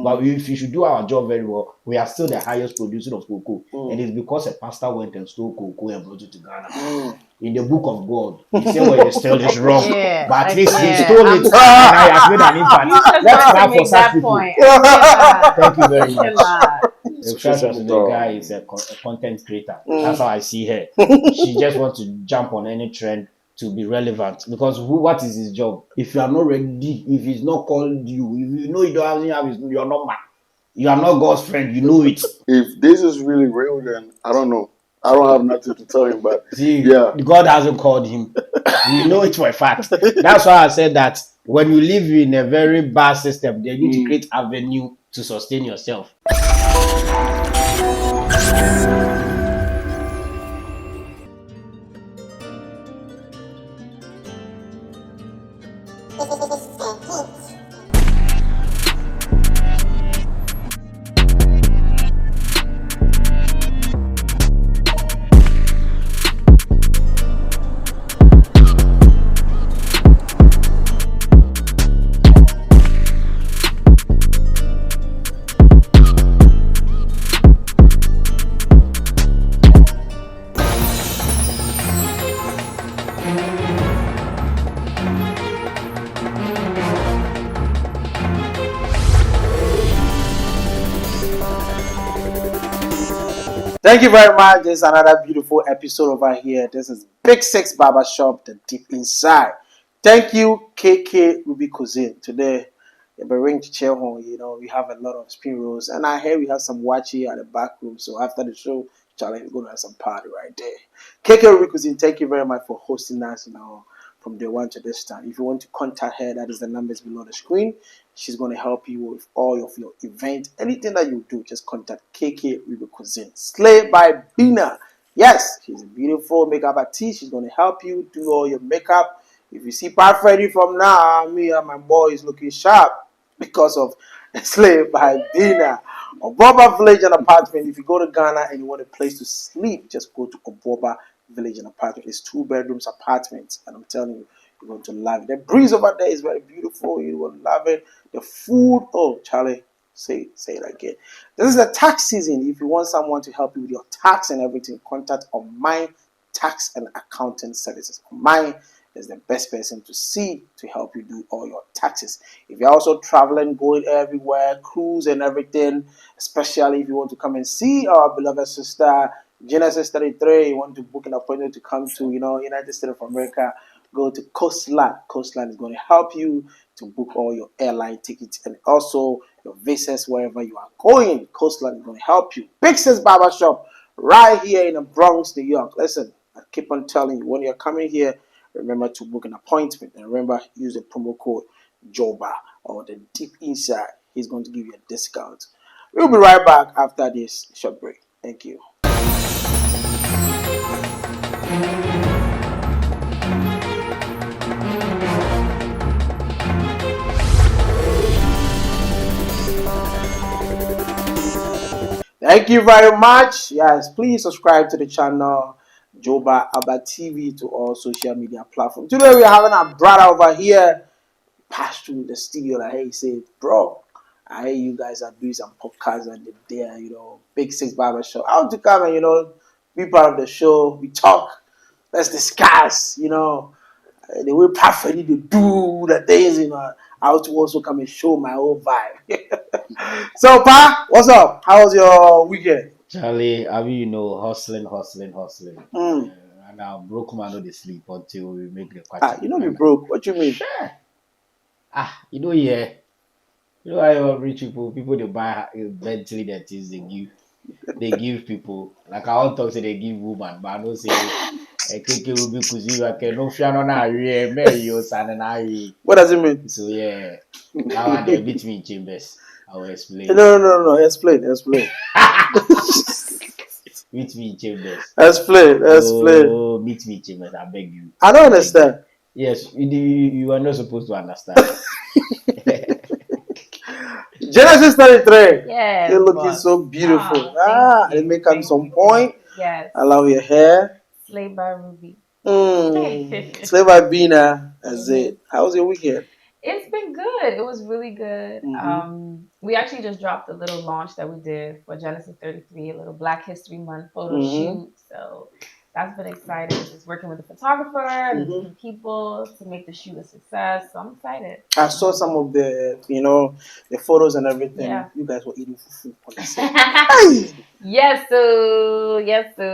But if we should do our job very well, we are still the highest producer of cocoa. And it's because a pastor went and stole cocoa and brought it to Ghana. In the book of God, he said what he stole is wrong. But at least he stole it and now he has made an impact. Let's clap for such people. Thank you very much. Afia Schwarzenegger is a content creator. That's how I see her. She just wants to jump on any trend to be relevant, because what is his job? If you are not ready, if he's not called you, if you know you don't have his, you're not man. You are not God's friend, you know it. If this is really real, then I don't know. I don't have nothing to tell him, but see, God hasn't called him. We know it for a fact. That's why I said that when you live in a very bad system, they need to create avenue to sustain yourself. Thank you very much. This is another beautiful episode over here. This is Big Six Barbershop, the deep inside. Thank you, KK Ruby Cuisine. Today, we ring to chair home. You know, we have a lot of spring rolls, and I hear we have some wachi at the back room. So after the show, Charlie, we're going to have some party right there. KK Ruby Cuisine, thank you very much for hosting us. You know, from day one to this time. If you want to contact her, that is the numbers below the screen. She's going to help you with all of your event. Anything that you do, just contact KK Ruby Cuisine. Slay by Bina. Yes, she's a beautiful makeup artist. She's going to help you do all your makeup. If you see Pat Freddy from now, me and my boy is looking sharp because of Slay by Bina. Oboba Village and Apartment. If you go to Ghana and you want a place to sleep, just go to Oboba Village and Apartment. It's 2 bedrooms apartments, and I'm telling you, you're going to love it. The breeze over there is very beautiful. You will love it. The food, oh Charlie, say it again. This is the tax season. If you want someone to help you with your tax and everything, contact Omine Tax and Accounting Services. Omine is the best person to see to help you do all your taxes. If you're also traveling, going everywhere, cruise and everything, especially if you want to come and see our beloved sister Genesis 33, you want to book an appointment to come to, United States of America, go to Coastline. Coastline is going to help you to book all your airline tickets and also your visas wherever you are going. Coastline is going to help you. Big Sis Barbershop right here in the Bronx, New York. Listen, I keep on telling you, when you're coming here, remember to book an appointment. And remember, use the promo code JOBA or the deep inside. He's going to give you a discount. We'll be right back after this short break. Thank you. Thank you very much. Yes, please subscribe to the channel JOBA ABA TV to all social media platforms. Today we're having a brother over here pass through the studio. Like, hey, he said, bro, I hear you guys are doing some podcasts and there, Big Six Barbershop. I want to come and, be part of the show. We talk. Let's discuss, the way Pat need to do the things, I want to also come and show my own vibe. So, Pa, what's up? How was your weekend? Charlie, hustling. And now broke man no dey sleep until we make the quarter. You know me broke. What you mean? Sure. Yeah. You know how rich people they buy Bentley that is they give people. Like I want to talk say they give woman, but I don't say KK will be kuzi I can no fiano na What does it mean? So yeah. Now they beat me in chambers. I will explain. No. Explain. Meet me in chambers. Explain. Oh, meet me in chambers. I beg you. I don't understand. Yes, you are not supposed to understand. Genesis 33. Yes. You're looking so beautiful. And make up some point. Yes. I love your hair. Slay by Ruby. Slay by Bina. That's it. How was your weekend? It's been good. It was really good. We actually just dropped a little launch that we did for Genesis 33, a little Black History Month photo shoot. So that's been exciting. Just working with the photographer and different people to make the shoot a success. So I'm excited. I saw some of the, the photos and everything. Yeah. You guys were eating fufu on the set. Yes, so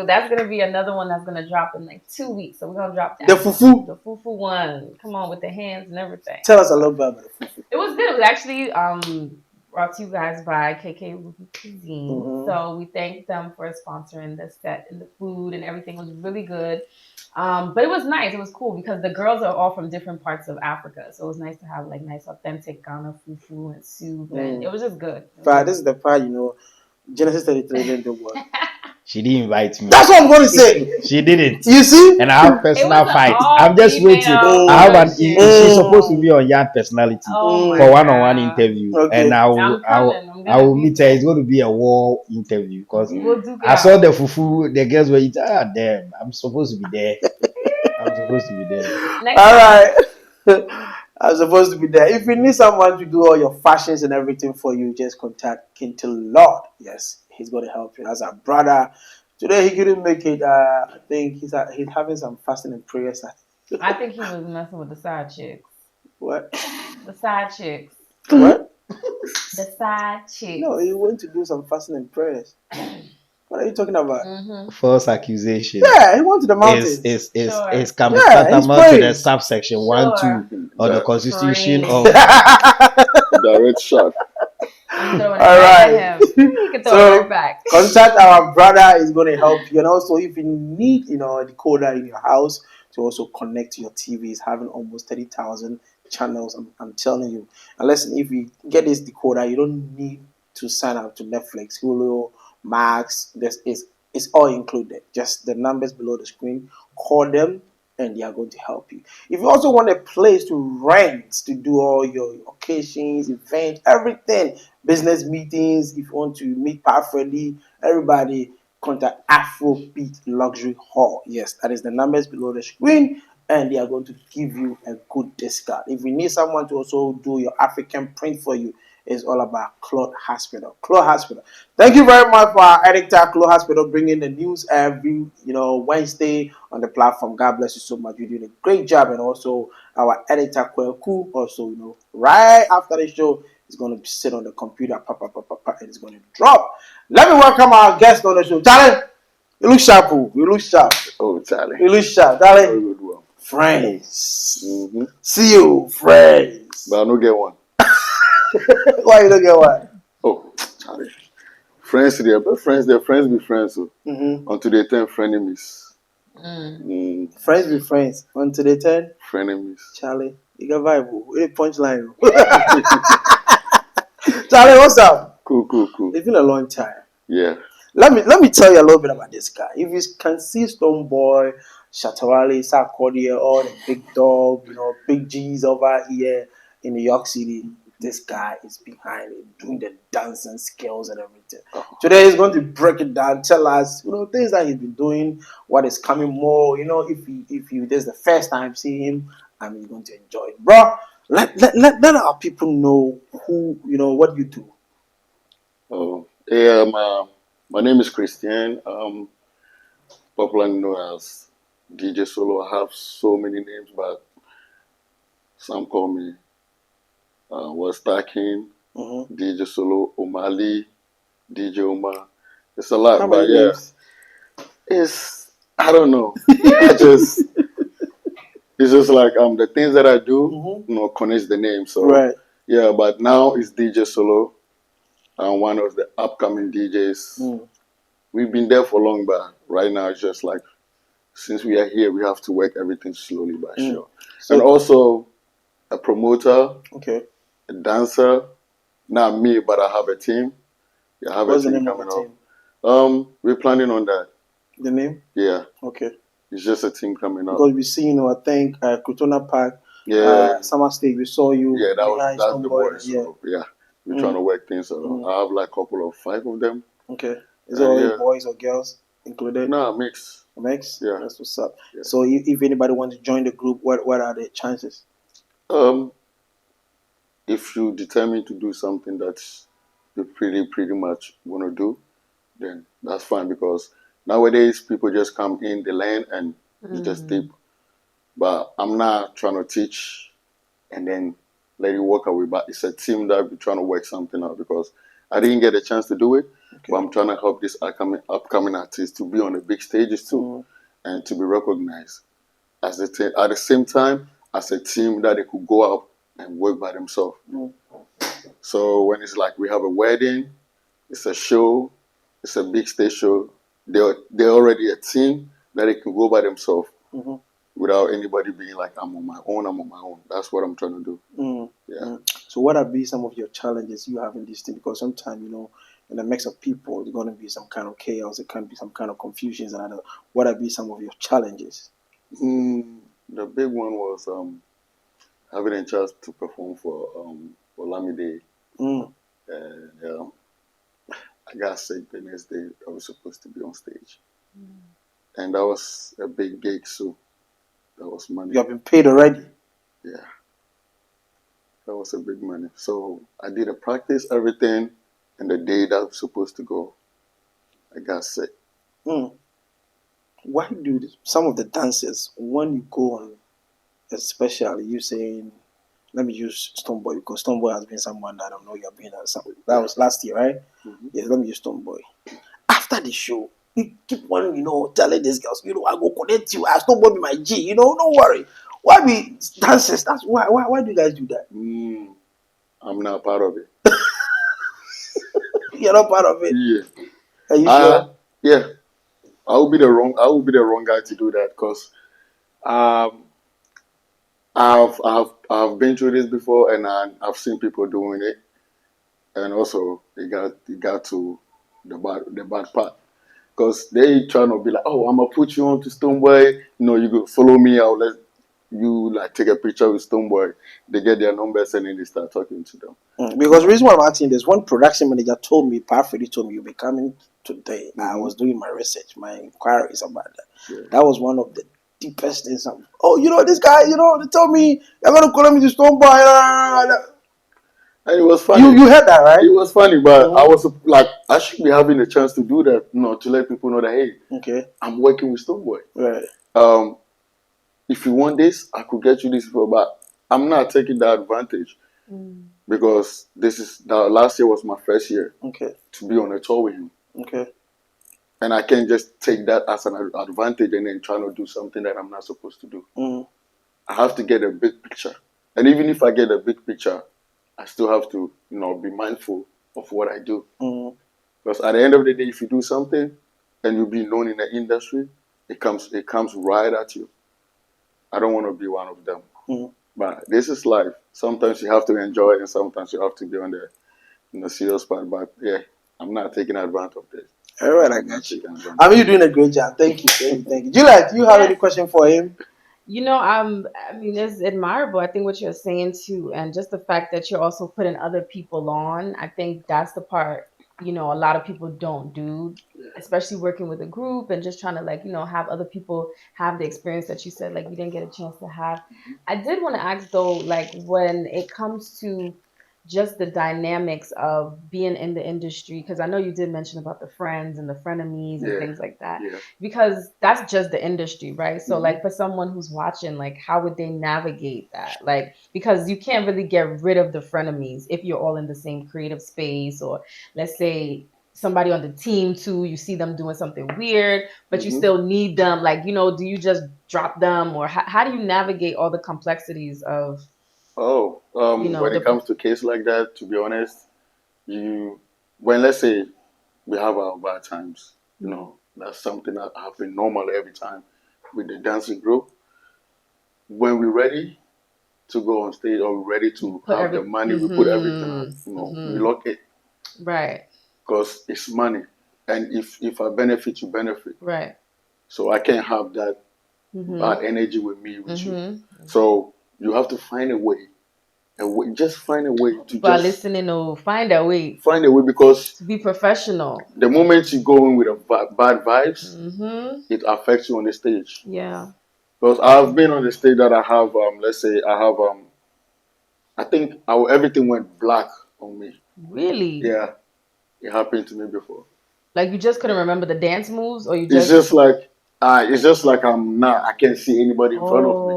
that's gonna be another one that's gonna drop in like 2 weeks. So we're gonna drop that. The fufu one. Come on, with the hands and everything. Tell us a little bit about the fufu. It was good. It was actually brought to you guys by KK Cuisine. So we thank them for sponsoring the set and the food and everything was really good. But it was nice. It was cool because the girls are all from different parts of Africa. So it was nice to have like nice authentic Ghana fufu and soup. And it was just good. But this is the part, Genesis 33 didn't do what? She didn't invite me. That's what I'm going to say. She didn't. You see? And I have personal fight. I'm just waiting. I have an. She's supposed to be on Young Personality for one-on-one interview, and I will meet her. It's going to be a war interview because I saw the fufu. The girls were eating. Ah, damn! I'm supposed to be there. All right. I'm supposed to be there. If you need someone to do all your fashions and everything for you, just contact Kintel Lord. Yes, he's going to help you. As a brother, today he couldn't make it. I think he's having some fasting and prayers. I think he was messing with the side chicks. What? The side chicks. What? The side chicks. No, he went to do some fasting and prayers. What are you talking about? False accusation. Yeah, he went to the mountains. It's coming to the subsection 1-2 of the Constitution of direct shot. All right. You can throw it back. Contact our brother. Is going to help you. And also, if you need, a decoder in your house to also connect to your TV, it's having almost 30,000 channels. I'm telling you. And listen, if you get this decoder, you don't need to sign up to Netflix, Hulu, Max. It's all included. Just the numbers below the screen. Call them and they are going to help you. If you also want a place to rent to do all your occasions, events, everything, business meetings, if you want to meet powerfully, everybody contact Afrobeat Luxury Hall. Yes, that is the numbers below the screen and they are going to give you a good discount. If you need someone to also do your African print for you, it's all about Claude Hospital. Claude Hospital. Thank you very much for our editor, Claude Hospital, bringing the news every Wednesday on the platform. God bless you so much. You're doing a great job. And also our editor, Kweku, also, right after the show, is going to sit on the computer, and it's going to drop. Let me welcome our guest on the show. Charlie, you look sharp. You look sharp. Oh, Charlie. You look sharp. Charlie. Very good one. Friends. See you, friends. But I don't get one. Why you don't get one? Oh, Charlie. Friends there, but friends be friends. So. Until they turn frenemies. Friends be friends. Until they turn frenemies. Charlie, you got vibe. What punchline? Charlie, what's up? Cool. It's been a long time. Yeah. Let me tell you a little bit about this guy. If you can see Stone Boy, Shatta Wale, Sarkodie, all the big dog, big G's over here in New York City, this guy is behind it, doing the dancing skills and everything. Today he's going to break it down, tell us, things that he's been doing, what is coming more. If you this is the first time seeing him, you're going to enjoy it, bro. Let our people know who what you do. Oh, yeah, my name is Christian. Popularly known as DJ Solo. I have so many names, but some call me Stacking, DJ Solo, Omali, DJ Oma. It's a lot, but yeah, it's I don't know. It's just like the things that I do, connects the name. So yeah, but now it's DJ Solo. I'm one of the upcoming DJs. We've been there for long, but right now it's just like since we are here, we have to work everything slowly but sure. So, and also a promoter, a dancer. Not me, but I have a team. Yeah, I have What's a team coming up. We're planning on that. The name? Yeah. Okay. It's just a team coming up. Because we see, I think Kutona Park, Summer State, we saw you. Yeah, that's the boys. So, yeah. We're trying to work things out. I have like a couple of 5 of them. Okay. Is it all boys or girls included? No, mix. A mix? Yeah. That's what's up. Yeah. So if anybody wants to join the group, what are the chances? if you determine to do something that you pretty much want to do, then that's fine, because nowadays people just come in, they learn, and you just tip. But I'm not trying to teach and then let you walk away. But it's a team that we're trying to work something out, because I didn't get a chance to do it. But I'm trying to help this upcoming artists to be on the big stages too, and to be recognized as at the same time as a team that they could go out and work by themselves. So when it's like we have a wedding, it's a show, it's a big stage show, they're already a team that they can go by themselves without anybody being like, I'm on my own. That's what I'm trying to do. Yeah. So what have been some of your challenges you have in this thing? Because sometimes, in a mix of people, there's going to be some kind of chaos, it can be some kind of confusions, and other. What have been some of your challenges? The big one was having a chance to perform for Lamide. And I got sick the next day. I was supposed to be on stage. And that was a big gig, so that was money. You have been paid already? Yeah. That was a big money. So I did a practice, everything, and the day that I was supposed to go, I got sick. Why do some of the dancers, when you go on, especially you saying, let me use Stonebwoy, because Stonebwoy has been someone that I don't know you have been at some. That was last year, right? Yes, let me use Stonebwoy. After the show, you keep on, telling these girls, I go connect you. I Stonebwoy be my G, don't worry. Why be dancers? That's why do you guys do that? I'm not part of it. You're not part of it? Yeah. Are you sure? Yeah. I would be the wrong guy to do that, because I've been through this before, and I've seen people doing it, and also it got to the bad part, because they trying to be like, oh, I'm gonna put you on to Stonebwoy, you go follow me, I'll let you like take a picture with Stonebwoy. They get their numbers and then they start talking to them. Because the reason why I'm asking this, one production manager told me, Parfrey told me, you'll be coming today. I was doing my research, my inquiries about that. Yeah. That was one of the deepest things. This guy, they told me they're gonna call me to Stonebwoy. And it was funny. You heard that, right? It was funny, but I was like, I should be having a chance to do that, to let people know that, hey, I'm working with Stonebwoy. Right. If you want this, I could get you this before, but I'm not taking that advantage, because last year was my first year to be on a tour with him. And I can't just take that as an advantage and then try to do something that I'm not supposed to do. I have to get a big picture. And even if I get a big picture, I still have to, be mindful of what I do. Because at the end of the day, if you do something and you be known in the industry, it comes right at you. I don't want to be one of them. But this is life. Sometimes you have to enjoy it, and sometimes you have to be on the serious part. But yeah, I'm not taking advantage of this. All right, I got you. I mean, you're doing a great job. Thank you. Thank you. Do you have any question for him? It's admirable. I think what you're saying too, and just the fact that you're also putting other people on. I think that's the part, a lot of people don't do, especially working with a group and just trying to have other people have the experience that you said, you didn't get a chance to have. I did want to ask though, when it comes to just the dynamics of being in the industry, because I know you did mention about the friends and the frenemies and things like that, because that's just the industry, right? So for someone who's watching, how would they navigate that? Because you can't really get rid of the frenemies if you're all in the same creative space, or let's say somebody on the team too, you see them doing something weird, but you still need them. Do you just drop them, or how do you navigate all the complexities of when it comes to case like that, to be honest, when let's say we have our bad times, that's something that happens normally every time with the dancing group. When we're ready to go on stage, or we're ready to have the money, we put everything, we lock it. Right. Because it's money. And if I benefit, you benefit. Right. So I can't have that bad energy with me, with you. So you have to find a way. Just find a way to find a way. Find a way, because to be professional. The moment you go in with bad vibes, it affects you on the stage. Yeah. Because I've been on the stage that I have, let's say I I think everything went black on me. Really? Yeah, it happened to me before. Like you just couldn't remember the dance moves, or you It's just like I'm not. I can't see anybody in front of me.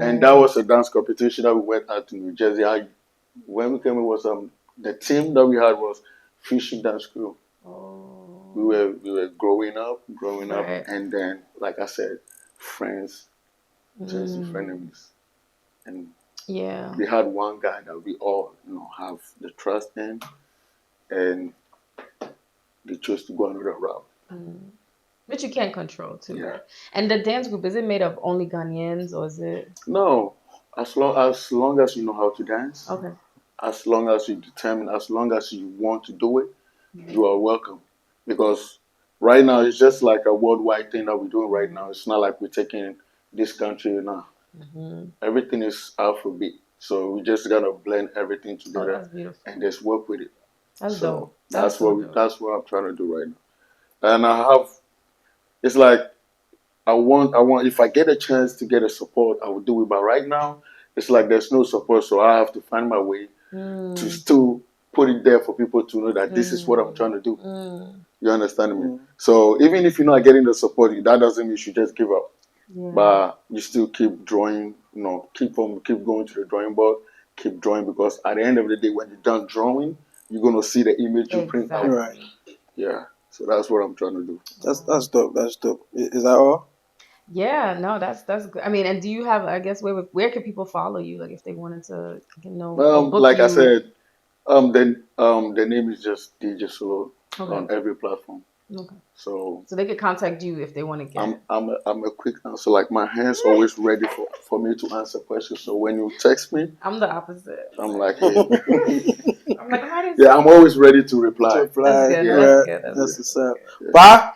And that was a dance competition that we went out to New Jersey. When we came, it was the team that we had was Fishing Dance Crew. Oh. We were growing up, Right. and then like I said, friends, just frenemies, and Yeah. we had one guy that we all have the trust in, and they chose to go another route. Which you can't control too. Yeah. Right? And the dance group, is it made of only Ghanaians, or is it? No, as long as you know how to dance, Okay. as long as you determine, as long as you want to do it, you are welcome. Because right now it's just like a worldwide thing that we're doing right now. It's not like we're taking this country now. Everything is Afrobeat, so we just gotta blend everything together that's beautiful. and just work with it. That's So dope. that's dope. that's what I'm trying to do right now. And it's like I want if I get a chance to get a support, I will do it. But right now, it's like there's no support, so I have to find my way to still put it there for people to know that this is what I'm trying to do. You understand me? So even if you're not getting the support, that doesn't mean you should just give up. Yeah. But you still keep drawing, keep going to the drawing board, keep drawing, because at the end of the day, when you're done drawing, you're gonna see the image you print out. Right. Yeah. So that's what I'm trying to do. That's dope. That's dope. Is that all? Yeah, no, that's good. I mean, and do you have, I guess, where can people follow you? Like if they wanted to, book Like you? I said, the name is just DJ Solo on every platform. Okay. So they could contact you if they want to get. I'm a quick answer. Like my hand's always ready for me to answer questions. So when you text me, I'm the opposite. I'm like, hey. I'm like, yeah, I'm always ready to reply. That's good. Yeah. That's good. That's what's up. Ba,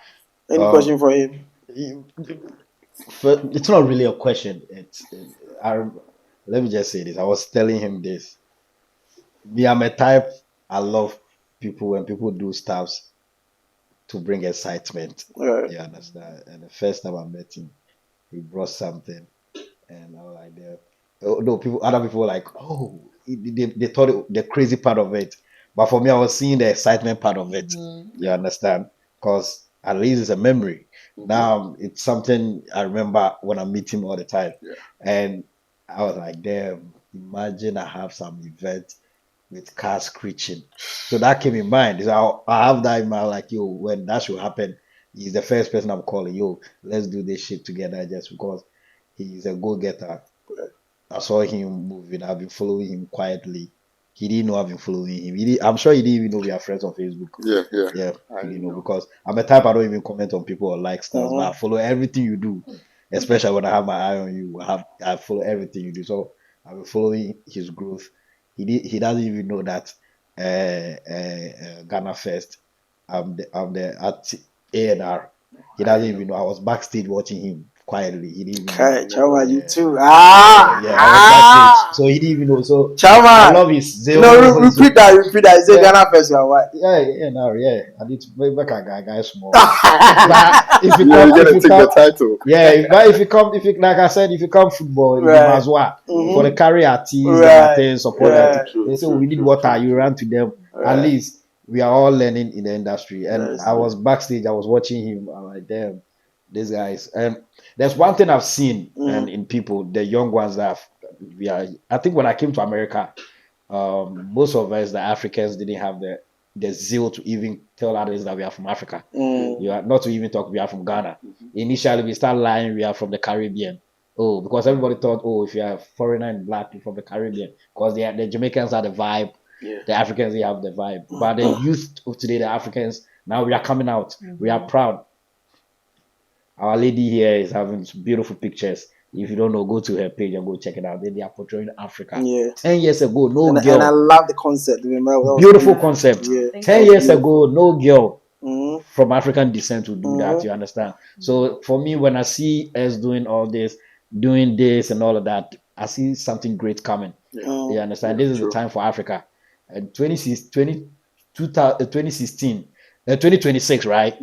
any question for him? It's not really a question. Let me just say this. I was telling him this. Me, I'm a type. I love people when people do stuffs to bring excitement. Right. You understand? And the first time I met him, he brought something, and I was like, other people were like, oh, they thought the crazy part of it, but for me, I was seeing the excitement part of it. You understand? Because at least it's a memory. Now it's something I remember when I meet him all the time, and I was like, damn, imagine I have some event with cars screeching. So that came in mind. So I have that in mind, like, yo, when that should happen, he's the first person I'm calling. Yo, let's do this shit together, just because he's a go-getter. I saw him moving. I've been following him quietly. He didn't know I've been following him. I'm sure he didn't even know we are friends on Facebook. Yeah. He didn't know, because I'm a type I don't even comment on people or like stuff, but I follow everything you do. Especially when I have my eye on you, I follow everything you do. So I've been following his growth. He doesn't even know that Ghana First. I'm the at A&R. He doesn't even know. I was backstage watching him quietly. He didn't even know. Chama, you too. Yeah, I was backstage, so he didn't even know. So Chama, I love his zeal. No, repeat that. Say Ghana First, you are what? Yeah. I need to make a guy small. But if you come, take the title. Yeah, but if you like I said, if you come football, you must work for the career teams and things, support that. They say we need water, you run to them. At least we are all learning in the industry. And I was backstage, I was watching him. I'm like, damn, these guys. And there's one thing I've seen and in people, the young ones that I think when I came to America, most of us, the Africans, didn't have the zeal to even tell others that we are from Africa. You are not to even talk we are from Ghana. Initially, we start lying we are from the Caribbean. Oh, because everybody thought, if you are foreigner and black, you're from the Caribbean. Because the Jamaicans are the vibe, the Africans, they have the vibe. But the youth of today, the Africans, now we are coming out. We are proud. Our lady here is having some beautiful pictures. If you don't know, go to her page and go check it out. They are portraying Africa. 10 years ago, no girl. And I love the concept. Beautiful concept. 10 years ago, no girl from African descent would do that. You understand? So for me, when I see us doing all this, doing this and all of that, I see something great coming. You understand? This is the time for Africa. And 2026, right?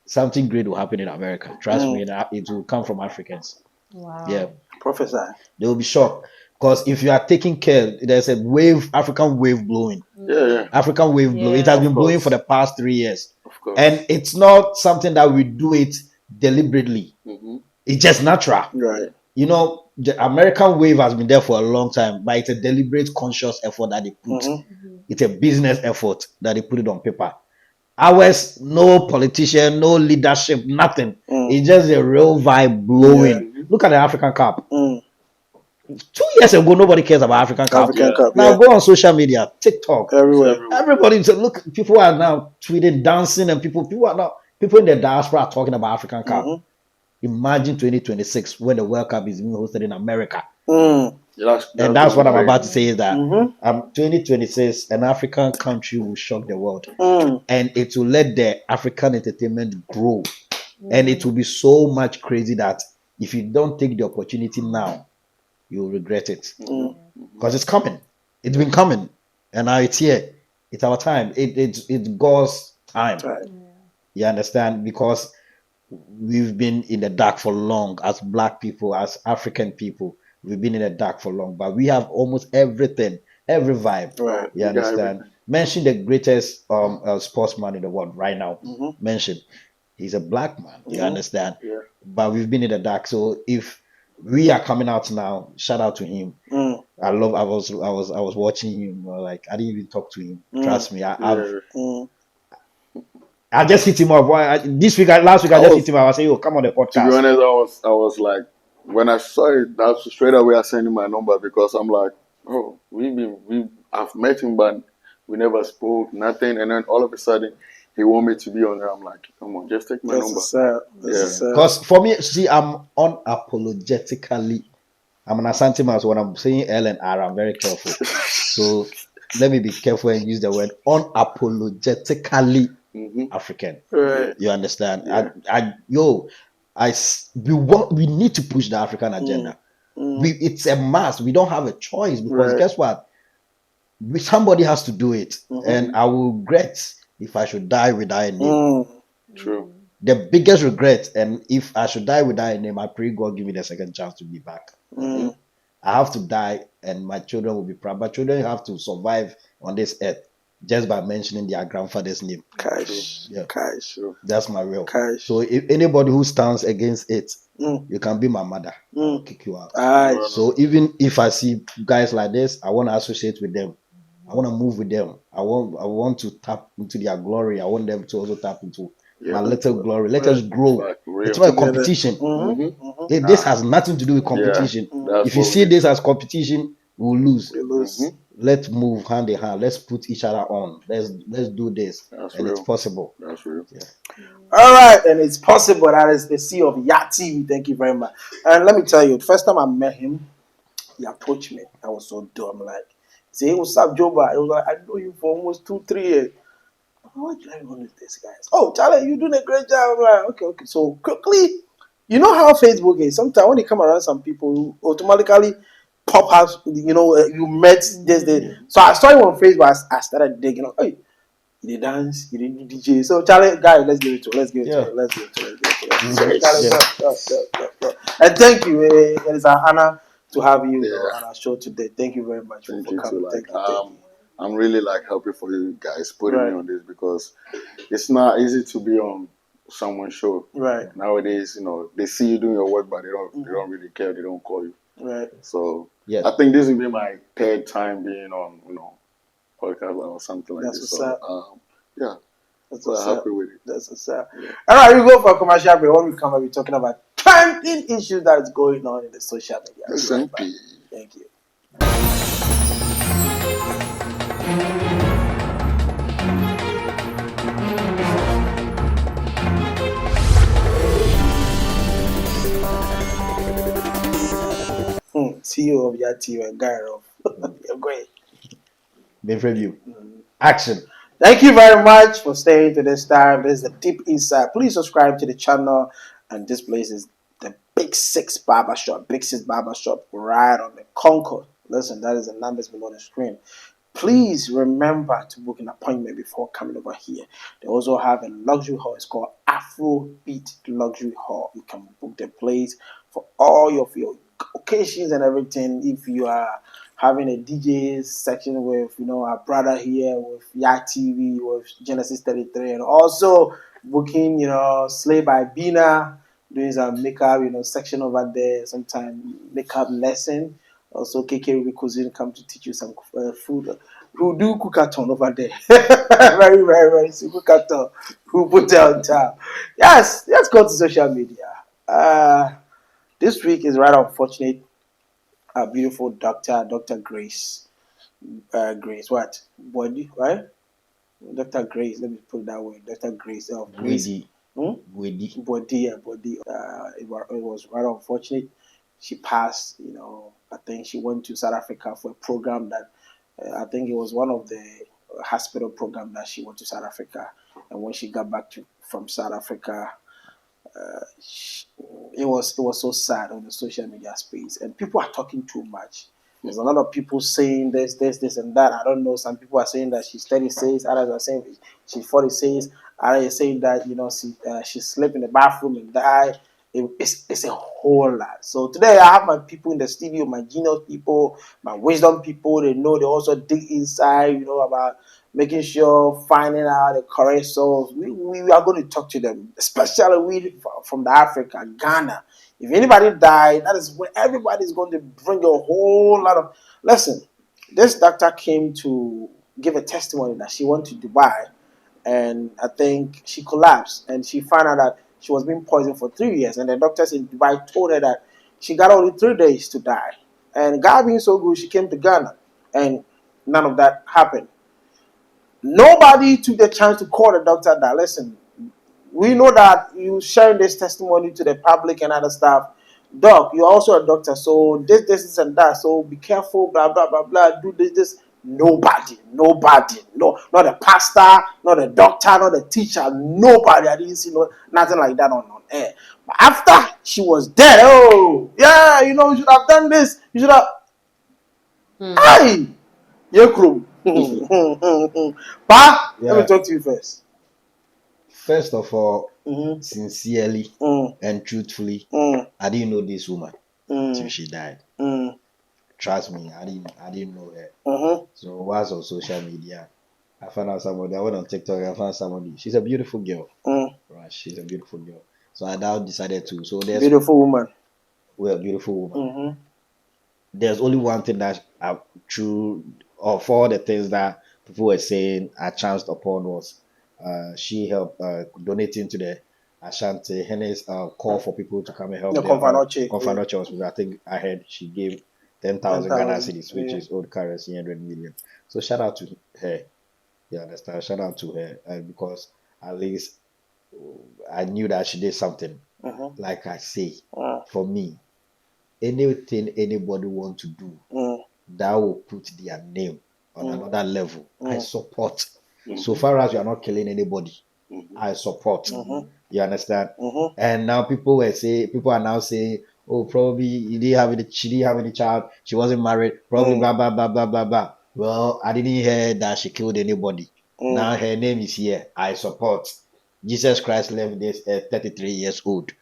Something great will happen in America. Trust me, it will come from Africans. Wow. Yeah. Prophesy. They will be shocked. Because if you are taking care, there's a wave, African wave blowing. Yeah. African wave blowing. It has been blowing for the past 3 years. Of course. And it's not something that we do it deliberately. It's just natural. Right. You know, the American wave has been there for a long time, but it's a deliberate, conscious effort that they put. It's a business effort that they put it on paper. Ours, no politician, no leadership, nothing. It's just a real vibe blowing. Look at the African Cup. 2 years ago, nobody cares about African Cup. Now go on social media, TikTok, everywhere. Everybody look. People are now tweeting, dancing, and people in the diaspora are talking about African Cup. Imagine 2026 when the World Cup is being hosted in America. And that's what I'm about to say is that 2026, an African country will shock the world. And it will let the African entertainment grow. And it will be so much crazy that if you don't take the opportunity now, you'll regret it. Because it's coming. It's been coming. And now it's here. It's our time. It's God's time. You understand? Because we've been in the dark for long as Black people, as African people. We've been in the dark for long, but we have almost everything, every vibe. Right. You understand? Mention the greatest sportsman in the world right now. Mention. He's a Black man. You understand? But we've been in the dark. So if we are coming out now, shout out to him. I was watching him. Like I didn't even talk to him. Trust me. I just hit him up. Last week I just hit him up. I said, "Yo, come on the podcast." To be honest, I was like, when I saw it, that's straight away I sent him my number because I'm like, oh, I've met him, but we never spoke, nothing, and then all of a sudden he want me to be on there. I'm like, come on, just take my number. Because for me, see, I'm unapologetically. I'm an Asante man, so when I'm saying L and R, I'm very careful. So let me be careful and use the word unapologetically African. Right. You understand? We need to push the African agenda. It's a must. We don't have a choice because guess what? Somebody has to do it, and I will regret if I should die without a name. True. The biggest regret, and if I should die without a name, I pray God give me the second chance to be back. I have to die, and my children will be proud. My children have to survive on this earth just by mentioning their grandfather's name. That's my real. So if anybody who stands against it, you can be my mother. I'll kick you out. So even if I see guys like this, I want to associate with them. I want to move with them. I want to tap into their glory. I want them to also tap into my little glory. Let us grow. It's not a competition. This has nothing to do with competition. If you see this as competition, we'll lose. Let's move hand in hand. Let's put each other on. Let's do this. It's possible. That's real. All right, and it's possible. That is the CEO of JOBA. Thank you very much. And let me tell you, the first time I met him, he approached me. I was so dumb. Like, say, hey, what's up, Joba? I was like, I know you for almost 2-3 years. What do I want with this, guys? Oh, Charlie, you're doing a great job. I'm like, okay. So quickly, you know how Facebook is. Sometimes when you come around some people who automatically pop out, you met this. So I saw you on Facebook. I started digging. Hey, you did dance, you did DJ. So Charlie, guys, let's give it to it. And thank you. It is an honor to have you on our show today. Thank you very much for coming. Thank you. I'm really happy for you guys putting me on this because it's not easy to be on someone's show. Right. Nowadays, they see you doing your work, but they don't really care. They don't call you. Right. So I think this will be my third time being on, podcast or something like this. So that's so happy with it. That's what's up. All right, we go for a commercial break. When we come, we'll be talking about trending issues that is going on in the social media. Thank you. CEO of your team and guy of you're great. Big review. Action. Thank you very much for staying to this time. This is the Deep Inside. Please subscribe to the channel. And this place is the Big Six Barbershop. Big Six Barbershop right on the Concord. Listen, that is the numbers below the screen. Please remember to book an appointment before coming over here. They also have a luxury hall. It's called Afrobeat Luxury Hall. You can book the place for all of your occasions and everything, if you are having a DJ section with, you know, our brother here with Yak TV, with Genesis 33, and also booking, you know, Slay by Bina, doing some makeup, you know, section over there, sometime makeup lesson. Also, KK Ruby Cuisine come to teach you some food. Who do cookathon over there? Very, very, very simple cookathon. Who put down time? Yes, let's go to social media. This week is rather unfortunate. Our beautiful Dr. Grace. Grace, what? Body, right? Dr. Grace, let me put it that way. Dr. Grace of Grace. Body. It was rather unfortunate. She passed, you know. I think she went to South Africa for a program that I think it was one of the hospital program that she went to South Africa. And when she got back from South Africa, it was so sad on the social media space, and people are talking too much. There's a lot of people saying this, and that. I don't know. Some people are saying that she's 36. Others are saying she's 46. Others are saying that, you know, she slept in the bathroom and died. It's a whole lot. So today I have my people in the studio, my genius people, my wisdom people. They know, they also dig inside, you know, about making sure, finding out the correct souls. We are going to talk to them, especially we from the Africa, Ghana. If anybody died, that is where everybody's going to bring a whole lot of. Listen, this doctor came to give a testimony that she went to Dubai, and I think she collapsed, and she found out that she was being poisoned for 3 years, and the doctors in Dubai told her that she got only 3 days to die. And God being so good, she came to Ghana, and none of that happened. Nobody took the chance to call the doctor that, listen, we know that you sharing this testimony to the public and other stuff. Doc, you're also a doctor, so this and that, so be careful, blah, blah, blah, blah, do this. Nobody, no, not a pastor, not a doctor, not a teacher, nobody. I didn't see nothing like that on air. But after she was dead, oh, yeah, you know, you should have done this, you should have. Hey! Yekrum. Pa, let me talk to you first. First of all, sincerely and truthfully, I didn't know this woman till she died. Trust me, I didn't know her. So once on social media, I found out somebody. I went on TikTok. I found somebody. She's a beautiful girl. Right, she's a beautiful girl. So I now decided to. So there's beautiful woman. Well, beautiful woman. There's only one thing that true, or for all the things that people were saying I chanced upon was she helped donating to the Ashanti Hennes call for people to come and help. The Confanoche Hospital. I think I heard she gave 10,000 Ghana cedis, which is old currency, 100 million. So shout out to her. You understand? Shout out to her because at least I knew that she did something. Like I say, for me, anything anybody want to do that will put their name on another level, I support. So far as you are not killing anybody, I support. You understand? And now people are now saying, oh, probably she didn't have any child, she wasn't married, probably blah blah blah blah blah blah. Well, I didn't hear that she killed anybody. Now her name is here. I support. Jesus Christ left this 33 years old.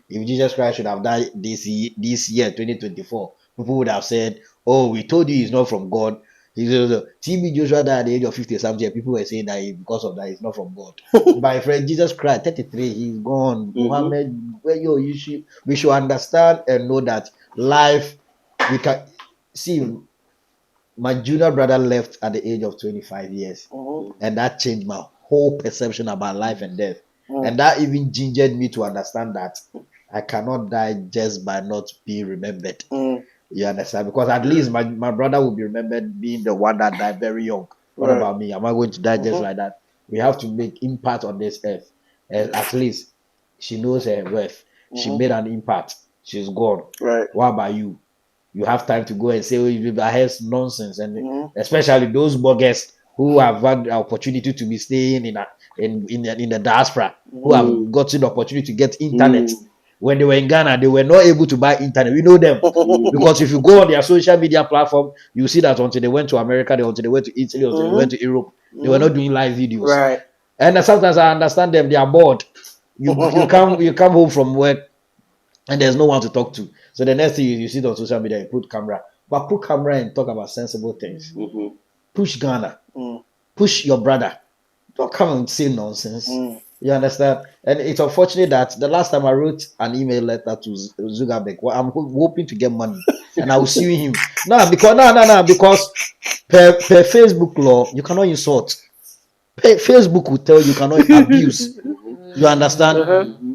If Jesus Christ should have died this year 2024, people would have said, oh, we told you he's not from God. TB Joshua died at the age of 50 something. People were saying that because of that he's not from God. My friend, Jesus Christ, 33, he's gone. Muhammad, we should understand and know that life, we can see. My junior brother left at the age of 25 years, and that changed my whole perception about life and death. And that even gingered me to understand that I cannot die just by not being remembered. You understand? Because at least my brother will be remembered being the one that died very young. What about me? Am I going to die just like that? We have to make impact on this earth. And at least she knows her worth. She made an impact. She's gone. What about you? You have time to go and say, oh, I heard nonsense. And especially those bloggers who have had the opportunity to be staying in the diaspora, who have gotten the opportunity to get internet. When they were in Ghana, they were not able to buy internet. We know them. Because if you go on their social media platform, you see that until they went to America, until they went to Italy, until they went to Europe, they were not doing live videos. And sometimes I understand them, they are bored. You come home from work, and there's no one to talk to. So the next thing you see it on social media, you put camera, but put camera and talk about sensible things. Push Ghana, push your brother. Don't come and say nonsense. You understand? And it's unfortunate that the last time I wrote an email letter to Zuckerberg, well, I'm hoping to get money, and I will sue him. Because per Facebook law, you cannot insult. Facebook will tell you cannot abuse. You understand?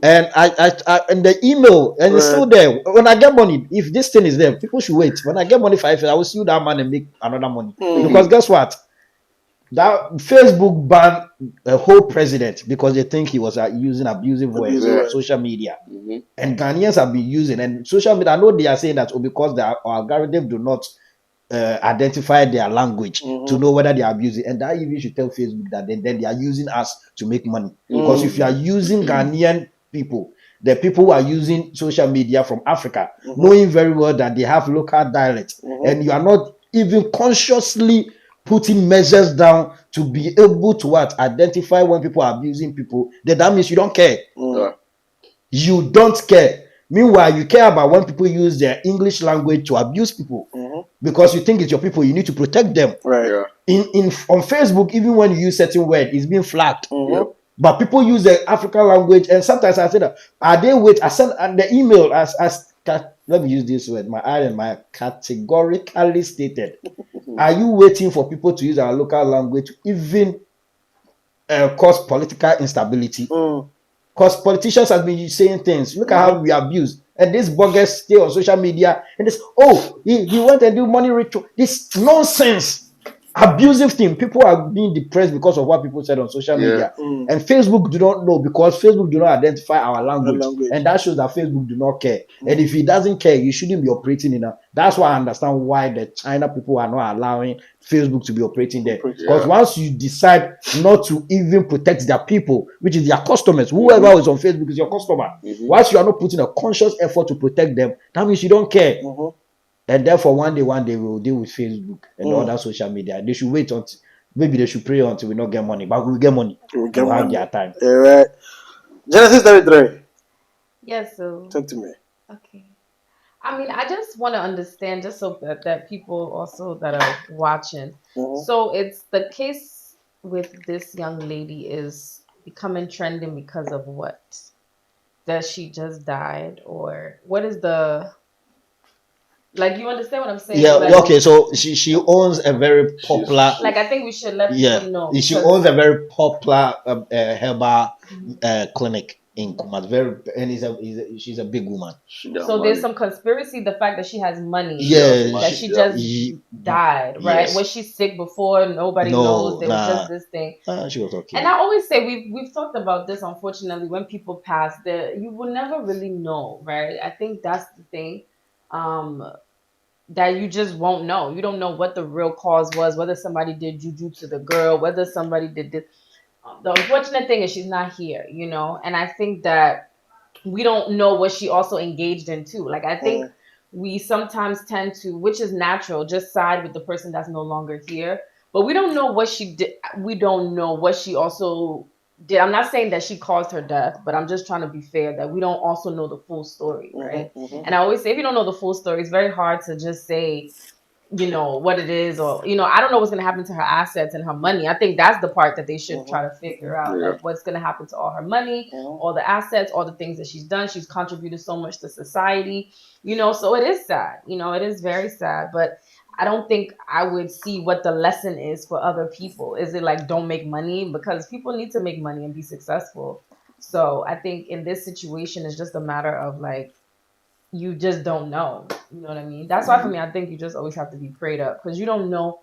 And I and the email, and it's still there. When I get money, if this thing is there, people should wait. When I get money for it, I will sue that man and make another money. Because guess what? That Facebook banned a whole president because they think he was using abusive words on social media. And Ghanaians have been using, and social media, I know they are saying that because the algorithm do not identify their language to know whether they are abusing, and that even should tell Facebook that then they are using us to make money. Because if you are using Ghanaian people, the people who are using social media from Africa, knowing very well that they have local dialects, and you are not even consciously putting measures down to be able to identify when people are abusing people, then that means you don't care. You don't care. Meanwhile, you care about when people use their English language to abuse people because you think it's your people. You need to protect them. On Facebook, even when you use certain word, it's being flagged. But people use the African language, and sometimes I say that I send the email as let me use this word. My categorically stated. Are you waiting for people to use our local language to even cause political instability? Because politicians have been saying things. Look at how we abuse. And these bloggers stay on social media and this, he went and do money ritual. This nonsense. Abusive thing. People are being depressed because of what people said on social media. And Facebook do not know because Facebook do not identify our language. And that shows that Facebook do not care. And if he doesn't care, you shouldn't be operating in that. That's why I understand why the China people are not allowing Facebook to be operating there. Because once you decide not to even protect their people, which is their customers, whoever is on Facebook is your customer. Once you are not putting a conscious effort to protect them, that means you don't care. And therefore, one day we will deal with Facebook and other social media. They should wait until, maybe they should pray until we not get money, but we'll get money. We'll have their time. All right. Genesis 33. Yes, so. Talk to me. Okay. I mean, I just want to understand, just so that people also that are watching. So it's the case with this young lady is becoming trending because of what? That she just died, or what is the... Like, you understand what I'm saying? Yeah, like, okay, so she owns a very popular... Like, I think we should let people know. She owns a very popular herbal clinic in Kumasi. She's a big woman. So there's some conspiracy, the fact that she has money. Yeah. That she just died, right? Yes. Was she sick before? Nobody knows. There was just this thing. She was okay. And I always say, we've talked about this, unfortunately, when people pass, you will never really know, right? I think that's the thing. That you just won't know. You don't know what the real cause was, whether somebody did juju to the girl, whether somebody did this. The unfortunate thing is she's not here, and I think that we don't know what she also engaged in too. Like, I think we sometimes tend to, which is natural, just side with the person that's no longer here. But we don't know what she did. We don't know what she also did. I'm not saying that she caused her death, but I'm just trying to be fair that we don't also know the full story, right? And I always say, if you don't know the full story, it's very hard to just say, what it is, or, I don't know what's going to happen to her assets and her money. I think that's the part that they should try to figure out, like what's going to happen to all her money, all the assets, all the things that she's done. She's contributed so much to society, so it is sad, it is very sad, but I don't think I would see what the lesson is for other people. Is it like, don't make money? Because people need to make money and be successful. So I think in this situation, it's just a matter of like, you just don't know. You know what I mean? That's why for me, I think you just always have to be prayed up, because you don't know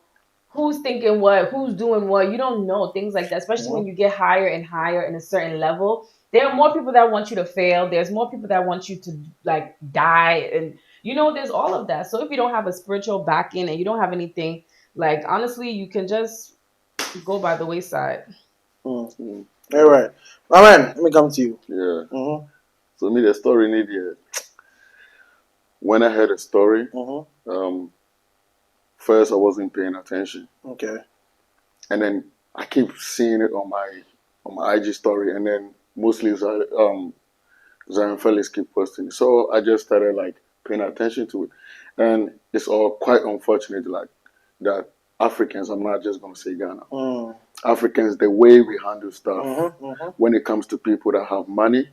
who's thinking what, who's doing what. You don't know things like that, especially when you get higher and higher in a certain level. There are more people that want you to fail. There's more people that want you to like die, and there's all of that. So if you don't have a spiritual backing and you don't have anything, like, honestly, you can just go by the wayside. All right, my man, let me come to you. So me, the story need here. When I heard a story, first I wasn't paying attention. Okay. And then I keep seeing it on my IG story, and then mostly it's Zion fellas keep posting. So I just started like paying attention to it. And it's all quite unfortunate like that Africans, I'm not just gonna say Ghana. Africans, the way we handle stuff when it comes to people that have money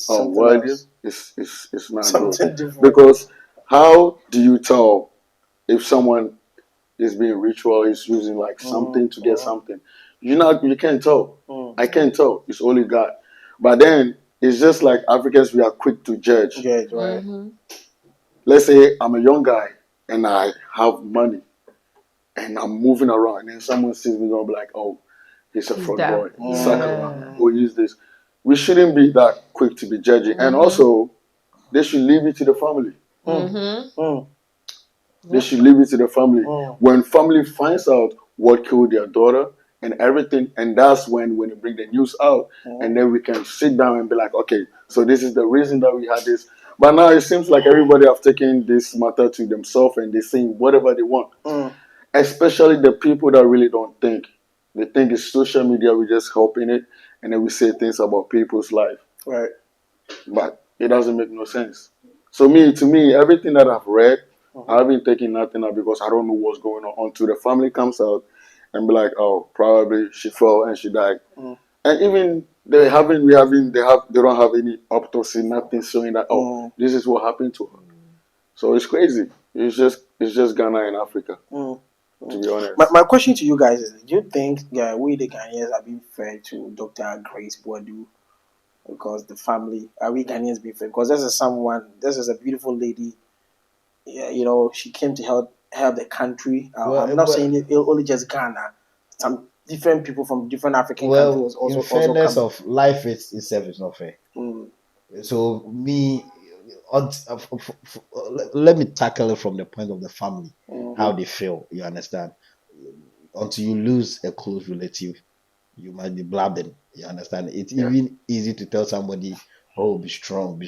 or wealthy, it's not something good. different. Because how do you tell if someone is being ritual, is using like something to get something? You can't tell. I can't tell. It's only God. But then it's just like Africans, we are quick to judge. Right. Let's say I'm a young guy and I have money and I'm moving around, and then someone sees me, gonna be like, "Oh, he's a fraud boy, sucker, or use this." We shouldn't be that quick to be judging, and also they should leave it to the family. They should leave it to the family. When family finds out what killed their daughter and everything, and that's when they bring the news out, and then we can sit down and be like, okay, so this is the reason that we had this. But now it seems like everybody have taken this matter to themselves and they're saying whatever they want. Especially the people that really don't think. They think it's social media, we just helping it, and then we say things about people's life. Right. But it doesn't make no sense. So to me, everything that I've read, I haven't taken nothing out because I don't know what's going on until the family comes out and be like, oh, probably she fell and she died. And even they don't have any autopsy, nothing showing that this is what happened to her. So it's crazy. It's just Ghana and Africa. To be honest. My question to you guys is: do you think we the Ghanaians are being fair to Dr. Grace Boadu? Because the family, are we Ghanaians being fair? Because this is a beautiful lady. Yeah, you know, she came to help the country. I'm not saying it only just Ghana. Some different people from different African countries also. In fairness of life itself is not fair. So let me tackle it from the point of the family, how they feel. You understand? Until you lose a close relative, you might be blabbing. You understand? It's even easy to tell somebody, "Oh, be strong,"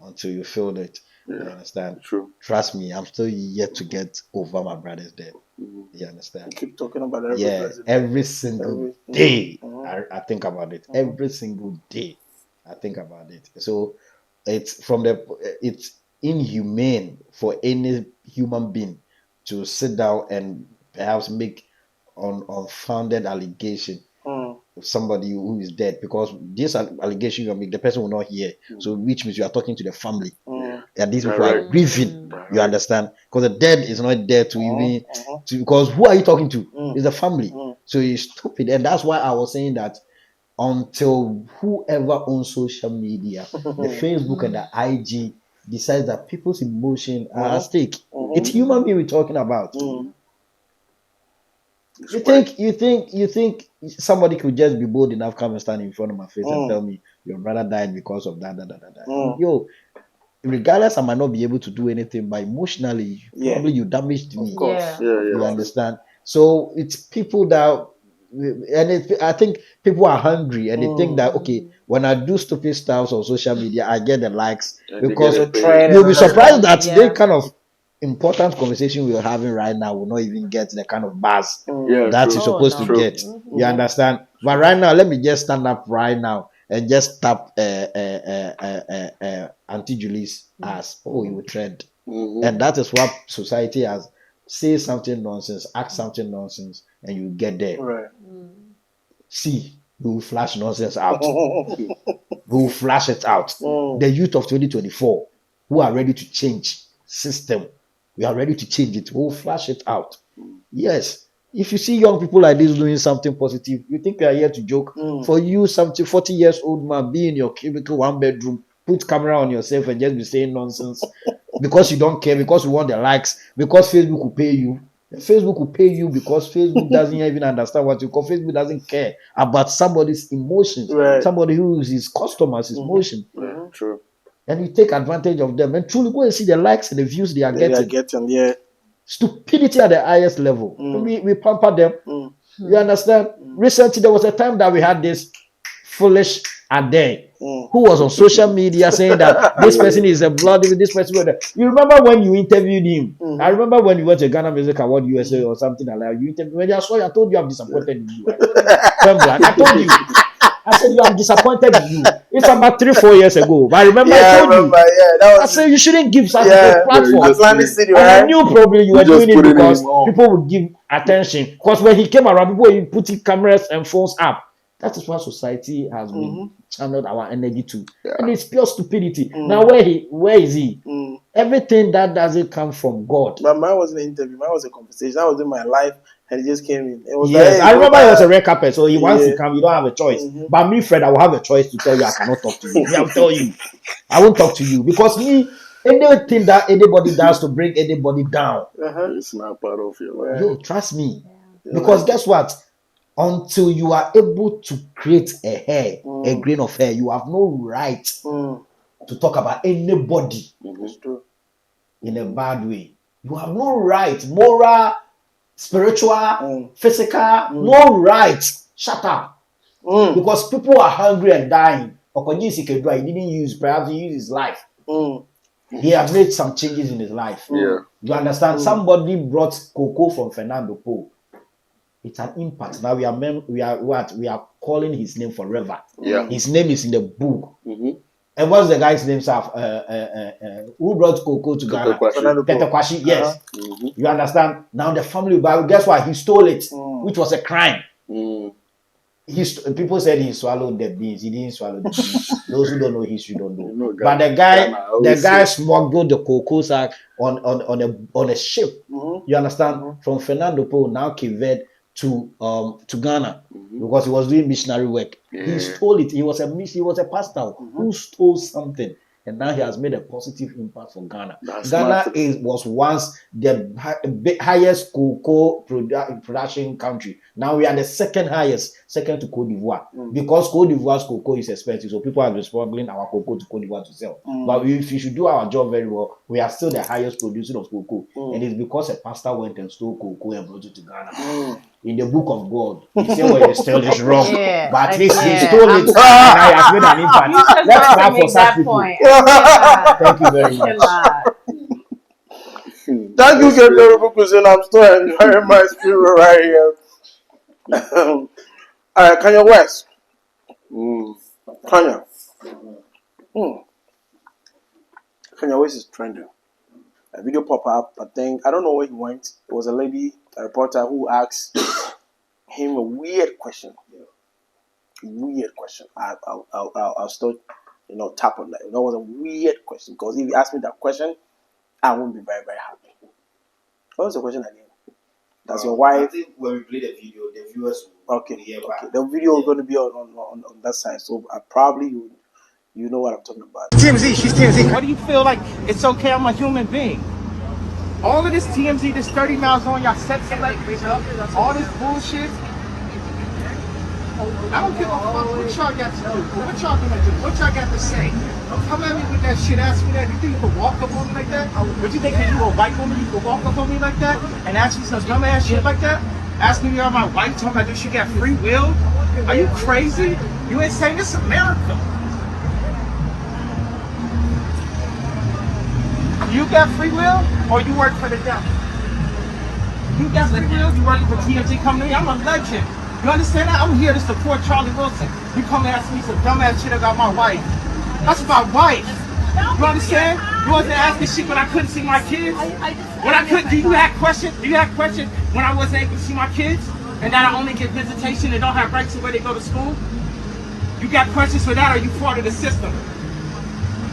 until you feel it. You understand? True. Trust me, I'm still yet to get over my brother's death. You understand? You keep talking about every single day. I think about it. Every single day, I think about it. So it's inhumane for any human being to sit down and perhaps make unfounded allegation of somebody who is dead, because this allegation you make, the person will not hear. So which means you are talking to the family, and these people are grieving. You understand? Because the dead is not there to even because who are you talking to? It's the family. So it's stupid, and that's why I was saying that until whoever owns social media, the Facebook and the IG, decides that people's emotions are at stake. It's human being we're talking about. You think somebody could just be bold enough, come and stand in front of my face and tell me your brother died because of that. Yo, regardless, I might not be able to do anything, but emotionally, probably you damaged me. Of course. You understand? So it's people that, and I think people are hungry and they think that, okay, when I do stupid stuff on social media, I get the likes, because you'll be surprised that the kind of important conversation we're having right now will not even get the kind of buzz that you're supposed to get. You understand? But right now, let me just stand up right now and just tap Auntie Julie's ass. Oh, you will trend. And that is what society has. Say something nonsense, act something nonsense, and you get there. Right. See, we will flash nonsense out. We will flash it out. The youth of 2024 who are ready to change system, we are ready to change it. We will flash it out. Yes. If you see young people like this doing something positive, you think they are here to joke. For you, 40 years old man, be in your cubicle, 1 bedroom, put camera on yourself and just be saying nonsense because you don't care, because you want the likes, because Facebook will pay you. Facebook will pay you because Facebook doesn't even understand what you call. Facebook doesn't care about somebody's emotions, somebody who is his customers' emotion. True. And you take advantage of them and truly go and see the likes and the views they are getting. Stupidity at the highest level. We pamper them. You understand? Recently, there was a time that we had this foolish Ade who was on social media saying that this person is a bloody, this person. You remember when you interviewed him? I remember when you went to Ghana Music Award USA or something like that. You interviewed, when I saw you, I told you I'm disappointed in you. I told you. I said you are disappointed in you. It's about 3-4 years ago. But I remember I told you. That was, I said you shouldn't give such a platform. Atlantic City, and right? I knew probably you were doing it because people would give attention. Because when he came around, people were putting cameras and phones up. That is what society has been channeled our energy to. And it's pure stupidity. Now where is he? Everything that doesn't come from God. But mine wasn't an interview, mine was a conversation. I was in my life and he just came in. It was yes, like, I remember it was a red carpet, so he wants to come, you don't have a choice. But me, Fred, I will have a choice to tell you I cannot talk to you. I'll tell you. I won't talk to you. Because me, anything that anybody does to bring anybody down, it's not part of your life. yo, trust me. Because guess what? Until you are able to create a hair, a grain of hair, you have no right to talk about anybody in a bad way. You have no right, moral, spiritual, physical, no right. Shut up. Because people are hungry and dying. Okonji Sikedua, he didn't use, perhaps he used his life. He has made some changes in his life. Yeah. You understand? Somebody brought cocoa from Fernando Po. It's an impact. Now we are calling his name forever. Yeah. His name is in the book. And what's the guy's name? Who brought cocoa to Ghana? Peter Kwashi. Yes. You understand? Now the family, but guess what? He stole it, which was a crime. People said he swallowed the beans. He didn't swallow the beans. Those who don't know history don't know. But the guy smuggled the cocoa sack on a ship. You understand? From Fernando Po, now Cape Verde to Ghana, because he was doing missionary work. He stole it. He was a pastor who stole something, and now he has made a positive impact for Ghana. Ghana was once the highest cocoa production country. Now we are the second highest, second to Cote d'Ivoire, because Cote d'Ivoire's cocoa is expensive, so people have been smuggling our cocoa to Cote d'Ivoire to sell. But if we should do our job very well, we are still the highest producer of cocoa, and it's because a pastor went and stole cocoa and brought it to Ghana. In the book of God, he said what you stole is wrong, but at least he stole it and I have made an impact. Let's clap for such people. Thank you very much. Thank you, Keke. I'm still enjoying my spirit right here. All right, Kanye West. Kanye. Kanye West is trending. A video pop up. I don't know where he went. It was a lady, a reporter, who asked him a weird question. Weird question. I'll still, tap on that. That was a weird question, because if you ask me that question, I won't be very, very happy. What was the question again? Does your wife? I think when we play the video, the viewers will hear back. The video is going to be on that side, so I probably you know what I'm talking about. TMZ, she's TMZ. What do you feel like? It's okay, I'm a human being. All of this TMZ, this 30 miles on y'all set celebrities up, all this bullshit. I don't give a fuck what y'all got to do, what y'all gonna do, what y'all got to say. Don't come at me with that shit, ask me that. You think you can walk up on me like that? Would you think that you a white woman, you can walk up on me like that and ask me some dumb ass shit like that? Ask me about my wife, talking about this shit got free will? Are you crazy? You insane? This is America. You got free will, or you work for the devil? You got free will, you work for TMZ company. I'm a legend. You understand that? I'm here to support Charlie Wilson. You come and ask me some dumbass shit about my wife. That's my wife. You understand? You wasn't asking shit when I couldn't see my kids? When I couldn't, do you have questions? Do you have questions when I wasn't able to see my kids? And that I only get visitation and don't have rights to where they go to school? You got questions for that, or you part of the system?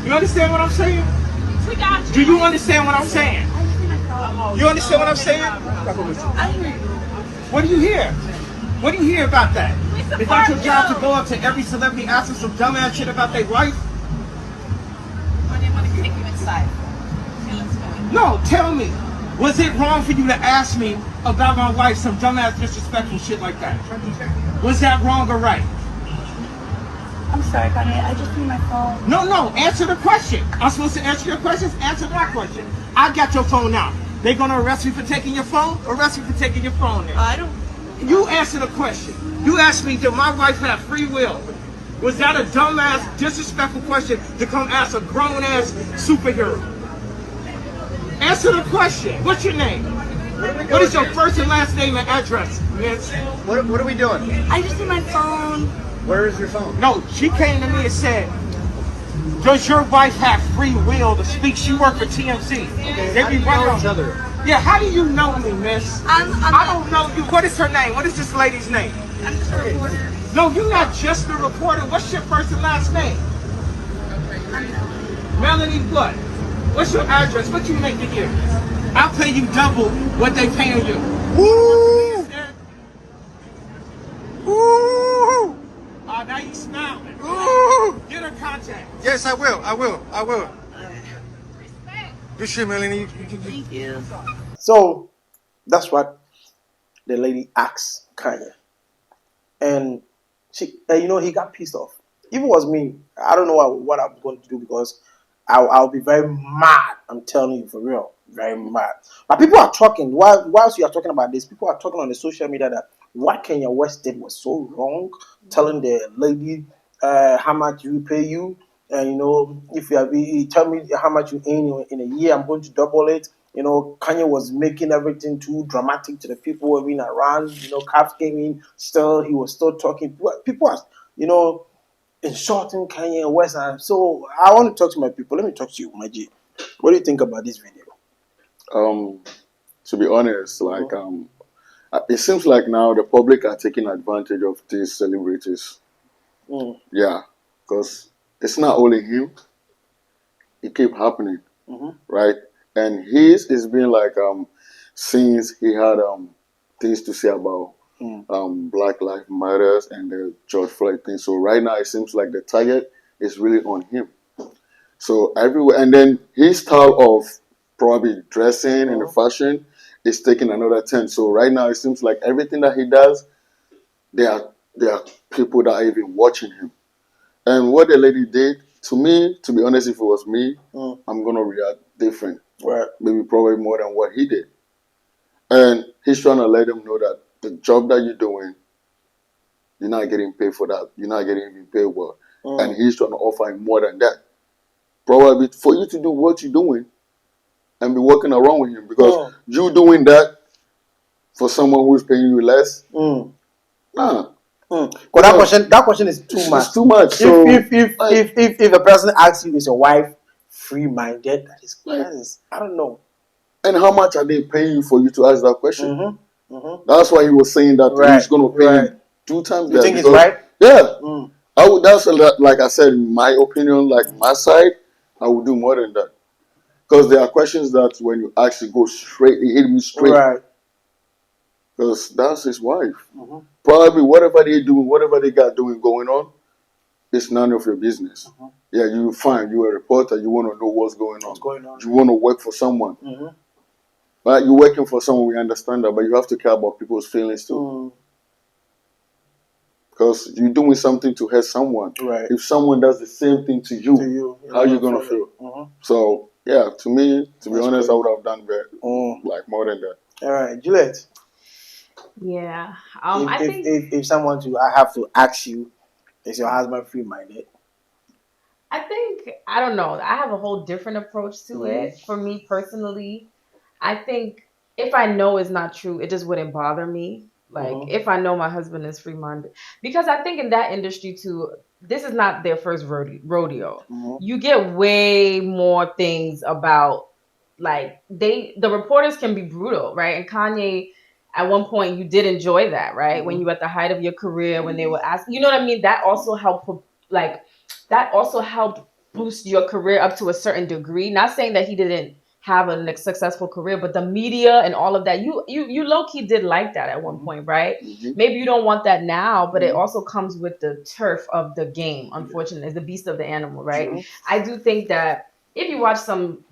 You understand what I'm saying? Do you understand what I'm saying? You understand what I'm saying? What do you hear? What do you hear about that? Is that your job to go up to every celebrity asking some dumbass shit about their wife? I didn't want to take you inside. No, tell me. Was it wrong for you to ask me about my wife some dumbass disrespectful shit like that? Was that wrong or right? I'm sorry, Kanye. I just need my phone. No. Answer the question. I'm supposed to answer your questions? Answer that question. I got your phone now. They gonna arrest me for taking your phone? Arrest me for taking your phone then. I don't... You answer the question. You asked me, did my wife have free will? Was that a dumbass, disrespectful question to come ask a grown-ass superhero? Answer the question. What's your name? What is your first and last name and address, Miss? What are we doing? I just need my phone. Where is your phone? No, she came to me and said, does your wife have free will to speak? She worked for TMZ. Okay, They how do be you know running each other? Yeah, how do you know me, miss? I don't know you. What is her name? What is this lady's name? I'm just a reporter. No, you're not just the reporter. What's your first and last name? Melanie what? What's your address? What you make a year? I'll pay you double what they paying you. Woo! Woo! Now you smiling. Woo! Get her contact. Yes, I will. Good shit, Melanie. Thank you. So that's what the lady asked Kanye, and she, he got pissed off. If it was me, I don't know what I'm going to do, because I'll be very mad. I'm telling you, for real, very mad. But people are talking. Whilst you are talking about this, people are talking on the social media that what Kanye West did was so wrong, telling the lady how much we pay you, and if you tell me how much you earn in a year, I'm going to double it. Kanye was making everything too dramatic to the people who have been around. Cops came in, he was still talking. People are, insulting Kanye West. And so I want to talk to my people. Let me talk to you, Maji. What do you think about this video? To be honest, like it seems like now the public are taking advantage of these celebrities. Yeah, because it's not only him; it keep happening, right? And his is been like since he had things to say about Black Lives Matters and the George Floyd thing. So right now it seems like the target is really on him. So everywhere, and then his style of probably dressing and the fashion is taking another turn. So right now it seems like everything that he does, there are people that are even watching him. And what the lady did, to me, to be honest, if it was me, I'm gonna react different. Right. Maybe probably more than what he did. And he's trying to let them know that the job that you're doing, you're not getting paid for that. You're not getting even paid well. And he's trying to offer him more than that. Probably for you to do what you're doing and be working around with him. Because you doing that for someone who's paying you less, nah. Because that question is too much. It's too much. So if a person asks you, is your wife free-minded? That is, I don't know. And how much are they paying you for you to ask that question? That's why he was saying that he's going to pay him 2 times that. You think he's right? Yeah. I would. That's like I said, my opinion, like my side, I would do more than that. Because there are questions that when you actually go straight, it hit me straight. Right. Because that's his wife. Probably whatever they doing, whatever they got going on, it's none of your business. Yeah, you fine. You're a reporter. You want to know what's going on. You want to work for someone. Right? You're working for someone. We understand that, but you have to care about people's feelings too. Because you're doing something to hurt someone. Right. If someone does the same thing to you how are you gonna feel? So yeah, to me, to be honest, I would have done like more than that. All right, Juliet. Yeah. I think if someone I have to ask you, is your husband free-minded? I don't know. I have a whole different approach to it. For me personally, I think if I know it's not true, it just wouldn't bother me. Like if I know my husband is free-minded, because I think in that industry too, this is not their first rodeo. You get way more things about, like, the reporters can be brutal, right? And Kanye, at one point, you did enjoy that, right? When you were at the height of your career, when they were asking, you know what I mean? That also helped, boost your career up to a certain degree. Not saying that he didn't have a successful career, but the media and all of that, you low-key did like that at one point, right? Maybe you don't want that now, but it also comes with the turf of the game, unfortunately. It's the beast of the animal, right? I do think that if you watch some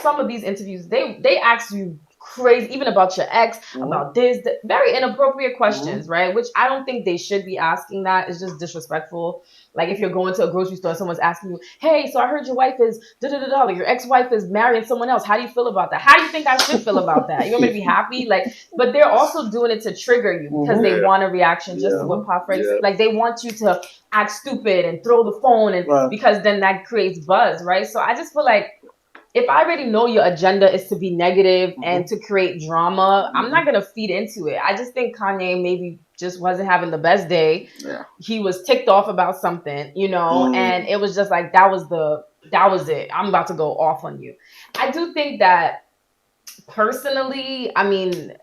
of these interviews, they ask you crazy, even about your ex, about this, very inappropriate questions, right? Which I don't think they should be asking that. It's just disrespectful. Like if you're going to a grocery store and someone's asking you, hey, so I heard your wife is da-da-da-da, like your ex-wife is marrying someone else. How do you feel about that? How do you think I should feel about that? You want me to be happy? Like, but they're also doing it to trigger you because they want a reaction, just what Pop Frank said. Like they want you to act stupid and throw the phone, and because then that creates buzz, right? So I just feel like if I already know your agenda is to be negative and to create drama, I'm not going to feed into it. I just think Kanye maybe just wasn't having the best day. Yeah. He was ticked off about something, you know, and it was just like that was it. I'm about to go off on you. I do think that personally, I mean,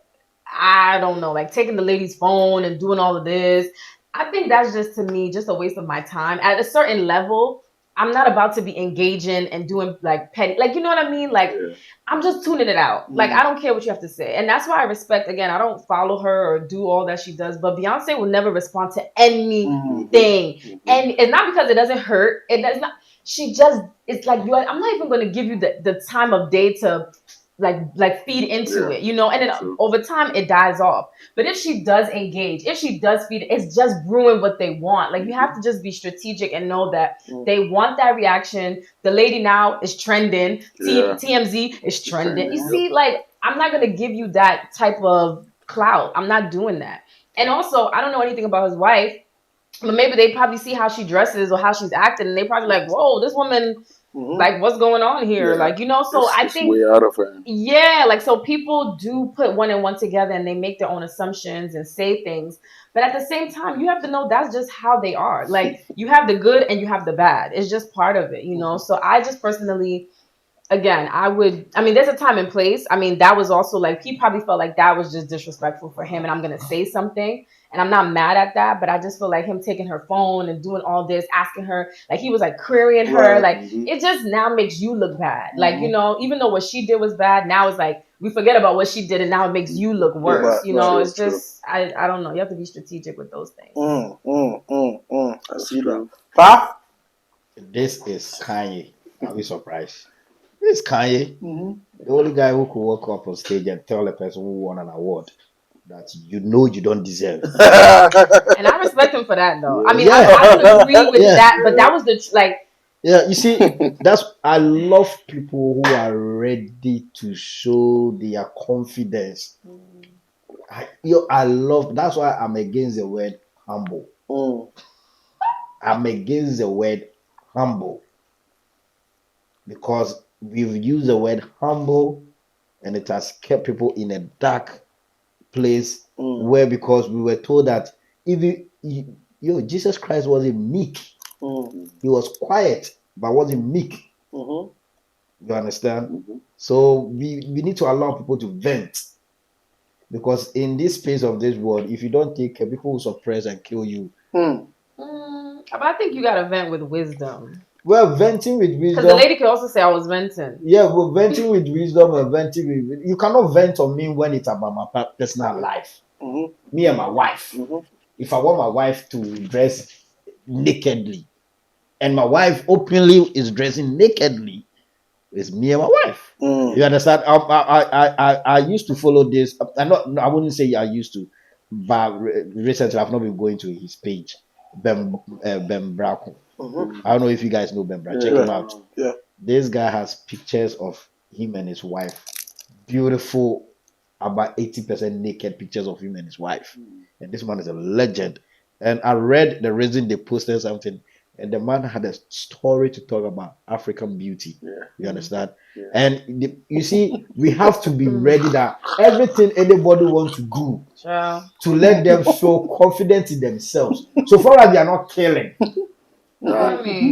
I don't know, like taking the lady's phone and doing all of this. I think that's just to me just a waste of my time. At a certain level, I'm not about to be engaging and doing like petty, like, you know what I mean? Like, I'm just tuning it out. Like, I don't care what you have to say. And that's why I respect, again, I don't follow her or do all that she does, but Beyonce will never respond to anything. And it's not because it doesn't hurt. It does not, she just, it's like, I'm not even going to give you the time of day to like feed into it, you know, and then over time it dies off. But if she does engage, if she does feed, it's just brewing what they want. Like, you have to just be strategic and know that they want that reaction. The lady now is trending. TMZ is trending. You see, like, I'm not gonna give you that type of clout. I'm not doing that. And also, I don't know anything about his wife, but maybe they probably see how she dresses or how she's acting, and they probably like, whoa, this woman. Like, what's going on here? Like, you know, so I think way out of her. Yeah, like, so people do put one and one together and they make their own assumptions and say things. But at the same time, you have to know that's just how they are. Like, you have the good and you have the bad. It's just part of it, you know? So I just personally, again, there's a time and place. I mean, that was also like, he probably felt like that was just disrespectful for him and I'm going to say something. And I'm not mad at that, but I just feel like him taking her phone and doing all this, asking her, like, he was like querying her. Like, it just now makes you look bad. Like, you know, even though what she did was bad, now it's like, we forget about what she did and now it makes you look worse. You know, it's just, I don't know. You have to be strategic with those things. I see that. Pa? This is Kanye. I'll be surprised. This is Kanye. The only guy who could walk up on stage and tell a person who won an award that you know you don't deserve. And I respect him for that, though. I mean, I don't agree with that, but that was Yeah, you see, I love people who are ready to show their confidence. I love, that's why I'm against the word humble. I'm against the word humble because we've used the word humble and it has kept people in a dark place where, because we were told that Jesus Christ wasn't meek. He was quiet but wasn't meek. You understand? So we need to allow people to vent, because in this space of this world, if you don't take care, people will suppress and kill you. But I think you gotta vent with wisdom. Well, venting with wisdom. Because the lady can also say I was venting. Yeah, well, venting with wisdom and venting with, you cannot vent on me when it's about my personal life. Me and my wife. If I want my wife to dress nakedly, and my wife openly is dressing nakedly, it's me and my wife. You understand? I used to follow this. I wouldn't say I used to, but recently I've not been going to his page, Ben Brown. I don't know if you guys know Ben Brown. Check him out. This guy has pictures of him and his wife. Beautiful, about 80% naked pictures of him and his wife. And this man is a legend. And I read the reason they posted something, and the man had a story to talk about African beauty. You understand? And you see, we have to be ready that everything anybody wants to do to let them feel confident in themselves. So far as they are not killing.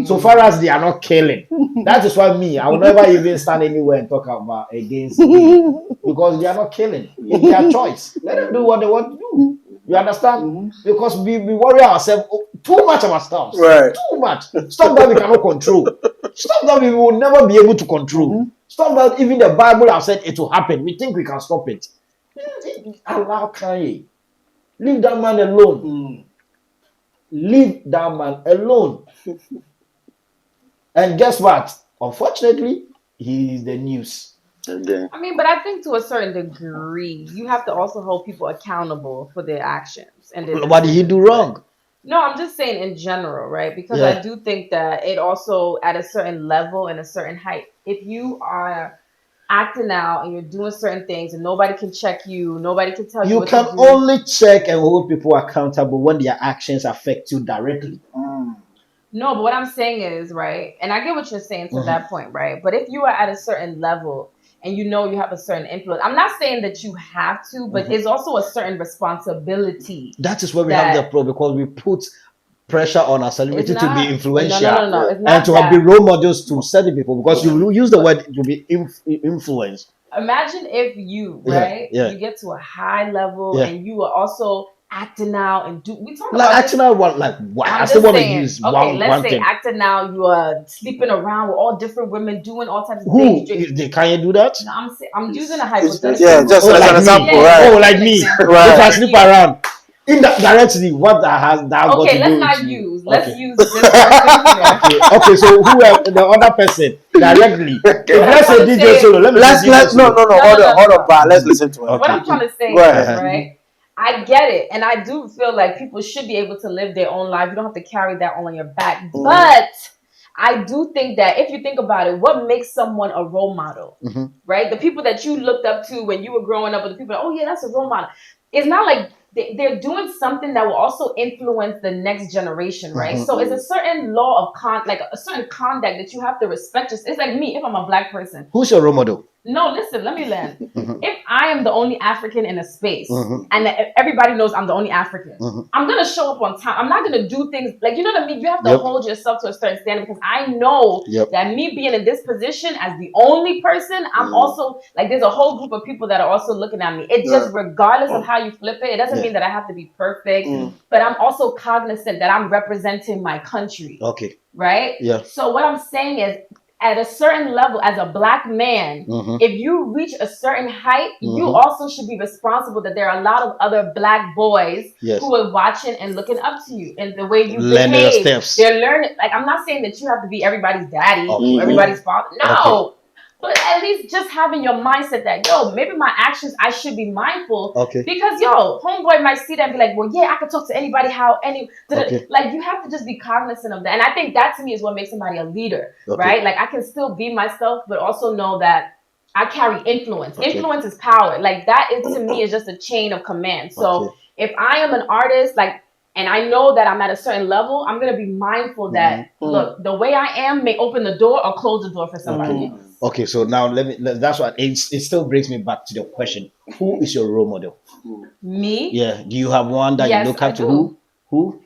So far as they are not killing. That is why I will never even stand anywhere and talk about against me, because they are not killing. It's their choice. Let them do what they want to do. You understand? Because we worry ourselves too much of ourselves. Too much. Stuff that we cannot control. Stuff that we will never be able to control. Stuff that even the Bible has said it will happen. We think we can stop it. Allow Kanye. Leave that man alone. Leave that man alone. And guess what? Unfortunately, he is the news. I mean, but I think to a certain degree, you have to also hold people accountable for their actions. And what did he do wrong? No, I'm just saying in general, right? Because I do think that it also, at a certain level and a certain height, if you are acting out and you're doing certain things and nobody can check you, nobody can tell you what can to do. only check and hold people accountable when their actions affect you directly. No, but what I'm saying is, right, and I get what you're saying to that point, right? But if you are at a certain level, and you know you have a certain influence. I'm not saying that you have to, but it's also a certain responsibility. That is where we have the problem, because we put pressure on our celebrity to be influential no. It's not and to be role models to certain people, because you use the word to be influenced. Imagine if you you get to a high level and you are also acting out and we talk like about acting out what I still want to use let's say thing. acting out, you are sleeping around with all different women, doing all types of things. Can you do that? No, I'm using a hypothetical. Just as an example, right? Like me, if I sleep around indirectly, what that has that got to do? Let's use this person. Okay, so who the other person directly? If let's say DJ Solo, let's no, hold on, but let's listen to it. What I'm trying to say is, right? I get it, and I do feel like people should be able to live their own life. You don't have to carry that all on your back. But I do think that if you think about it, what makes someone a role model, right? The people that you looked up to when you were growing up, or the people, oh yeah, that's a role model. It's not like they're doing something that will also influence the next generation, right? So it's a certain law of like a certain conduct that you have to respect. It's like me, if I'm a black person. Who's your role model? No, listen, let me land. If I am the only African in a space and everybody knows I'm the only African, I'm going to show up on time. I'm not going to do things like, you know what I mean? You have to hold yourself to a certain standard, because I know that me being in this position as the only person, I'm also like, there's a whole group of people that are also looking at me. It just, regardless of how you flip it, it doesn't mean that I have to be perfect, but I'm also cognizant that I'm representing my country. Okay. Right? Yeah. So what I'm saying is, at a certain level, as a black man, if you reach a certain height, you also should be responsible that there are a lot of other black boys who are watching and looking up to you, and the way you behave. They're learning. Like, I'm not saying that you have to be everybody's daddy, everybody's father. No. But at least just having your mindset that, yo, maybe my actions, I should be mindful. Because, yo, homeboy might see that and be like, well, yeah, I could talk to anybody Like, you have to just be cognizant of that. And I think that, to me, is what makes somebody a leader, right? Like, I can still be myself, but also know that I carry influence. Influence is power. Like, that, to me, is just a chain of command. So if I am an artist, like, and I know that I'm at a certain level, I'm going to be mindful that, look, the way I am may open the door or close the door for somebody else. Okay, so now that's what it still brings me back to the question: who is your role model? Me? Yeah. Do you have one that you look up to? Who?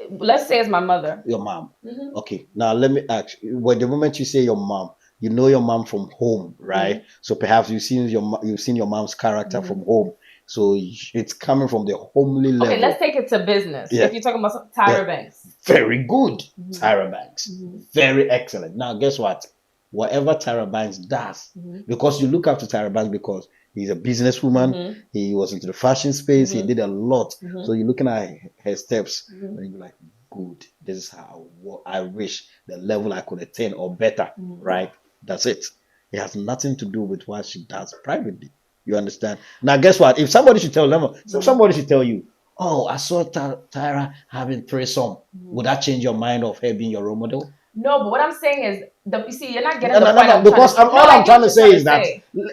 Let's say it's my mother. Your mom. Okay. Now let me ask. Well, the moment you say your mom, you know your mom from home, right? So perhaps you've seen your mom's character from home. So it's coming from the homely level. Okay, let's take it to business. If you're talking about Tyra Banks. Very good. Tyra Banks. Very excellent. Now, guess what? Whatever Tyra Banks does, because you look up to Tyra Banks because he's a businesswoman, he was into the fashion space, he did a lot. So you're looking at her steps, and you're like, good, this is how I wish the level I could attain or better, right? That's it. It has nothing to do with what she does privately. You understand? Now, guess what? If somebody should tell them, somebody should tell you, oh, I saw Tyra having threesome, would that change your mind of her being your role model? No, but what I'm saying is, you see, you're not getting the point. Because all I'm trying to say is that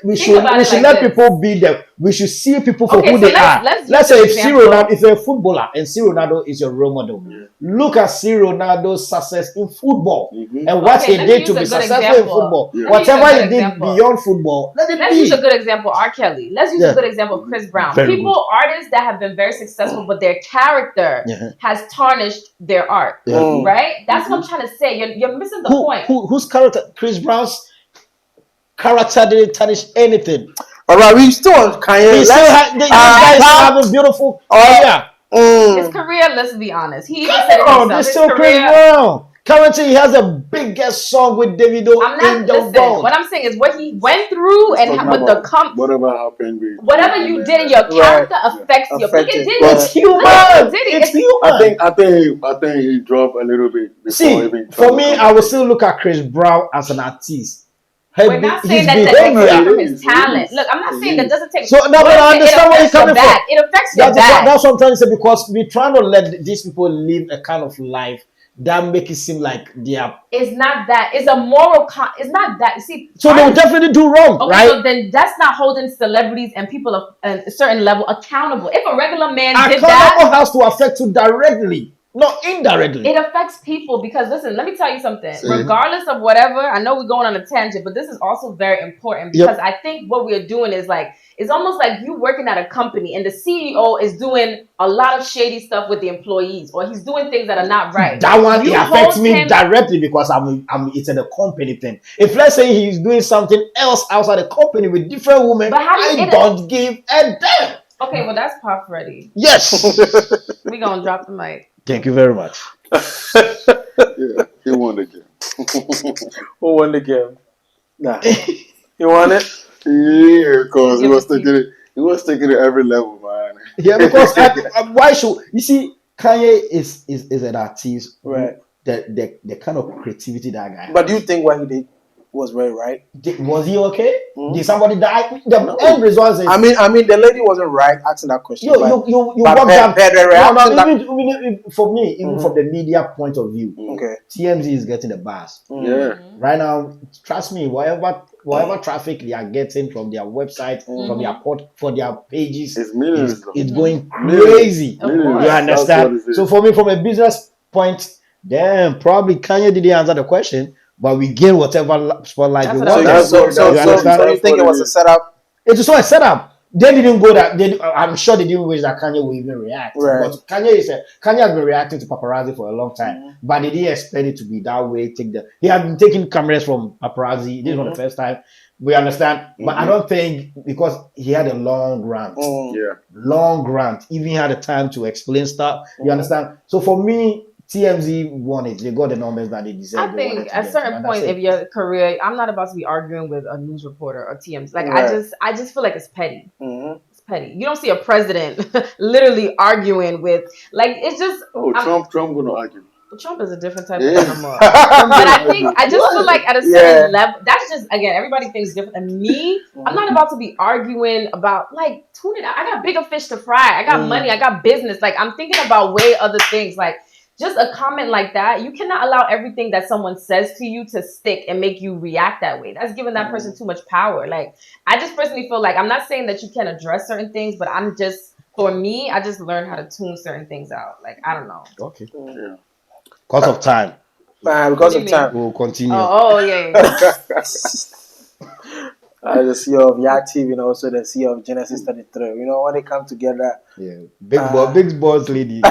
we should let people be there. We should see people for who they are. Let's say if C. Ronaldo is a footballer and C. Ronaldo is your role model, look at C. Ronaldo's success in football and what he did to be successful in football. Whatever he did beyond football, let's use a good example. R. Kelly. Let's use a good example. Chris Brown. Artists that have been very successful, but their character has tarnished their art. Right? That's what I'm trying to say. You're missing the point. Whose character? Chris Brown's character didn't tarnish anything. All right, we still on Kanye. He still have a beautiful career. His career, let's be honest. He even said it himself. It's still Chris Brown. Currently, he has the biggest song with Davido in the world. What I'm saying is what he went through and with the whatever happened, whatever you did in your character affects your. It's human. It's human. I think he dropped a little bit. See, for me, I will still look at Chris Brown as an artist. We're not saying that takes from his talent. Look, I'm not saying that doesn't take. So now I understand where you're coming from. It affects your back. That's what I'm trying to say, because we're trying to let these people live a kind of life that make it seem like they are. It's not that. It's a moral. It's not that. See. So they will definitely do wrong, right? So then that's not holding celebrities and people of a certain level accountable. If a regular man did that, accountable has to affect you directly. No, indirectly. It affects people because listen, let me tell you something. See? Regardless of whatever, I know we're going on a tangent, but this is also very important because I think what we're doing is like it's almost like you working at a company and the CEO is doing a lot of shady stuff with the employees, or he's doing things that are not right. That one You it affects hold me him- directly because I'm it's in the company thing. If let's say he's doing something else outside the company with different women, But how do you I don't give a damn. Okay, well that's pop ready. Yes. We gonna drop the mic. Thank you very much. Yeah, he won the game. Who won the game? Nah. You won it? Yeah, because he Give was it to taking it. He was taking it every level, man. Yeah, because why should you see Kanye is an artist, Right. The kind of creativity that guy. But do you think what he did was very right? Was he okay? Did somebody die? The end result is I mean, the lady wasn't right asking that question. you but work that. the reaction that- Even for me, even from the media point of view, Okay. TMZ is getting the buzz Yeah. right now. Trust me, whatever traffic they are getting from their website, from their for their pages, It's millions. it's going Millions. crazy. Millions. You That's understand? what it is. So for me, from a business point, then probably Kanye didn't answer the question, but we gain whatever spotlight That's we what I want. was So You understand? you think it was a setup? It was a setup. They didn't go that. I'm sure they didn't wish that Kanye would even react. Right. But Kanye has been reacting to paparazzi for a long time, but they didn't expect it to be that way. He had been taking cameras from paparazzi. This is not the first time. We understand, but I don't think because he had a long rant. Yeah. Long rant. Even had the time to explain stuff. You understand? So for me, TMZ won it. They got the numbers that they deserve. I think at a certain point of your career, I'm not about to be arguing with a news reporter or TMZ. Like Right. I just feel like it's petty. It's petty. You don't see a president literally arguing with like it's just. Oh, Trump gonna argue. Trump is a different type Yeah. of animal. But I just feel like at a certain level, that's just again everybody thinks different. And me, I'm not about to be arguing about like tune it out. I got bigger fish to fry. I got money. I got business. Like I'm thinking about way other things. Like. Just a comment like that, you cannot allow everything that someone says to you to stick and make you react that way. That's giving that person too much power. Like, I just personally feel like I'm not saying that you can't address certain things, but I'm just, for me, I just learned how to tune certain things out. Like, I don't know. Okay. Yeah. Because of time, Because of time. we'll continue. Oh yeah. The CEO of YA TV and also the CEO of Genesis 33. You know, when they come together. Yeah, big boss lady. I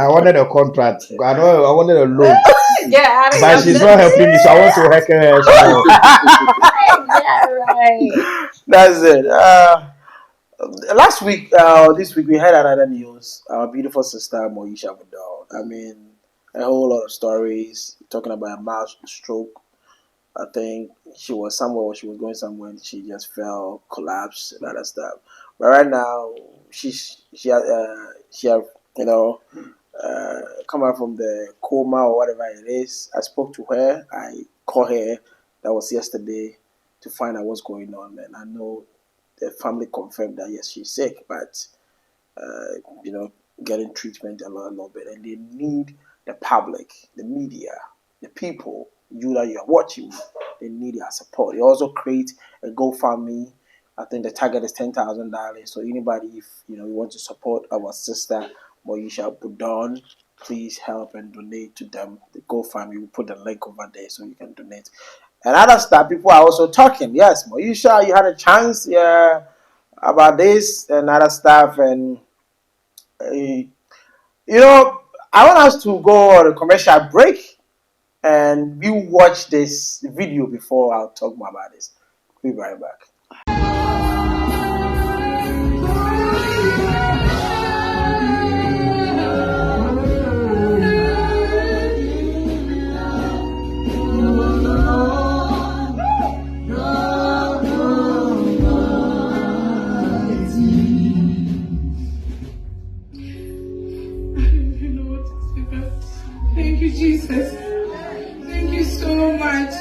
wanted a contract. I wanted a loan, Yeah, but she's not helping me, so I want to heckle her. Yeah, right. That's it. Last week, this week we had another news. Our beautiful sister Moesha Bruhaha. I mean, a whole lot of stories talking about a mild stroke. I think she was somewhere, she was going somewhere, and she just fell, collapsed, and other stuff. But right now, she have come out from the coma or whatever it is. I spoke to her. I called her. That was yesterday to find out what's going on, and I know the family confirmed that yes, she's sick, but getting treatment a little bit, and they need the public, the media, the people. You that you are watching, they need your support. They also create a GoFundMe. I think the target is $10,000. So anybody, if you want to support our sister Moesha Bruhaha, please help and donate to them. The GoFundMe, we put the link over there so you can donate. And other stuff, people are also talking. Yes, Moesha, you had a chance, about this and other stuff, and I want us to go on a commercial break. And you watch this video before I'll talk more about this. We'll be right back. Thank you, Jesus. Thank you so much.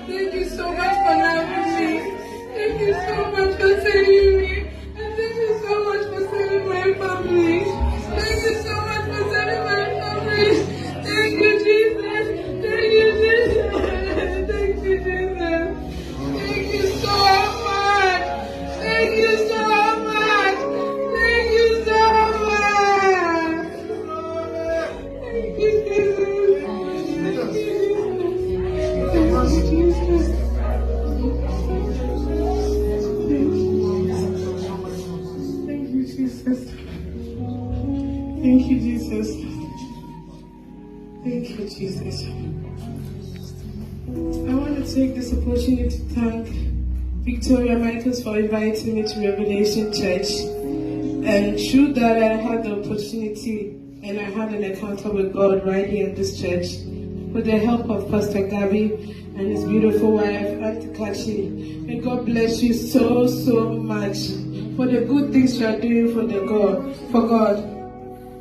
Thank you so much for loving me. Thank you so much for saving me. And thank you so much for saving my family. Thank you so much for saving my family. Thank you, Jesus. Thank you, Jesus. Thank you, Jesus. Thank you so much. Thank you so much. Thank you so much. Jesus. I want to take this opportunity to thank Victoria Michaels for inviting me to Revelation Church. And through that, I had the opportunity and I had an encounter with God right here in this church with the help of Pastor Gabby and his beautiful wife, Auntie Kachi. May God bless you so, so much for the good things you are doing for the God.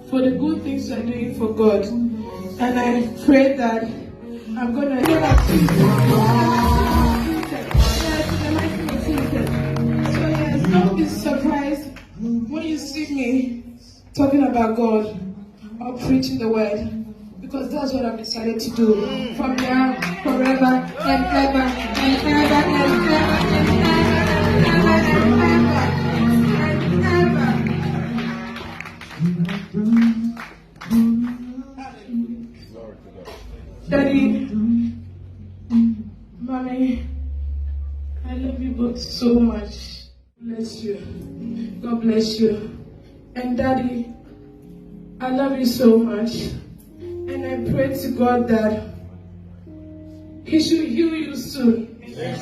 For the good things you are doing for God. And I pray that I'm going to get up to you. So yes, don't be surprised when you see me talking about God or preaching the word, because that's what I've decided to do from now, forever, and ever, and ever, and ever, and ever, and ever. Daddy, Mommy, I love you both so much. Bless you. God bless you. And Daddy, I love you so much. And I pray to God that He should heal you soon.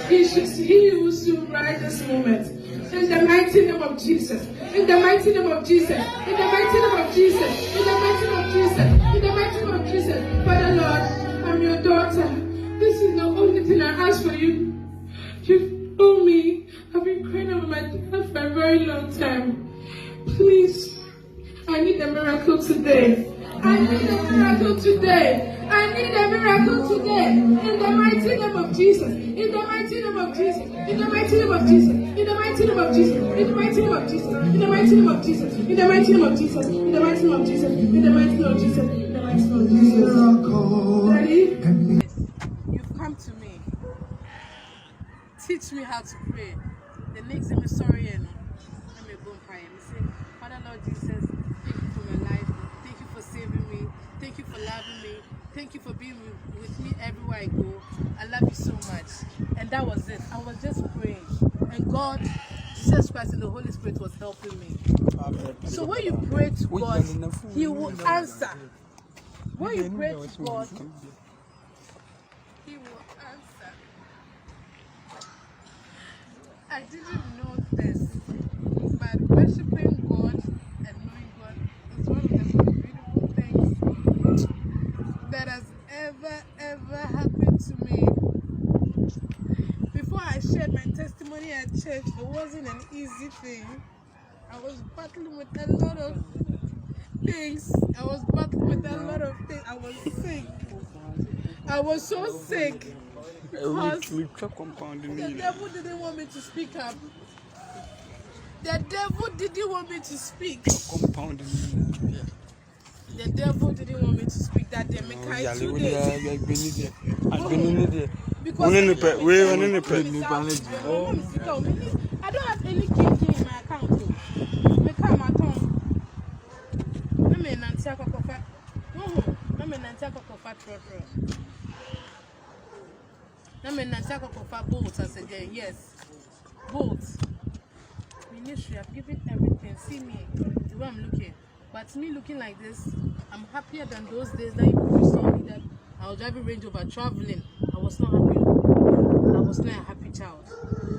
He should heal you soon right this moment. In the mighty name of Jesus. In the mighty name of Jesus. In the mighty name of Jesus. In the mighty name of Jesus. In the mighty name of Jesus. Father Lord, I'm your daughter. This is the only thing I ask for you. You know me. I've been crying over my dad for a very long time. Please, I need a miracle today. I need a miracle today. I need a miracle today. In the mighty name of Jesus. In the mighty name of Jesus. In the mighty name of Jesus. In the mighty name of Jesus. In the mighty name of Jesus. In the mighty name of Jesus. In the mighty name of Jesus. In the mighty name of Jesus. In the mighty name of Jesus. In the mighty name of Jesus. Daddy, you've come to me. Teach me how to pray. The next time I'm sorry and I'm a bonfire. I say, Father Lord Jesus, thank you for my life. Thank you for saving me. Thank you for loving me. Thank you for being with me everywhere I go. I love you so much. And that was it. I was just praying. And God, Jesus Christ and the Holy Spirit was helping me. So when you pray to God, He will answer. When you pray to God, He will answer. I didn't know this, but worshiping God and knowing God is one of the most beautiful things that has ever happened to me. Before I shared my testimony at church, it wasn't an easy thing. I was battling with a lot of things. I was sick. I was so sick. Because the devil didn't want me to speak up. The devil didn't want me to speak. The devil didn't want me to speak that day. Because I don't have any KK in my account. Yes, both. Ministry, I've given everything. See me, the way I'm looking. But me looking like this, I'm happier than those days that you saw me that I was driving Range Rover traveling. I was not happy. I was not a happy child.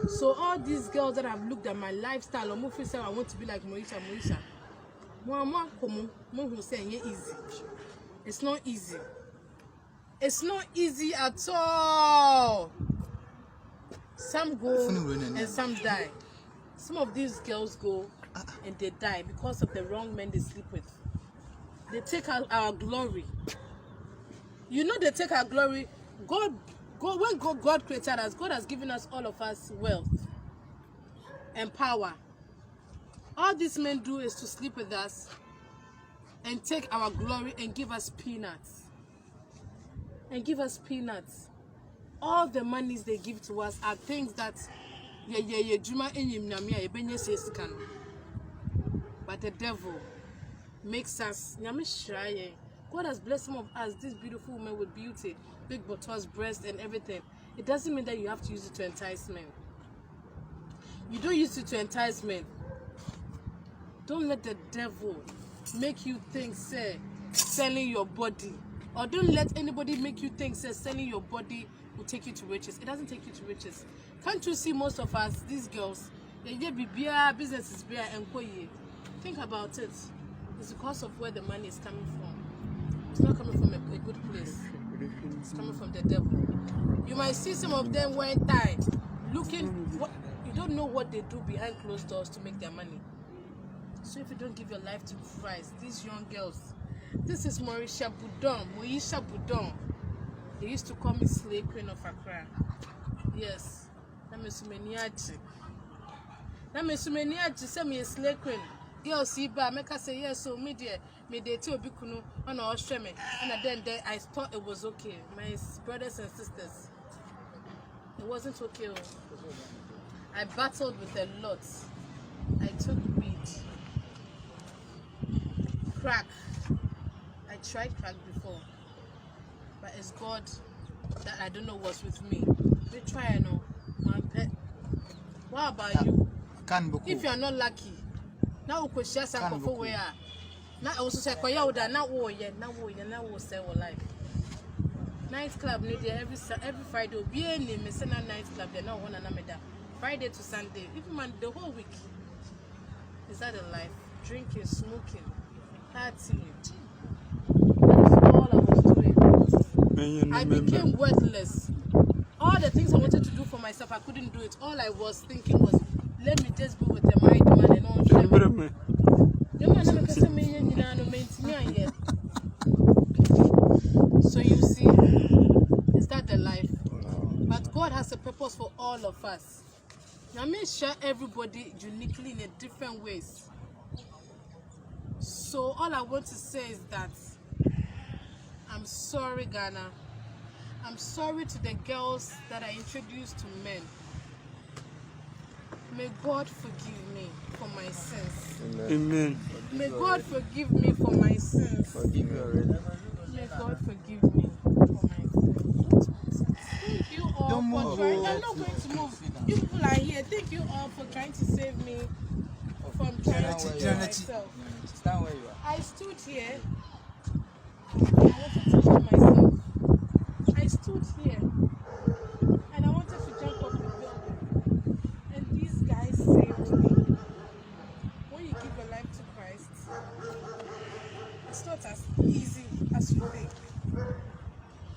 So all these girls that have looked at my lifestyle, or movie say I want to be like Moesha. Mama, who say easy. It's not easy. It's not easy at all. Some go and some die. Some of these girls go and they die because of the wrong men they sleep with. They take our glory. You know they take our glory. God created us. God has given us, all of us, wealth and power. All these men do is to sleep with us and take our glory and give us peanuts. All the monies they give to us are things that but the devil makes us. God has blessed some of us, these beautiful women with beauty, big buttocks, breasts and everything. It doesn't mean that you have to use it to entice men. You don't use it to entice men. Don't let the devil make you think, say, selling your body Or don't let anybody make you think that selling your body will take you to riches. It doesn't take you to riches. Can't you see most of us, these girls, they be business is beer and think about it. It's because of where the money is coming from. It's not coming from a good place. It's coming from the devil. You might see some of them wearing tie, looking what you don't know what they do behind closed doors to make their money. So if you don't give your life to Christ, these young girls, this is Moesha Bruhaha. They used to call me Slave Queen of Accra. Yes. Namesumeniaji. Say me a Slave Queen. Girls see ba make us say yes, so me de tell Bikuno on our shame. And then I thought it was okay. My brothers and sisters. It wasn't okay. I battled with a lot. I took weed. Crack. I tried crack before, but it's God that I don't know what's with me. We try, no, my pet. What about you? If you are not lucky, now we could share some for where. Now I also say, "Koya now we sell life." Nightclub, every Friday, be any Messena nightclub. They not one another. Friday to Sunday, even man the whole week. Is that a life? Drinking, smoking, partying. All I was doing. I became worthless. All the things I wanted to do for myself, I couldn't do it. All I was thinking was, let me just be with a married man and all. So you see, is that the life? But God has a purpose for all of us. Now make sure everybody uniquely in a different ways. So all I want to say is that I'm sorry, Ghana. I'm sorry to the girls that I introduced to men. May God forgive me for my sins. Amen. May God forgive me for my sins. May God forgive me for my sins. Thank you all for trying. I'm not going to move. You people are here. Thank you all for trying to save me from trying to kill myself. Stand where you are. I stood here. I wanted to kill myself. I stood here and I wanted to jump off the building. And these guys saved me. When you give your life to Christ, it's not as easy as you think.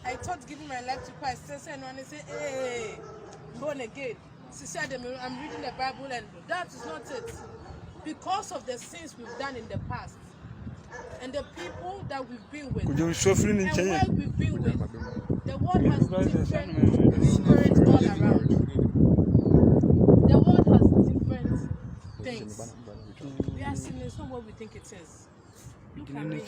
I thought giving my life to Christ, and when they say, hey, born again. She said, I'm reading the Bible, and that is not it. Because of the sins we've done in the past, and the people that we've been with, and where we've been with, the world has different spirits all around. The world has different things. We are seeing it's not what we think it is. Look at me.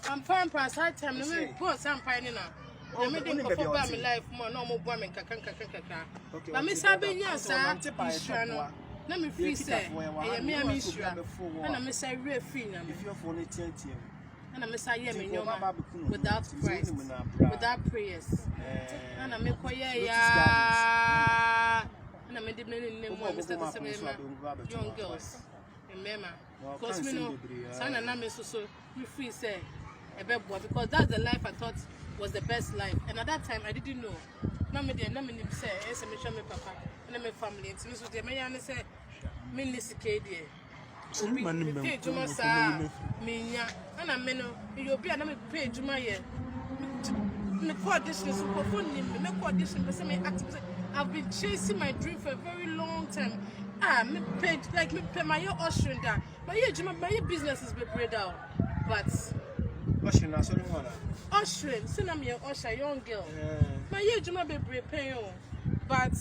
I'm fine past high time. I'm fine now. I'm making a couple of my life more normal woman. But Miss Abinia, sir, let me free say, I am a Mishra, and I miss a real free number. And I miss I am without Christ, without prayers. And I make and I made the men in the young girls. Remember, because we know, son and I so we free say. Because that's the life I thought was the best life, and at that time I didn't know. Now me say, "Yes, me show me papa, and my family." And so the man say, "Me nisi kedi." Me pay juma sa, me nya, and I me no. You be na me pay juma ye. Me audition, so phone me audition. Me say me act. I've been chasing my dream for a very long time. Me paid like me pay my ushering that. My juma, my business is be bread out, but. Ushering, so I'm your usher, young girl. My year, you might be paying, but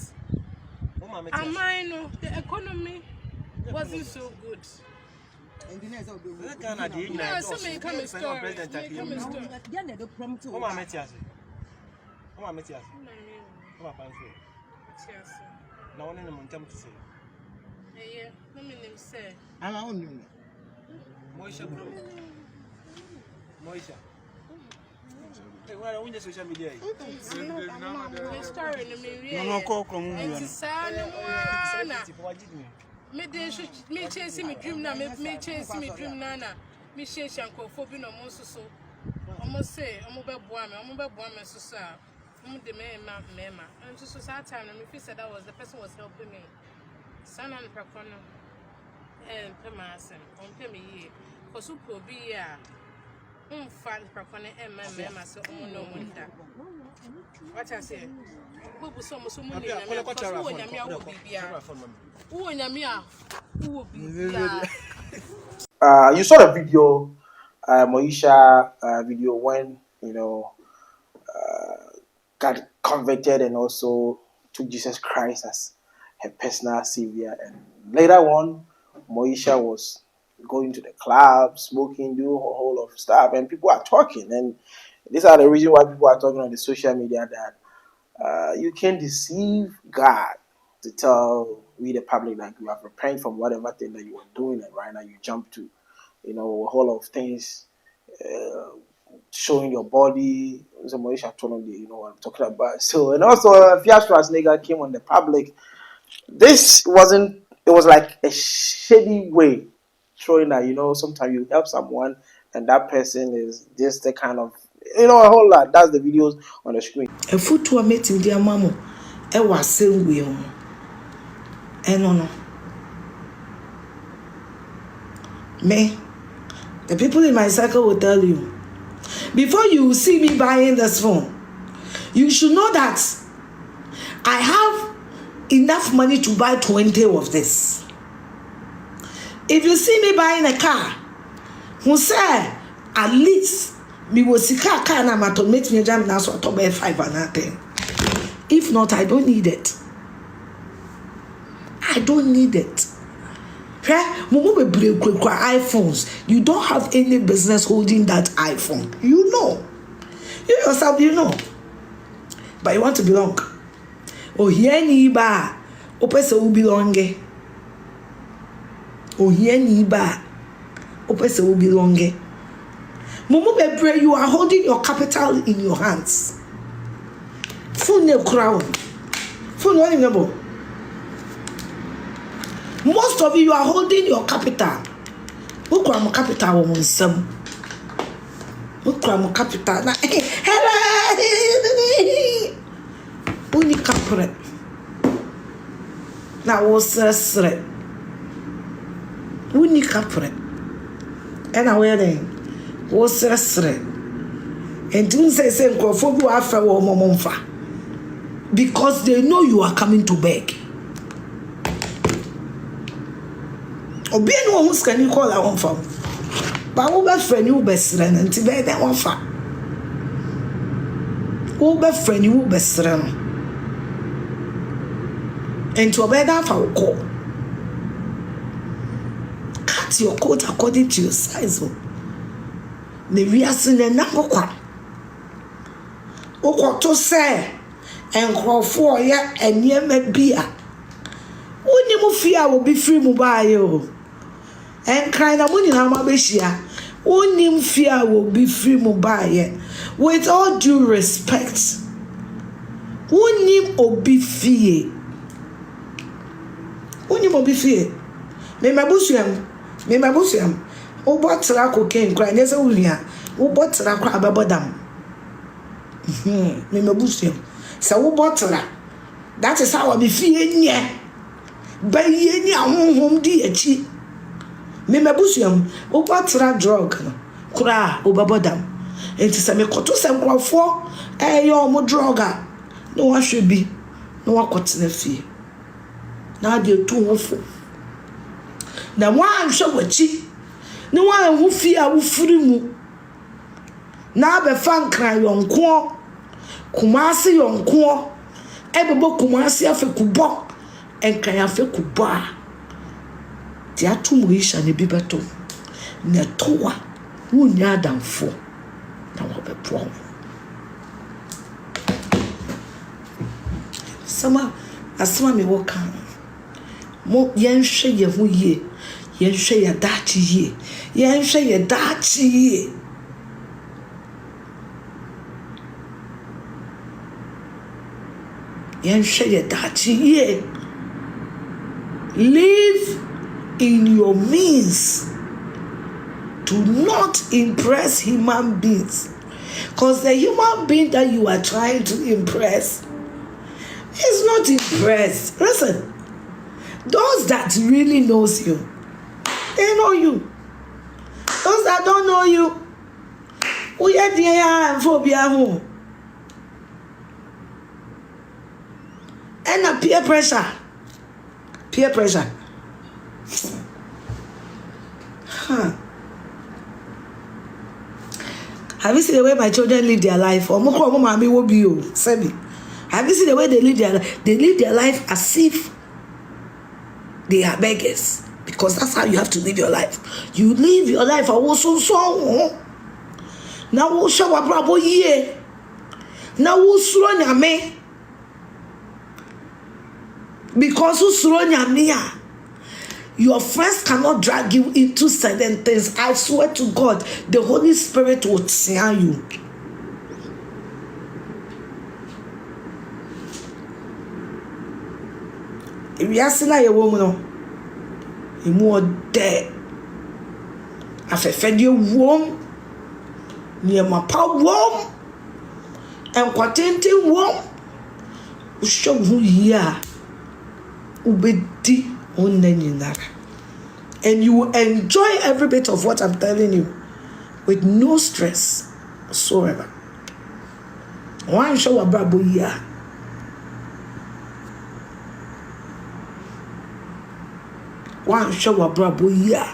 I know the economy wasn't so good. Yeah, so may come and story. Moesha. Hey, why don't we social media? Me chasing me dream now, me chasing me dream nana. me share shankophobia no more so. Almost say, I'm about Boame, so. The mema. And just that time, and if you said that was the person was helping me. Son and Pracono and Pemas on Pemi, for super be fat Pracone and mema, so no wonder. What I say, who was so much money, who will be you saw the video, Moesha video when got converted and also took Jesus Christ as her personal savior. And later on, Moesha was going to the club, smoking, doing a whole lot of stuff, and people are talking. And these are the reason why people are talking on the social media that you can deceive God to tell we the public that you have repent from whatever thing that you were doing, and right now you jump to, a whole lot of things. Showing your body, some Moesha told me, what I'm talking about. So, and also, Afia Schwarzenegger came on the public. It was like a shady way, showing that, sometimes you help someone and that person is just the kind of, a whole lot. That's the videos on the screen. A foot to a meeting, dear mamma, I was saying, we and no. Me, the people in my circle will tell you. Before you see me buying this phone, you should know that I have enough money to buy 20 of this. If you see me buying a car, who say at least me will see car na matter make me jam na so to buy 5 and nothing. If not, I don't need it. I don't need it. iPhones. You don't have any business holding that iPhone. You know. You yourself, you know. But you want to belong. Oh, here ni ba. Opese will belong. Oh, here ni ba. Opese will belong. You are holding your capital in your hands. Phone no crown. Phone one number. Most of you are holding your capital. Who come capital on some? Who come capital? Na uni capre. Na was sre. Uni capre. And I wear them. Was sre. And don't say for Afia Wale Moesha. Because they know you are coming to beg. Obi no who can you call our phone? But who be friend you best friend and to be that one fa. Who be friend you best friend? And to obey that for call. Cut your coat according to your size. Ne wiase na kokwa. Okoto say enkrofo ya eniema bia. Woni mu fia wo be free mu ba yo. And kind of money now, Mabeshia. Unim fear will be free mobile. With all due respect, unim obi fear. Unim obi fear. Me mabusiam. O bottle cocaine cry. There's a unia. O bottle crab about them. Me mabusiam. So bottle. That is how I be fearing. By any home dear cheap. Me mabusiam o batra drug kura o babodam enti se me koto se nkrofo yo mo droga no wa hwebi no wa kotena fie na de tu wofo na wa hwe wachi ni wa hu fie a wo furi mu na be fankran yonko kumase yonko ebebo kumase afekubo enkan afekubo a Tiatu Moesha ne bibeto ne toa wunya adamfo na wobepro sama asema me woka mo yenhwe ye ho ye yenhwe ye dachi ye yenhwe ye dachi ye yenhwe ye dachi ye live in your means. Do not impress human beings. Because the human being that you are trying to impress is not impressed. Listen, those that really knows you, they know you. Those that don't know you, we are there and phobia home. And a peer pressure. Peer pressure. Huh. Have you seen the way my children live their life? Have you seen the way they live their life? They live their life as if they are beggars. Because that's how you have to live your life. You live your life. I was so now we'll show up bravo ye. Now we'll slow me. Because who's slow me? Your friends cannot drag you into certain things. I swear to God, the Holy Spirit will tear you. If you are seeing a woman, you more dead. I've offended you, warm, near my power, warm, and quatente warm. Show who you are. Ubedi. And you will enjoy every bit of what I'm telling you with no stress whatsoever. One show brabo ya. One show brabo ya.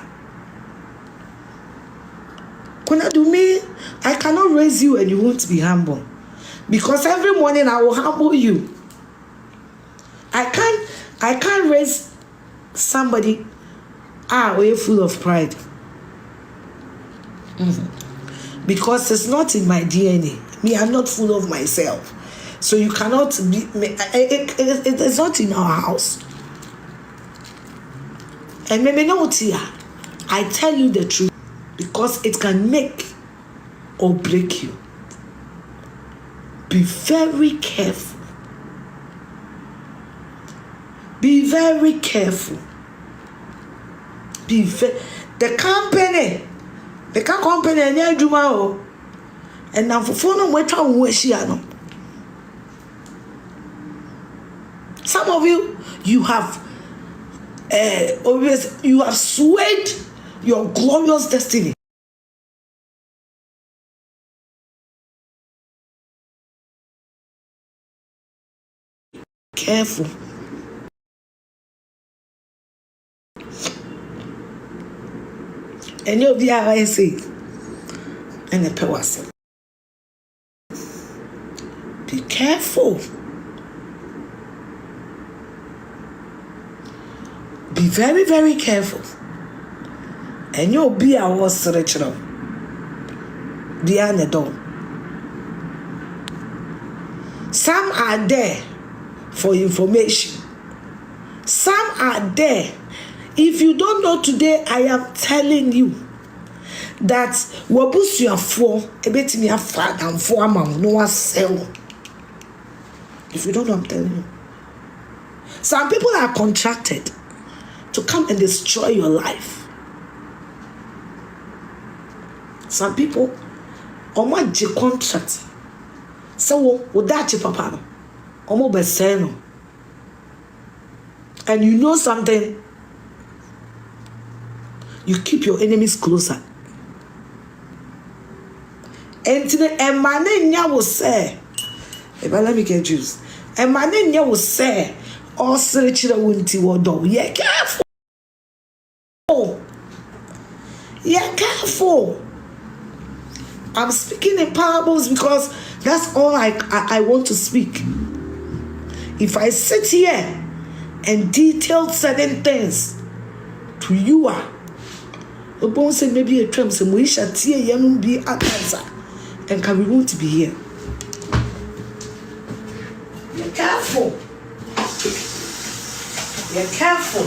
Kuna do me, I cannot raise you and you won't be humble. Because every morning I will humble you. I can't raise somebody way full of pride. Because it's not in my DNA. Me, I'm not full of myself. So you cannot be. It's not in our house. And maybe not here. I tell you the truth because it can make or break you. Be very careful. Be very careful. The company and your juma and now for phone we try no. Some of you have you have swayed your glorious destiny. Careful. And you'll be say and the person. Be careful. Be very, very careful. And you'll be our stretcher behind the door. Some are there for information. Some are there. If you don't know today, I am telling you that wabusia for ebetimi afa and for amam no one sell. If you don't know, I'm telling you. Some people are contracted to come and destroy your life. Some people omo je contract. So odachi papa no omo be say no. And you know something? You keep your enemies closer. And today, a man will say, if I let me get juice, a man will say, all search the winty word. Yeah, careful. Yeah, careful. I'm speaking in parables because that's all I want to speak. If I sit here and detail certain things to you, Obon said maybe a tram some we shall tear yanum be at answer and can we won't be here. You're careful. You're careful.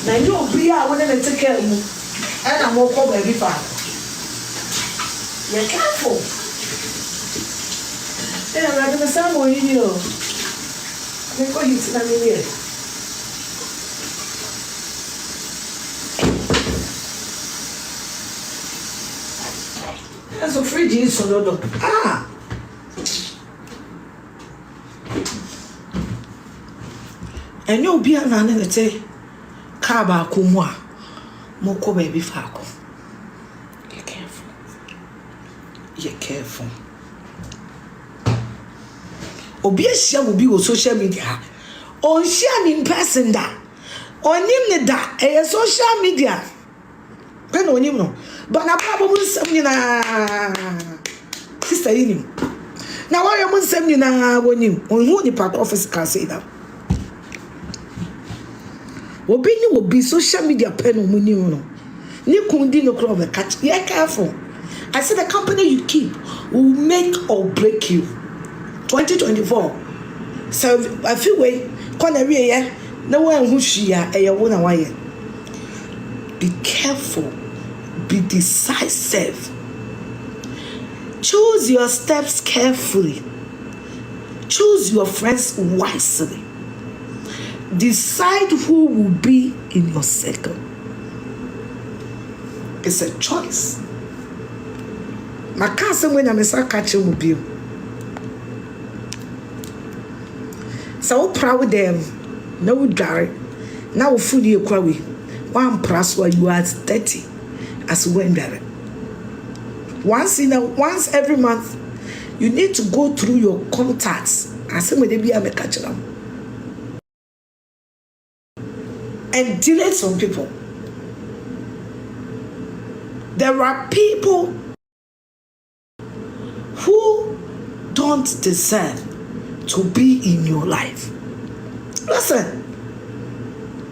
Now you'll be out when they take care of you. And I'm walk over every father. You're careful. Then I'm like the same way you. I'm going to sit down here. That's a fridge is so ah. And you'll be an anete kaba kumwa moko baby fako. Be careful. Be careful. Obi share will be on social media. On share in person da. On him da social media. When on him no. But na probably something na sister him. Now why you something na on him? On who the part office can say that. Obi ni will be social media pen on money no. Ni kundi no club catch. Yeah, careful. I said the company you keep will make or break you. 2024. So I feel way corner yeah. No one who she ya why. Be careful. Be decisive. Choose your steps carefully. Choose your friends wisely. Decide who will be in your circle. It's a choice. My cousin when I'm catching with you. So proud of them. No Gary. Now food you quarry. One plus where you are 30 as when there. Once every month, you need to go through your contacts. As when they be a catch them. And delete some people. There are people who don't deserve to be in your life. Listen.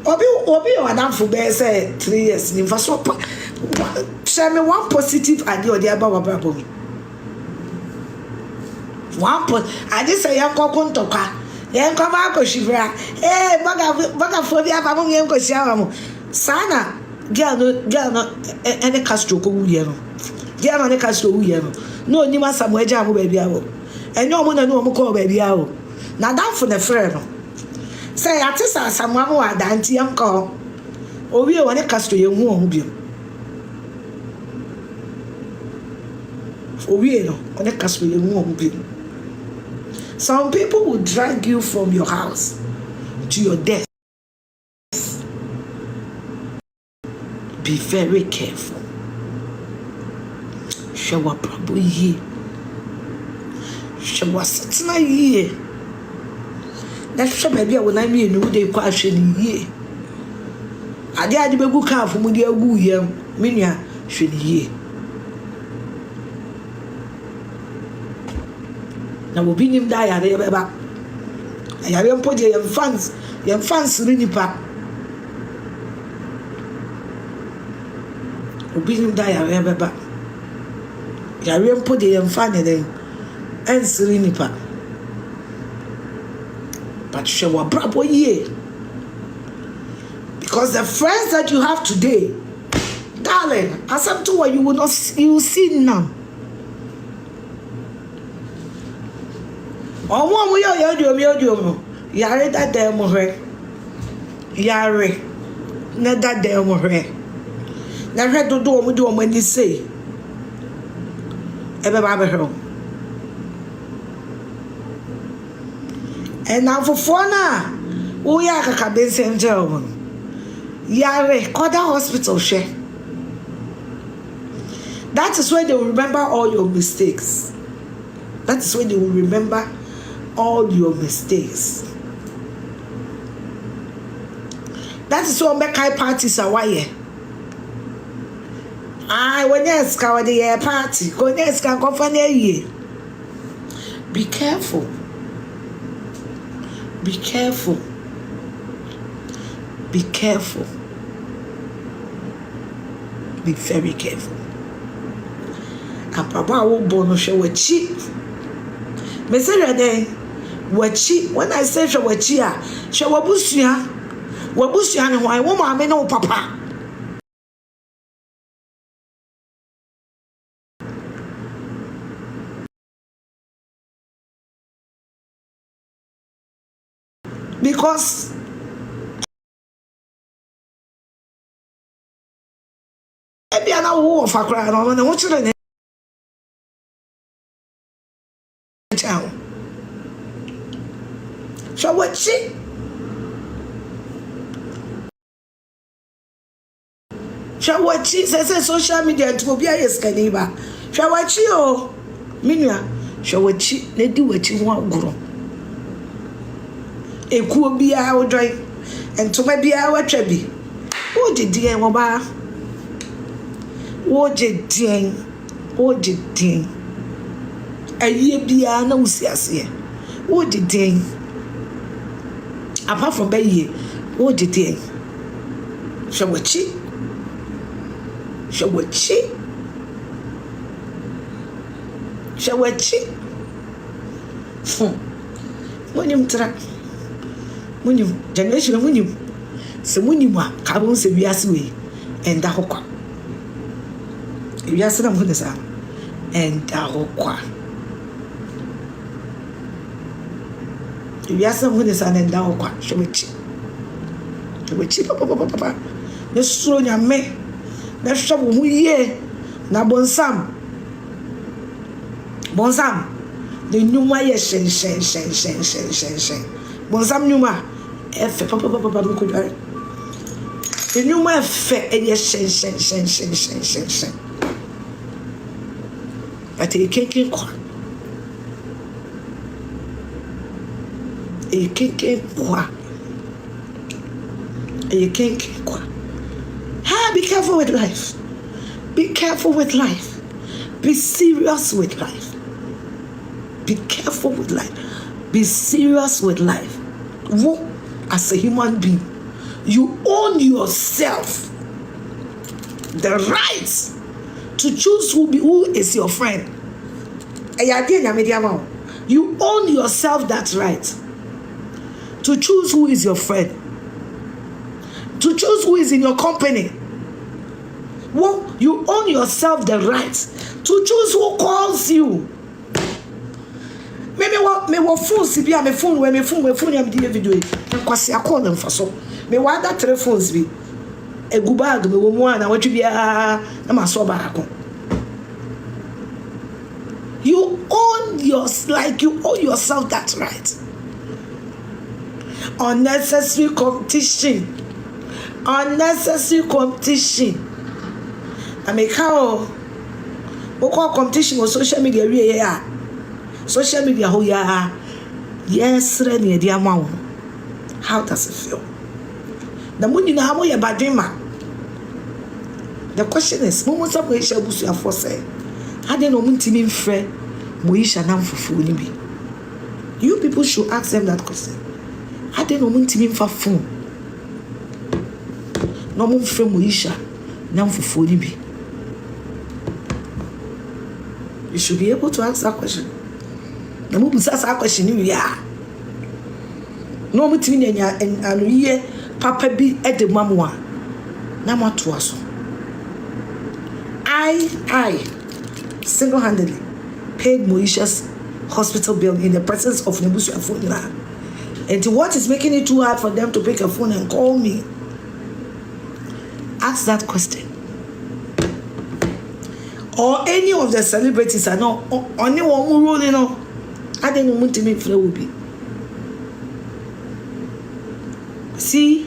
Obi wadam for be say 3 years. In fact, share me one positive idea or the about one I just say young kokon toka. Yen koma ko shivra. Baga phobia ba mo yen ko sia mo. Sana girl no any castro ko wuye no. Girl no any castro wuye no. No ni ma samu eja mo ba bia wo. Enyo mo na no mo ko ba bia wo. Na dan for the friend no. Say atisa samu amu adanti yanko. Owi e woni castro ye hu ohun bio. Owi no woni castro ye hu ohun bio. Some people will drag you from your house to your death. Be very careful. Shawa prabu ye. Shawa sitina ye. That's sure maybe I will not be in the question ye. I did the good car from the woo ye. Minya should ye. Now we bring him die at the back. I have put your fans really back. We bring him die at the back. I have put your fan then and serene back. But show a bravo ye. Because the friends that you have today, darling, as I'm to what you will see none. Oh, one way you do. Yare that damn hore. Yare. Not that damn hore. Never to do when you say. Ever home. And now for Fona, we are a cabin same gentleman. Yare, call the hospital share. That is where they will remember all your mistakes. That is where they will remember all your mistakes. That is what make high parties are why. When yes, cover the year party, when yes, can go for the year. Be careful. Be careful. Be careful. Be very careful. Papa will bono show a cheap. Messenger day. When I say show a chia, show a bushia, and why woman no papa. Because maybe I know who of a cry, and I want you to town. So what she? Shawachi says social media to be a scaniba. Shawachi oh, Minya, Shawachi, they do what you want, grow. It could be our drive, and to maybe our trebby. Oh, dear, Mama. Oh, dear, oh, dear. A year be a no see. Oh, dear. Apart from Bay, oh, dear. Shawachi. Shawachi. Munim tra. Munim generation munim. Se munimwa kabon se wiase we enda hokwa. Wiase na mo ne sa. Enda hokwa. Wiase na mo ne sa enda hokwa. Shawachi. Papa. Ne suro nyame. Na shabu mu ye na bonsam the nyuma ye shen bonsam nyuma efe papa mukudare the nyuma efe ye shen ati ekeke kwa be careful with life. Be careful with life. Be serious with life. Be careful with life. Be serious with life. What, as a human being, you own yourself the right to choose who is your friend. You own yourself that right to choose who is your friend, to choose who is in your company. Well, you own yourself the right to choose who calls you. Me phone si bia me phone am di video kwase akọ na mfaso me wa da telephones bi egu bag me wo mu ana watwe bia na maso ba akọ. You own yourself that right. Unnecessary competition. I make how competition on social media social media yes how does it feel? The money na how you badima. The question is Moesha Bruhaha for say how dey no muntimi mfre Moesha na mfufu ni bi. You people should ask them that question. How dey no muntimi mfa phone no mfre Moesha na mfufu ni bi. You should be able to answer that question. Na mu bisa sa question ni ya. No mutimi nya anu ye papa bi edemamwa na mato aso. I single-handedly paid Moesha's hospital bill in the presence of Nebusuafo. And what is making it too hard for them to pick a phone and call me? Ask that question. Or any of the celebrities are not only one more role, I didn't want to make flow will be. See,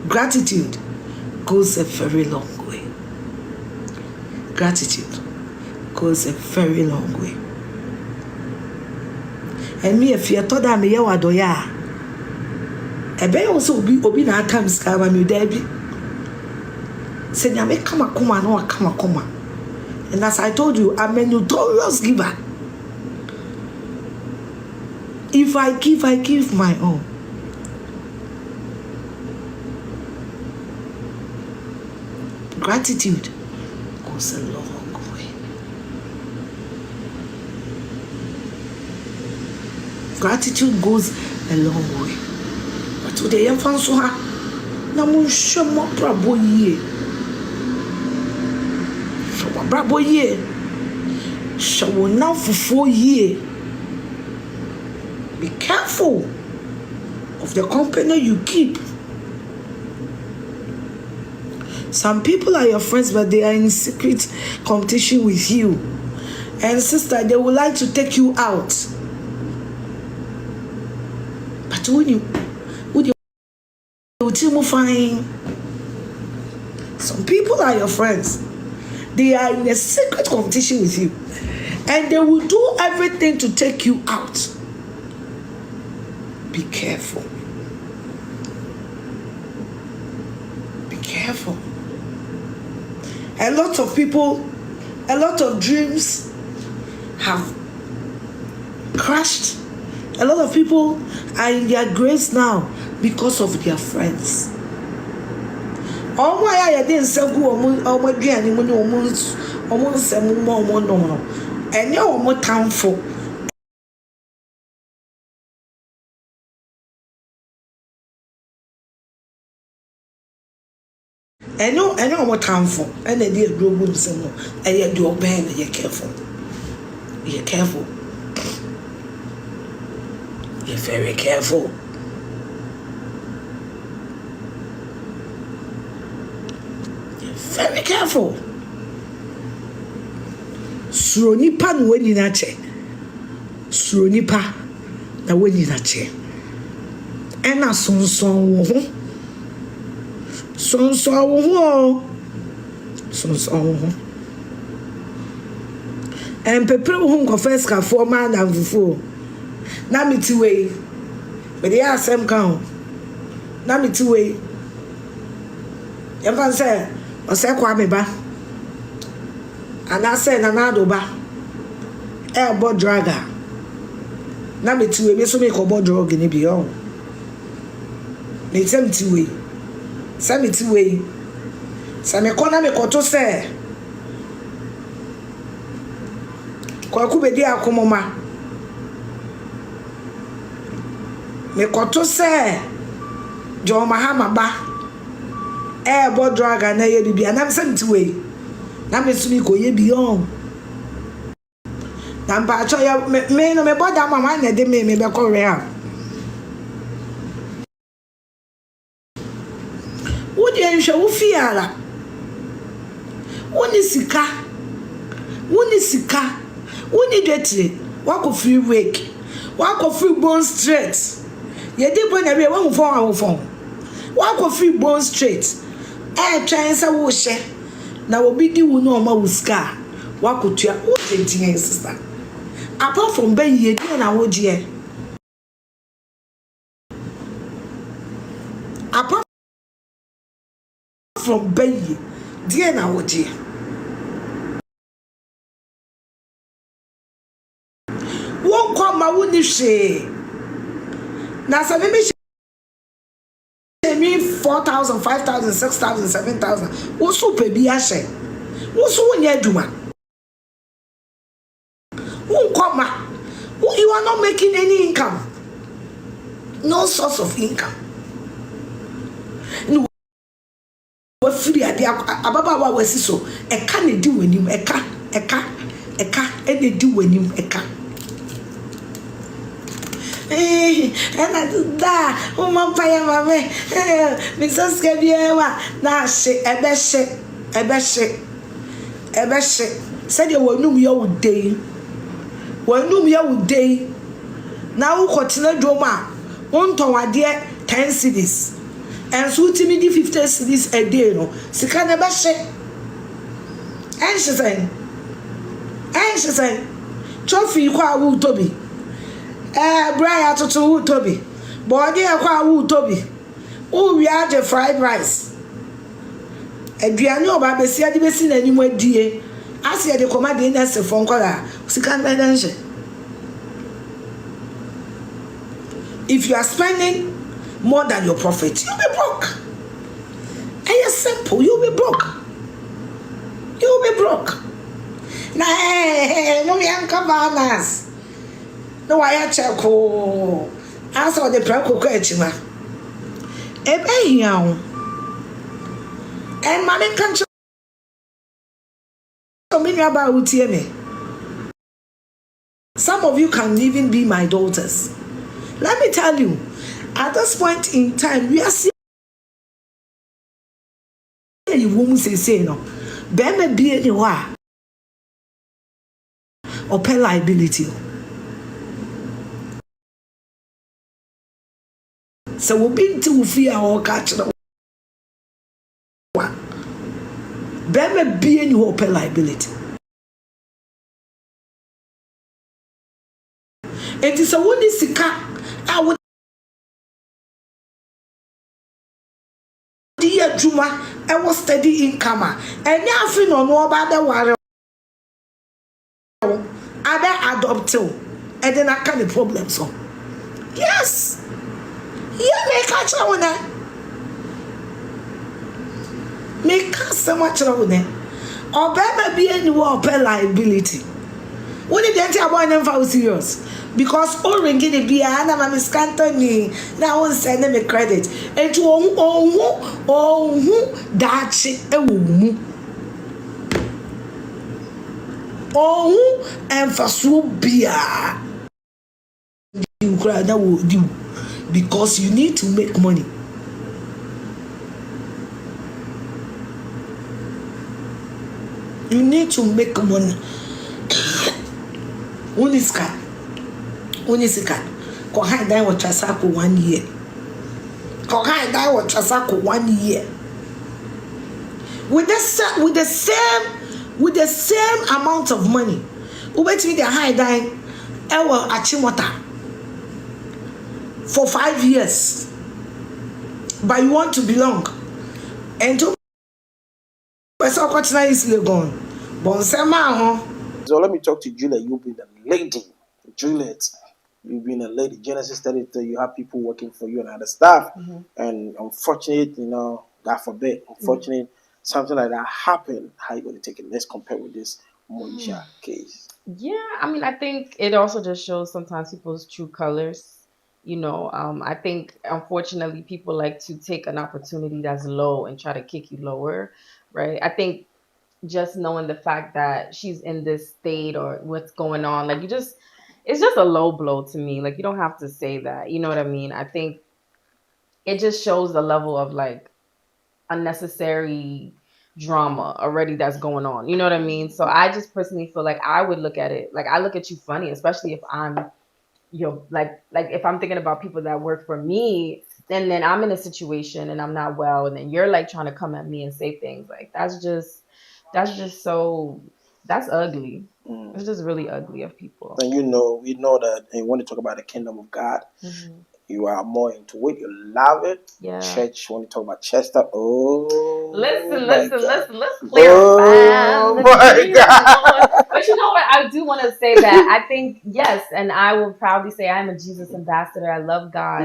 gratitude goes a very long way. Gratitude goes a very long way. And me, if you're told that me yawa doya, I bet also be na times kama me debi. Say na me kama no kama. And as I told you, I'm a notorious giver. If I give my own. Gratitude goes a long way. Gratitude goes a long way. But today I'm fan so ha na mo hwe mo brabo yie. So brabo yie. So now for yie. Be careful of the company you keep. Some people are your friends, but they are in secret competition with you. And sister, they would like to take you out. but when you fine. Some people are your friends. They are in a secret competition with you, and they will do everything to take you out. Be careful. Be careful. A lot of people, a lot of dreams have crashed. A lot of people are in their graves now because of their friends. Oh my, I didn't say go on my granny when you almost say more no. And you're more time for. I know what time for. And I did do good some more. And you do obey and you're careful. You're careful. You're very careful. Very careful. Suronipa no weni na che. Suronipa na weni na che. Ena sonson wo ho. Sonson wo ho. Sonson wo ho. En pepre wo ho first ka for man and fufu. Na miti we. Me dey asem kan. Na miti we. Yefan say ose kwa me ba ana say na do ba bo draga na me tiwe me so me ko bo drug ni bi on me tem tiwe sa me tiwe sa me ko na me ko to say ko ku be di akomoma me ko to say JOBaaBA ba bo draga na ye bibia na msem tiwe na mesumi ko ye beyond na mpa cho ya me no me boda mama na de me be ko real wo de nhwe wo fiara woni sika woni dwetire wako free wake wako free bone straight ye de bo na be wo fon wako free bone straight try say wo she na obi di wu no ma wuska wakotua wo tentin sister apart from be ye di na wo je apart from be ye di na wo je won kwa ma wo ni hwe na sa me 4,000, 5,000, 6,000, 7,000. What's super be a share? What's one year do man? Won't come. You are not making any income. No source of income. No. What free idea? Ababa was so. A can do when you a car, and they do when you a car. And I do that. Oh, my fire, my man. Mrs. Scabiawa. Now, she, a best. Said you will know me all day. Well, know me all day. Now, continue drama. 1 ton, dear, 10 cities. And so to me, 50 cities a day. No, she can't ever shake. And she said, Trophy, quite would Toby. Brian to Toby. Body akwa wu Toby. Who we are the fried rice. Aduane oba besi ade besi na nimu adie. Ase de command in nurse phone call. Sika na. If you are spending more than your profit, you'll be broke. And it's simple, you'll be broke. Nah, no me am balance. No, I check. I saw the preco question. Ebe young. And money can't show me about me. Some of you can even be my daughters. Let me tell you, at this point in time, we are seeing you won't say no. Be be anywhere or pay liability. So we be to fear or catch the one. Bema being you open liability. It is a woody sika. I would dear Juma, I was steady income. And now feel no about the water. I adopt too. And then I can the problem so. Yes. Yeah, make catch on that. Make so much on that. Or better be any open liability. When you get your boy for serious. Because all ringing the beer and I'm a scantony. Now one send them a credit. And to that shit and for so beer. You cry that will do because you need to make money. You need to make money. Unisika. Ko hide die with Trasako 1 year. Ko hide die with Trasako 1 year. With the same amount of money. Ubet me the high die ewa achimota for 5 years. But you want to belong. And to so let me talk to Juliet. You've been a lady. Juliet, you've been a lady. Genesis 33, you have people working for you and other stuff. And unfortunate, God forbid, something like that happened. How are you going to take it? Let's compare with this Moesha case. Yeah, I mean, I think it also just shows sometimes people's true colors. I think unfortunately people like to take an opportunity that's low and try to kick you lower, right? I think just knowing the fact that she's in this state or what's going on, like it's just a low blow to me. Like you don't have to say that, you know what I mean? I think it just shows the level of like unnecessary drama already that's going on, you know what I mean? So I just personally feel like I would look at it like I look at you funny, especially if I'm like if I'm thinking about people that work for me, and then I'm in a situation and I'm not well, and then you're like trying to come at me and say things like that's just so that's ugly. It's just really ugly of people. And we know that, and when you talk about the kingdom of God, you are more into it. You love it. Yeah. Church, when you talk about chest up, listen, let's clarify. Oh my God. But you know what? I do want to say that I think, yes, and I will proudly say I'm a Jesus ambassador. I love God.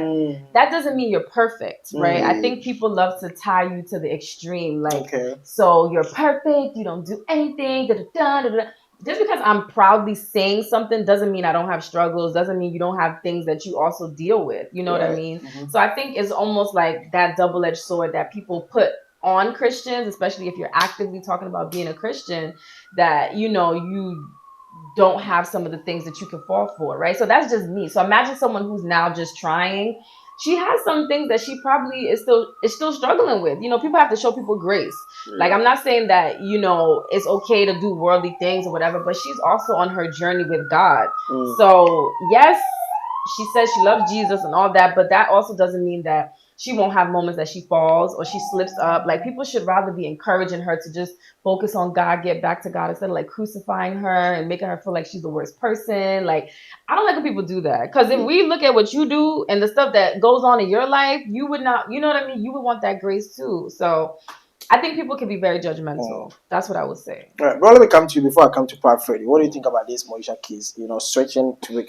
That doesn't mean you're perfect, right? I think people love to tie you to the extreme. Like, so you're perfect, you don't do anything, Just because I'm proudly saying something doesn't mean I don't have struggles, doesn't mean you don't have things that you also deal with. You know what I mean? So I think it's almost like that double-edged sword that people put on Christians, especially if you're actively talking about being a Christian, that, you don't have some of the things that you can fall for, right? So that's just me. So imagine someone who's now just trying. She has some things that she probably is still struggling with. People have to show people grace. Like, I'm not saying that, it's okay to do worldly things or whatever, but she's also on her journey with God. So yes, she says she loves Jesus and all that, but that also doesn't mean that she won't have moments that she falls or she slips up. Like, people should rather be encouraging her to just focus on God, get back to God, instead of like crucifying her and making her feel like she's the worst person. Like, I don't like when people do that. Because if we look at what you do and the stuff that goes on in your life, you would not, you know what I mean? You would want that grace too. So I think people can be very judgmental. That's what I would say. All right, bro, let me come to you before I come to Pat Freddy. What do you think about this Moesha case? Switching to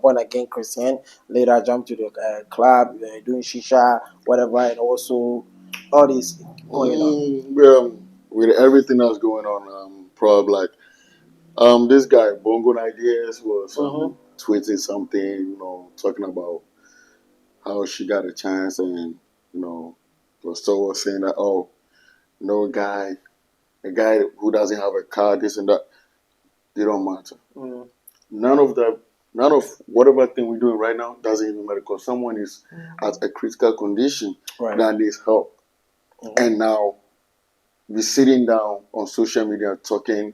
born again Christian, later jump to the club, doing shisha, whatever, and also all this going on. Well, with everything that's going on, probably like this guy Bongo Ideas was tweeting something, talking about how she got a chance, and was so saying that a guy who doesn't have a car, this and that, they don't matter. None of whatever thing we're doing right now doesn't even matter, because someone is at a critical condition that needs help. And now we're sitting down on social media talking,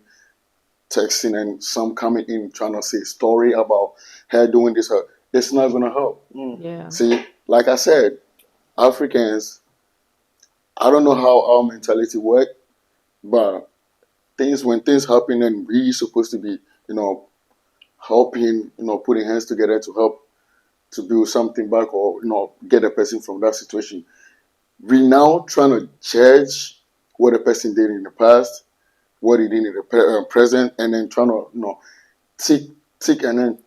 texting, and some coming in trying to say a story about her doing this. It's not going to help. Yeah. See, like I said, Africans, I don't know how our mentality work, but when things happen and we supposed to be, helping, putting hands together to help to build something back or, get a person from that situation. We now trying to judge what a person did in the past, what he did in the present, and then trying to, tick and then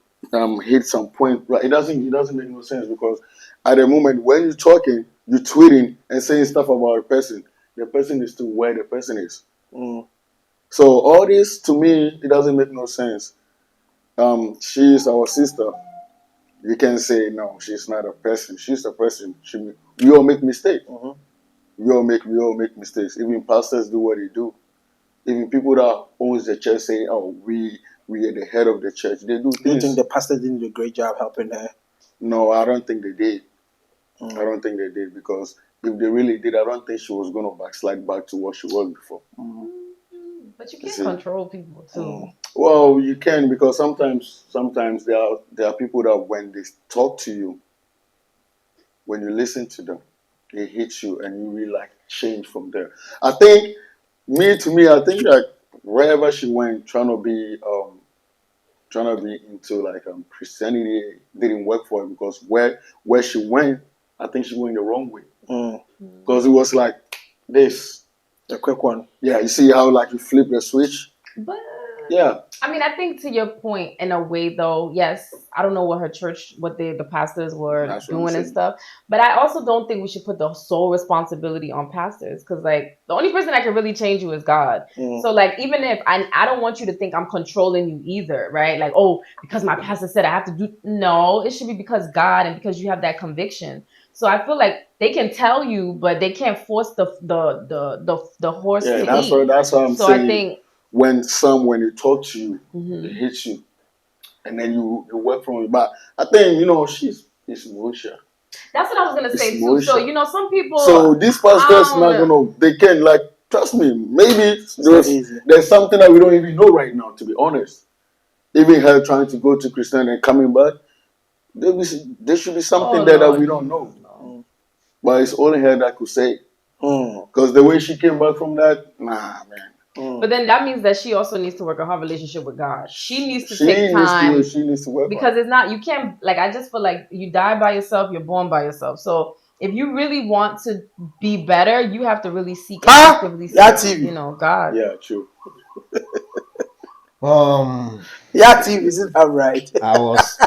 hit some point. Right? It doesn't make no sense because at the moment when you're talking, you're tweeting and saying stuff about a person. The person is still where the person is. So all this to me, it doesn't make no sense. She is our sister. You can say no, she's not a person. She's a person. We all make mistakes. We all make mistakes. Even pastors do what they do. Even people that owns the church say, "Oh, we are the head of the church." They do things. Do you think the pastor did a great job helping her? No, I don't think they did. I don't think they did because if they really did, I don't think she was gonna backslide back to what she was before. But you can't control people too. Well, you can because sometimes there are people that when they talk to you, when you listen to them, they hit you and you really like change from there. I think I think that wherever she went, trying to be into like Christianity didn't work for her because where she went, I think she went the wrong way. Because it was like this. A quick one. Yeah, you see how like you flip the switch? But yeah. I mean, I think to your point, in a way, though, yes, I don't know what her church, what the pastors were doing and stuff, but I also don't think we should put the sole responsibility on pastors because, like, the only person that can really change you is God. So, like, even if I don't want you to think I'm controlling you either, right? Like, oh, because my pastor said I have to do. No, it should be because God and because you have that conviction. So I feel like they can tell you, but they can't force the horse to eat. That's what I'm saying. So I think when they talk to you, they hit you, and then you work from it. But I think it's Moesha. That's what I was gonna say too. So some people. So these pastors not gonna. They can like trust me. Maybe there's something that we don't even know right now. To be honest, even her trying to go to Christian and coming back, there should be something there that we don't know. But it's only her that could say. Because the way she came back from that, nah, man. But then that means that she also needs to work on her relationship with God. She needs to take time. She needs to work because it's not, you can't, like, I just feel like you die by yourself, you're born by yourself. So if you really want to be better, you have to really seek actively seek, God. Yeah, true. Yeah, TV, isn't that right? I was.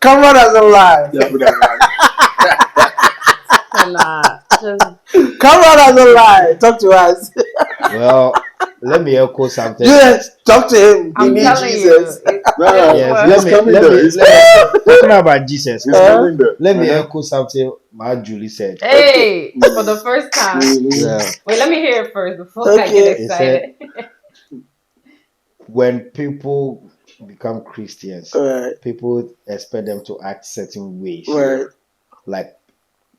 Come on, as a lie. Come on, as a lie. Talk to us. Well, let me echo something. Yes, talk to him. I'm telling Jesus. You. Yes, let me talking about Jesus. Let me echo something Julie said. Hey, for the first time. Wait, let me hear it first before I get excited. When people become Christians, people expect them to act certain ways, like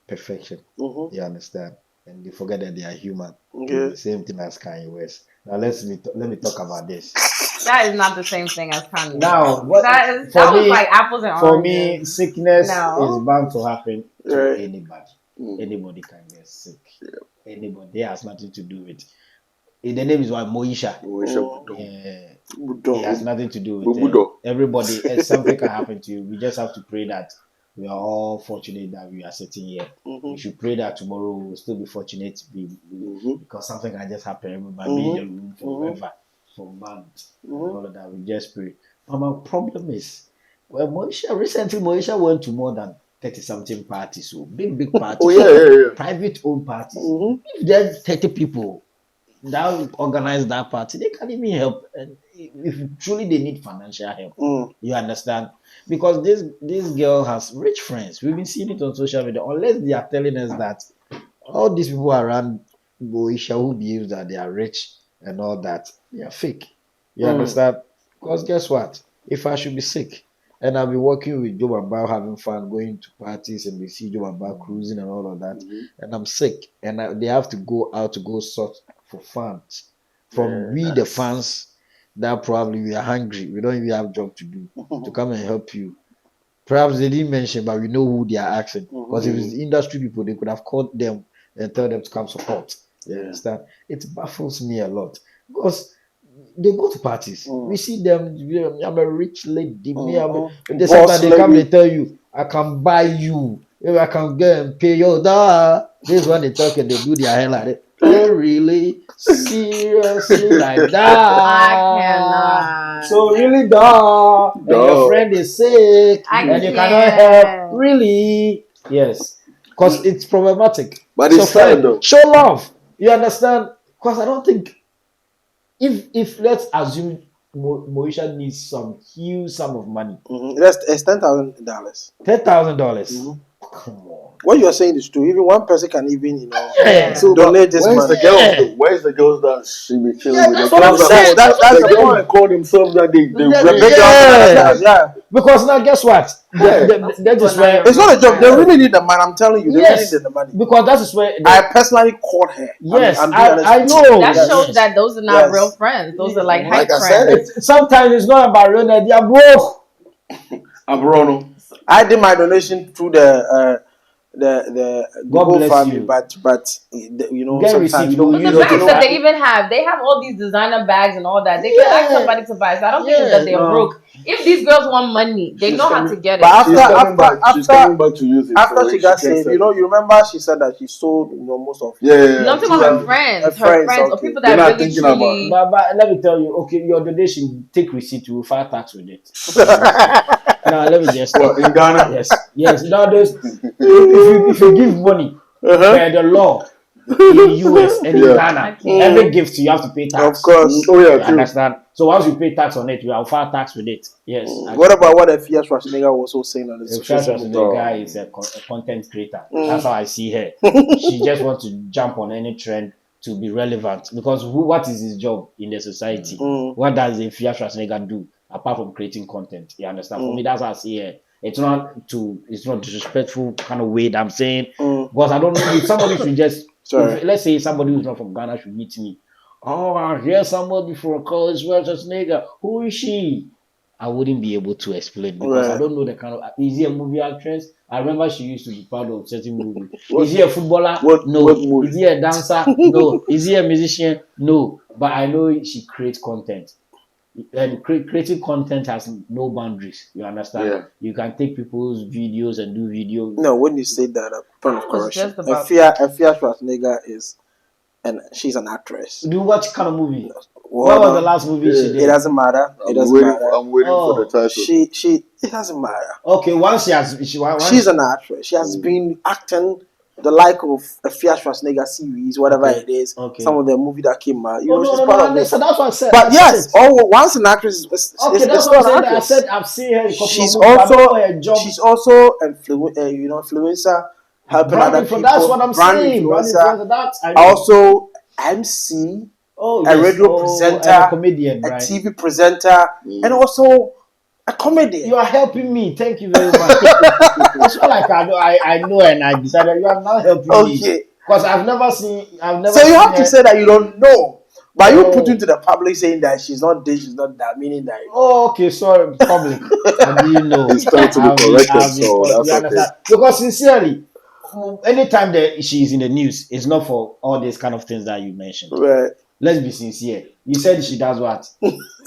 perfection. You understand? And they forget that they are human. The same thing as Kanye West. Now let me talk about this. That is not the same thing as Kanye. Now, that was like apples and oranges. For me, sickness is bound to happen to anybody. Anybody can get sick. Anybody. It has nothing to do with. The name is Wale Moesha. It has nothing to do with everybody. Something can happen to you. We just have to pray that we are all fortunate that we are sitting here. We should pray that tomorrow we will still be fortunate to be because something can just happen. Everybody be in the room forever, for months. All of that. We just pray. But my problem is, well, recently Moesha went to more than 30-something parties, so big parties, private owned parties. If there's 30 people that organize that party, they can even help. And if truly they need financial help, you understand? Because this girl has rich friends. We've been seeing it on social media. Unless they are telling us that all these people around Moesha who believe that they are rich and all that, they are fake. You understand? Because guess what? If I should be sick and I'll be working with JobaabaTV, having fun, going to parties, and we see JobaabaTV cruising and all of that, and I'm sick, and they have to go out to go sort for fans from the fans that probably we are hungry, we don't even have job to do, to come and help you. Perhaps they didn't mention, but we know who they are asking. Because if it's the industry people, they could have called them and tell them to come support. You understand? It baffles me a lot because they go to parties. We see them. I'm a rich lady. Sometimes they come, they tell you, "I can buy you. If I can get and pay your dollar." This is when they talk and they do their hair like that. Oh, really? Seriously, like that? I cannot. So really, and your friend is sick, and you cannot help. Really? Yes, because it's problematic. But So it's sad though. show love. You understand? Because I don't think if let's assume Moesha needs some huge sum of money. It's $10,000. $10,000. Come on. What you are saying is true. Even one person can even, So donate this where's money. the girls though? Where's the girls that she be chilling with? That's The what I'm girls saying. that That's the the girls point. that call themselves that they Yeah. Because now guess what? That is where It's not a job. They really need the money. I'm telling you, they really need the money. Because that is where I personally called her. Yes, I'm I know. That shows that those are not real friends. Those are like hype I friends. said, sometimes it's not about real, they are broke. I did my donation through the God bless GoFundMe, you. but Get sometimes receipt, you don't. But the bags that they even have, they have all these designer bags and all that. They can ask somebody to buy. So I don't think it's that they're broke. If these girls want money, they know how to get it. But she's coming back to use it. after she got saved, you remember she said that she sold most of Not talking about her friends, or people that really truly. But let me tell you, okay, your donation, take receipt, you will file tax with it. Now let me just in Ghana. Yes. Now if you give money by the law in US and in Ghana, every gift you have to pay tax. Of course. Oh yeah, You understand? So once you pay tax on it, you will file tax with it. Yes. What about what Afia Schwarzenegger was also saying on the social Afia media? Schwarzenegger is a content creator. That's how I see her. She just wants to jump on any trend to be relevant. Because what is his job in the society? What does Afia Schwarzenegger do apart from creating content? You understand? For me, that's how I see her. It's not disrespectful kind of way that I'm saying. Because I don't know if somebody should just let's say somebody who's not from Ghana should meet me. Oh, I hear somebody from college Schwarzenegger. Who is she? I wouldn't be able to explain because I don't know the kind of. Is he a movie actress? I remember she used to be part of certain movie. Is he a footballer? No. Is he a dancer? No. Is he a musician? No. But I know she creates content. And creating content has no boundaries. You understand? Yeah. You can take people's videos and do videos. No, when you say that, point of correction. just about- Afia Schwarzenegger she's an actress. Do what kind of movie? What was the last movie she did? It doesn't matter. I'm waiting for the title. She it doesn't matter. Okay, once she's an actress. She has been acting the like of Afia Schwarzenegger series, whatever it is. Some of the movie that came out. She's part of it. So that's what I said. But yes, once an actress is that's what I said. I said I've seen her. She's also influencer, helping other people. That's what I'm saying. Also MC. A radio presenter, and a comedian, a TV presenter, and also a comedian. You are helping me. Thank you very much. It's not like I know and I decided you are now helping me. Because I've never seen. So you have to say that you don't know. But you put into the public saying that she's not this, she's not that, meaning that. Oh, okay, sorry, public. I didn't know. It's time to be corrected, so that's okay. Because sincerely, anytime that she's in the news, it's not for all these kind of things that you mentioned. Right. Let's be sincere. You said she does what?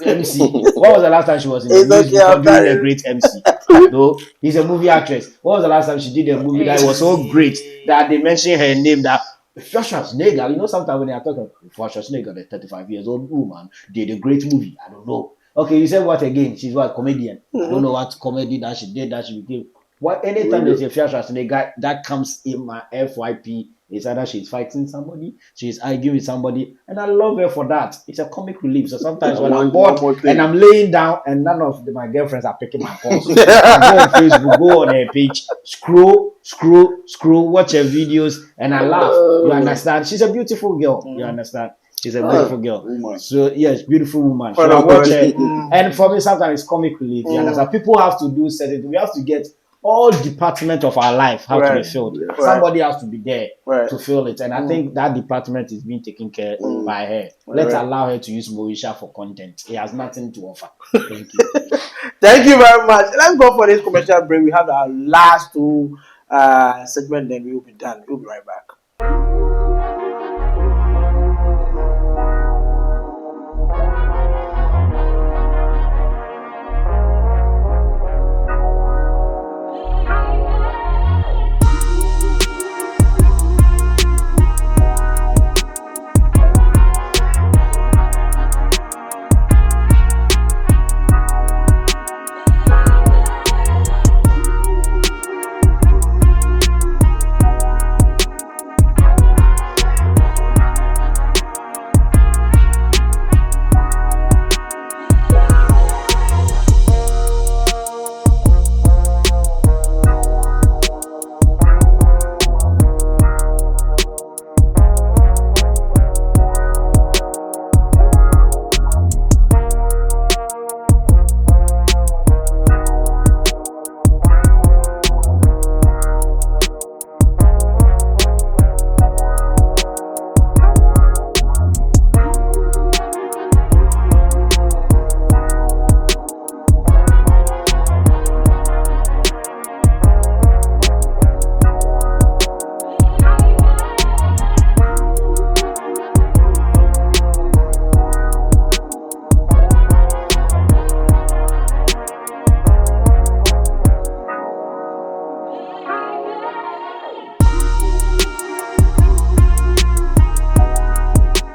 MC. What was the last time she was in the news before doing a great MC? No, he's a movie actress. What was the last time she did a movie that was so great that they mentioned her name that Afia Schwarzenegger? Sometimes when they are talking Afia Schwarzenegger, the 35-year-old woman, did a great movie. I don't know. Okay, you said what again? She's what, comedian? I don't know what comedy that she did that she became. What anytime there's a Afia Schwarzenegger that comes in my FYP. It's either she's fighting somebody, she's arguing with somebody, and I love her for that. It's a comic relief. So sometimes when I'm bored and I'm laying down and none of my girlfriends are picking my calls, I go on Facebook, go on her page, scroll, watch her videos, and I laugh. You understand? She's a beautiful girl. You understand? She's a beautiful girl. So yes, beautiful woman. So I watch her, and for me sometimes it's comic relief. You understand? People have to do certain. We have to get. All department of our life have to be filled. Somebody has to be there to fill it, and I think that department is being taken care by her. Let's allow her to use Moesha for content. It has nothing to offer. Thank you. Thank you very much. Let's go for this commercial break. We have our last two segment, then we will be done. We'll be right back.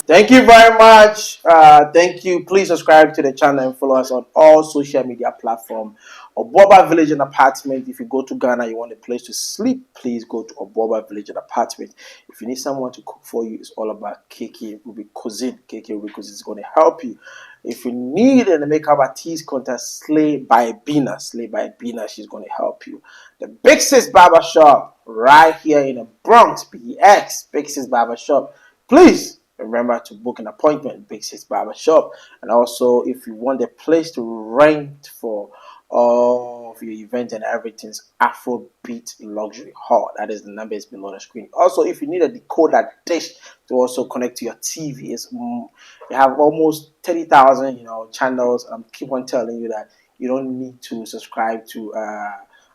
Thank you very much. Thank you. Please subscribe to the channel and follow us on all social media platforms. Oboba Village and Apartment. If you go to Ghana, you want a place to sleep, please go to Oboba Village and Apartment. If you need someone to cook for you, it's all about KK Ruby Cuisine. KK Ruby Cuisine is going to help you. If you need a makeup artist, contact Slay by Bina. Slay by Bina, she's going to help you. The Big Sis Barber Shop, right here in the Bronx, BX. Big Sis Barber Shop. Please remember to book an appointment, Big Sis Barber Shop. And also, if you want a place to rent for all of your events and everything's Afrobeat Luxury Hall. That is the number is below the screen. Also, if you need a decoder dish to also connect to your TV, you have almost 30,000 channels. I keep on telling you that you don't need to subscribe to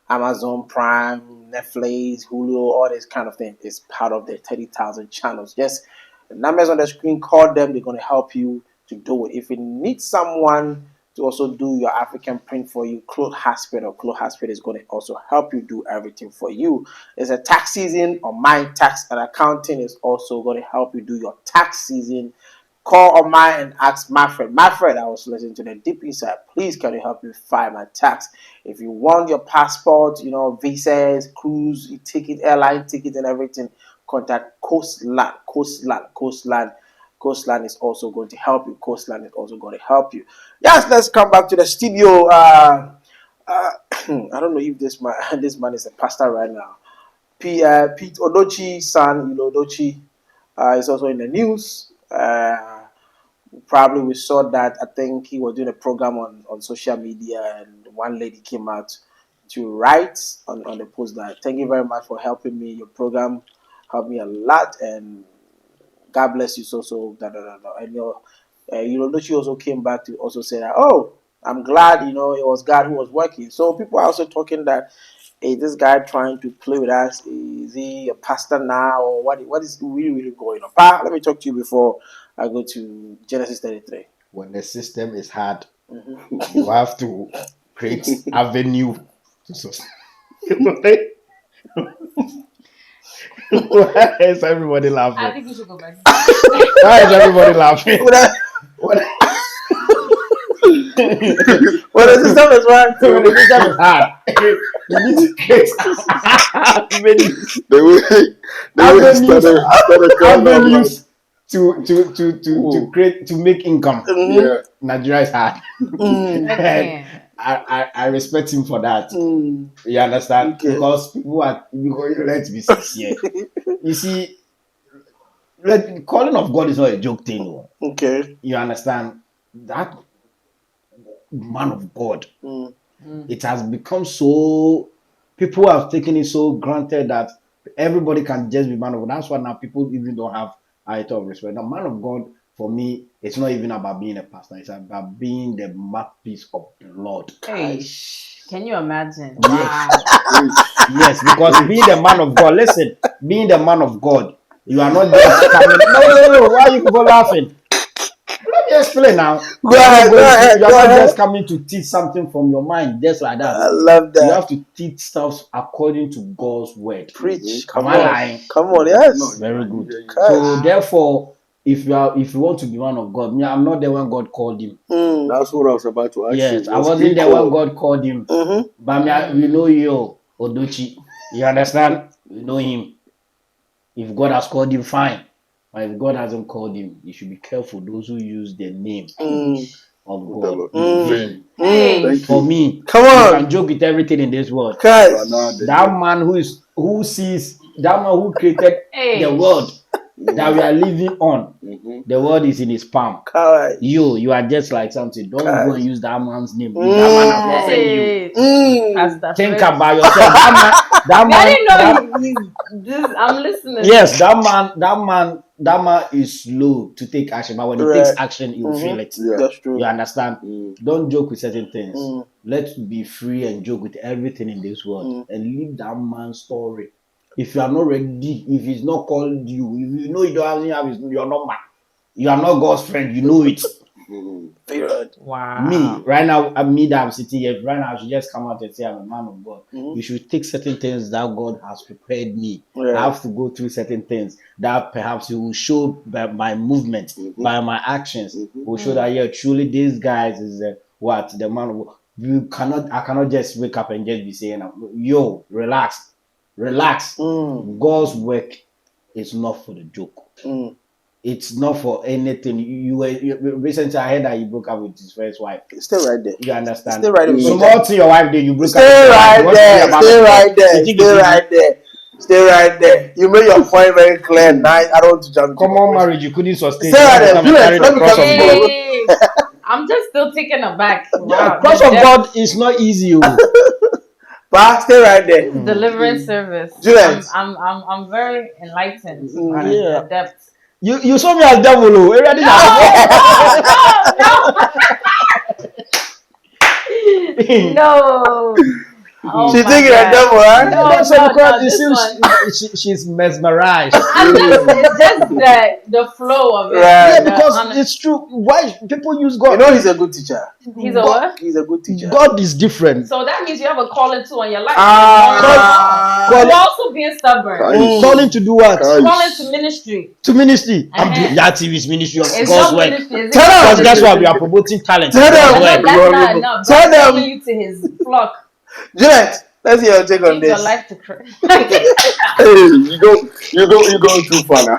Amazon Prime, Netflix, Hulu, all this kind of thing. It's part of the 30,000 channels. Yes, the numbers on the screen, call them. They're going to help you to do it. If you need someone to also do your African print for you, Cloth Hospital is going to also help you do everything for you. There's a tax season on My Tax and Accounting is also going to help you do your tax season. Call on mine and ask my friend. I was listening to the Deep Inside. Please can you help me file my tax? If you want your passport, visas, cruise ticket, airline ticket and everything, contact Coastland. Coastland is also going to help you. Yes, let's come back to the studio. I don't know if this man is a pastor right now. Pete Odochi's son, Odochi, is also in the news. Probably we saw that. I think he was doing a program on social media, and one lady came out to write on the post that thank you very much for helping me. Your program helped me a lot, and God bless you. And she also came back to also say that, oh, I'm glad it was God who was working. So people are also talking that, is this guy trying to play with us? Is he a pastor now, or what is really going on? Pa, let me talk to you before I go to Genesis 33. When the system is hard, you have to create avenue to sustain. Why is everybody laughing? I think you should go back. Why is everybody laughing? When the system is hard, when the system is hard, you need to create avenues to create to make income. Yeah. Nigeria is hard. I respect him for that. You understand? Okay. Because let's be sincere. You see, calling of God is not a joke thing. Okay. You understand? That man of God, it has become so, people have taken it so granted that everybody can just be man of God. That's why now people even don't have a title of respect. Now, man of God, for me, it's not even about being a pastor. It's about being the mouthpiece of the Lord. Hey, can you imagine? Yes. Wow. Yes, because being the man of God, listen, being the man of God, you are not just coming. No. Why are you people laughing? Let me explain now. Go ahead. You are not just coming to teach something from your mind, just like that. I love that. You have to teach stuff according to God's word. Preach. Am I lying? Come on, yes. Very good. So therefore, if you want to be one of God, me, I'm not the one God called him. That's what I was about to ask you. Yes, I wasn't the one God called him. But me, we know you, Odochi. You understand? We know him. If God has called him, fine. But if God hasn't called him, you should be careful. Those who use the name of God in vain. For me, come on, you can joke with everything in this world. That man who created the world that we are living on, the world is in his palm. You are just like something. Don't go and use that man's name. That man has offended you. Think about yourself. I'm listening. Yes, that man is slow to take action, but when he takes action, you feel it. That's true. You understand? Don't joke with certain things. Let's be free and joke with everything in this world and leave that man's story. If you are not ready, if he's not called you, if you know you don't have your number, you are not God's friend, you know it. Wow. Me, right now, that I'm sitting here, right now, I should just come out and say I'm a man of God. You should take certain things that God has prepared me. I have to go through certain things that perhaps you will show by my movement, by my actions, will show that, yeah, truly this guy is the man of God. I cannot just wake up and just be saying, yo, relax. God's work is not for the joke. It's not for anything. You recently I heard that he broke up with his first wife. Stay right there. You understand? Stay right there. So more to your wife, then you broke up. Stay right there. You made your point very clear. Nice. I don't want to jump. Common marriage, you couldn't sustain. Stay right there. I'm just still taken aback. Wow. Cross of God is not easy. But stay right there. Deliverance service. Juliet. I'm very enlightened. Yeah. Adept. You saw me as devil. No. No. Oh, she thinking a devil, right? No, she's mesmerized. It's just the flow of it. Yeah, because it's true. Why people use God? You know, he's a good teacher. He's a what? He's a good teacher. God is different. So that means you have a calling too on your life. God also being stubborn. Calling to do what? Calling to ministry. To ministry. That TV's ministry of it's God's work. Because that's why we are promoting talent. That's not enough. God's calling you to his flock. Juliet, let's hear your take on this. Your life to Hey, you going too far now.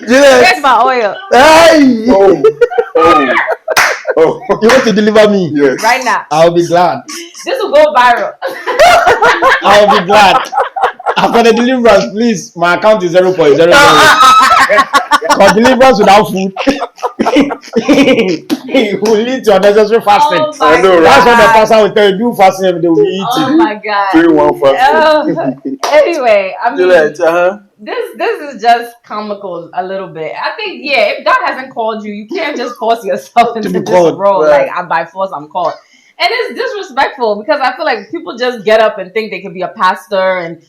Juliet, where's my oil? Hey! Oh. You want to deliver me? Yes. Right now. I'll be glad. This will go viral. I'll be glad. After the deliverance, please, my account is 0.00. Because deliverance without food will lead to unnecessary fasting. Oh I know, right? That's what the pastor will tell you, do fasting every day, we eat. Oh my God. 3-1 fasting. Anyway, I mean, Juliet, this is just comical a little bit. I think, if God hasn't called you, you can't just force yourself into this role. Right. Like, by force, I'm called. And it's disrespectful because I feel like people just get up and think they can be a pastor and,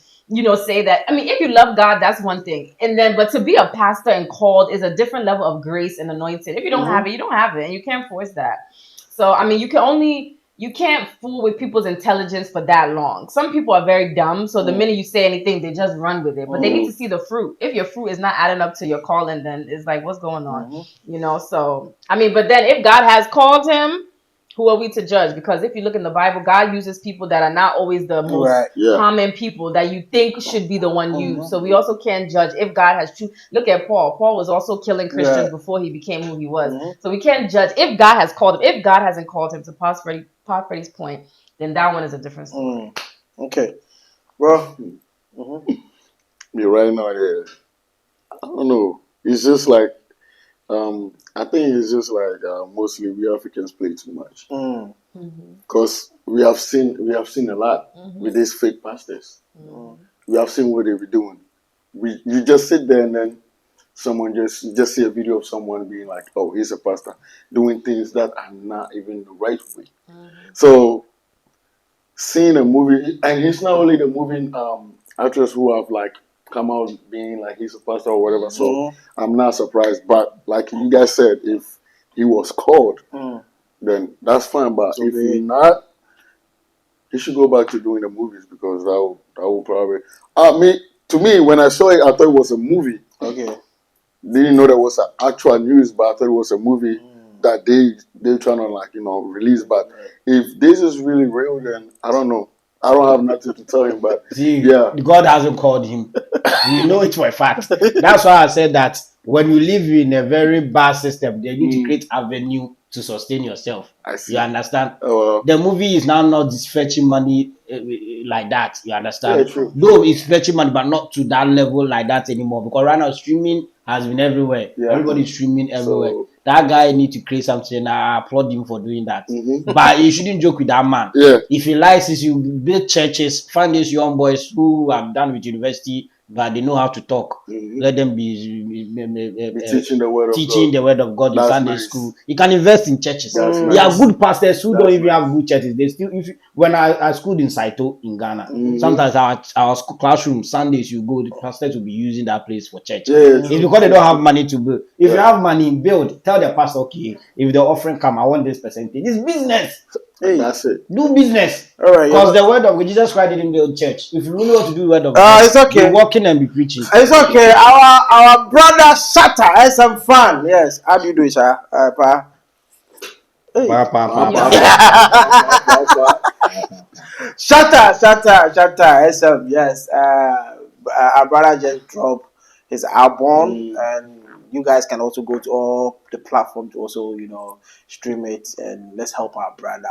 say that. I mean, if you love God, that's one thing. But to be a pastor and called is a different level of grace and anointing. If you don't have it, you don't have it. And you can't force that. So, I mean, you can't fool with people's intelligence for that long. Some people are very dumb. So the minute you say anything, they just run with it. But they need to see the fruit. If your fruit is not adding up to your calling, then it's like, what's going on? So, I mean, but then if God has called him, who are we to judge? Because if you look in the Bible, God uses people that are not always the most common people that you think should be the one used. So we also can't judge if God has Look at Paul. Paul was also killing Christians before he became who he was. So we can't judge if God has called him. If God hasn't called him, to Paul Freddy's point, then that one is a different story. Okay. Bro. Me right now, I don't know. It's just like, I think it's just like mostly we Africans play too much because we have seen a lot with these fake pastors. We have seen what they were doing. you just sit there and then someone you just see a video of someone being like, oh, he's a pastor, doing things that are not even the right way. So seeing a movie, and he's not only the movie actors who have like come out being like he's a pastor or whatever. So I'm not surprised. But like you guys said, if he was called, then that's fine. But if he's not, he should go back to doing the movies because that will probably. To me, when I saw it, I thought it was a movie. Okay. Didn't know there was an actual news, but I thought it was a movie that they trying to like release. But if this is really real, then I don't know. I don't have nothing to tell him. But God hasn't called him. We know it for a fact. That's why I said that when you live in a very bad system, they need to create avenue to sustain yourself. I see. You understand? Oh, the movie is now not just fetching money like that. You understand? Yeah, true. Though it's fetching money, but not to that level like that anymore. Because right now streaming has been everywhere. Yeah. Everybody's streaming everywhere. So, that guy need to create something. I applaud him for doing that. But you shouldn't joke with that man. Yeah. If he likes this, you build churches, find these young boys who have done with university, but they know how to talk. Let them be teaching the word of God in Sunday school. You can invest in churches. That's There are good pastors who don't even have good churches. They still, when I schooled in Saito in Ghana, sometimes our school classroom Sundays you go, the pastors will be using that place for church. It's because they don't have money to build. If you have money, build. Tell the pastor, okay, if the offering come, I want this percentage. It's business. Hey, that's it. Do business. All right. Because the word of God, Jesus Christ didn't build church. If you really want to do the word of God, it's okay. Be walking and be preaching. It's okay. Our brother Shatta has some fun. Yes. How do you do it, sir? Pa? Hey. Shatta, SM. Yes. Our brother just dropped his album, and you guys can also go to all the platforms to also, stream it, and let's help our brother.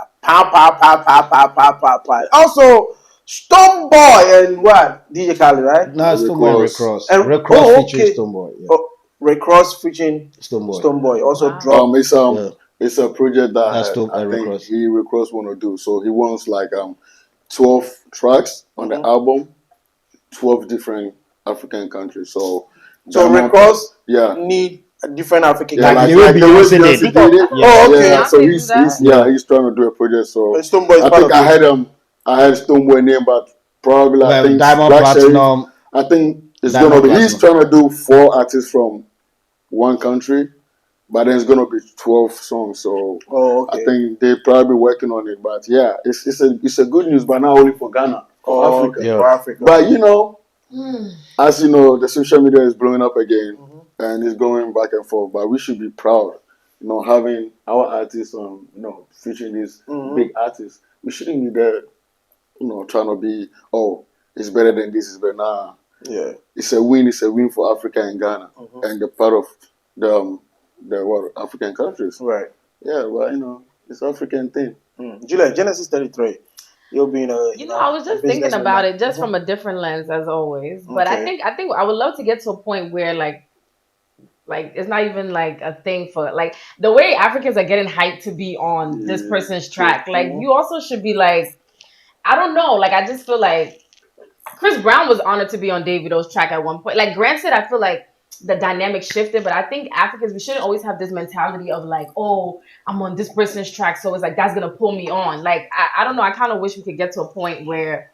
Also, Stoneboy and what? DJ Khaled, right? No, Stoneboy Recross. Recross featuring Stoneboy. Yeah. Recross featuring Stoneboy. Also dropped. It's a project that I think he Recross want to do. So he wants like 12 tracks on the album, 12 different African countries. So Recross need a different African countries. Like the way Beyonce did it. Oh, okay. Yeah, so he's trying to do a project. So I think I had Stoneboy name, but probably I think Diamond Black Platinum. Sheriff, I think it's gonna be. He's trying to do 4 artists from one country, but then it's gonna be 12 songs. So I think they're probably working on it. But yeah, it's a good news, but not only for Ghana, for Africa. For Africa. But as you know, the social media is blowing up again, and it's going back and forth. But we should be proud, having our artists on, featuring these big artists. We shouldn't be there, trying to be, it's better than this, it's better. Nah. Yeah. It's a win for Africa and Ghana, and the part of the African countries. Right. Yeah, well, it's African thing. Julia, Genesis 33. You'll be I was just thinking about it just from a different lens as always. But I think I would love to get to a point where like it's not even like a thing for like the way Africans are getting hyped to be on this person's track. Like you also should be like, I don't know, like I just feel like Chris Brown was honored to be on Davido's track at one point. Like granted, I feel like the dynamic shifted, but I think Africans, we shouldn't always have this mentality of like, oh, I'm on this person's track, so it's like that's gonna pull me on. Like I don't know, I kind of wish we could get to a point where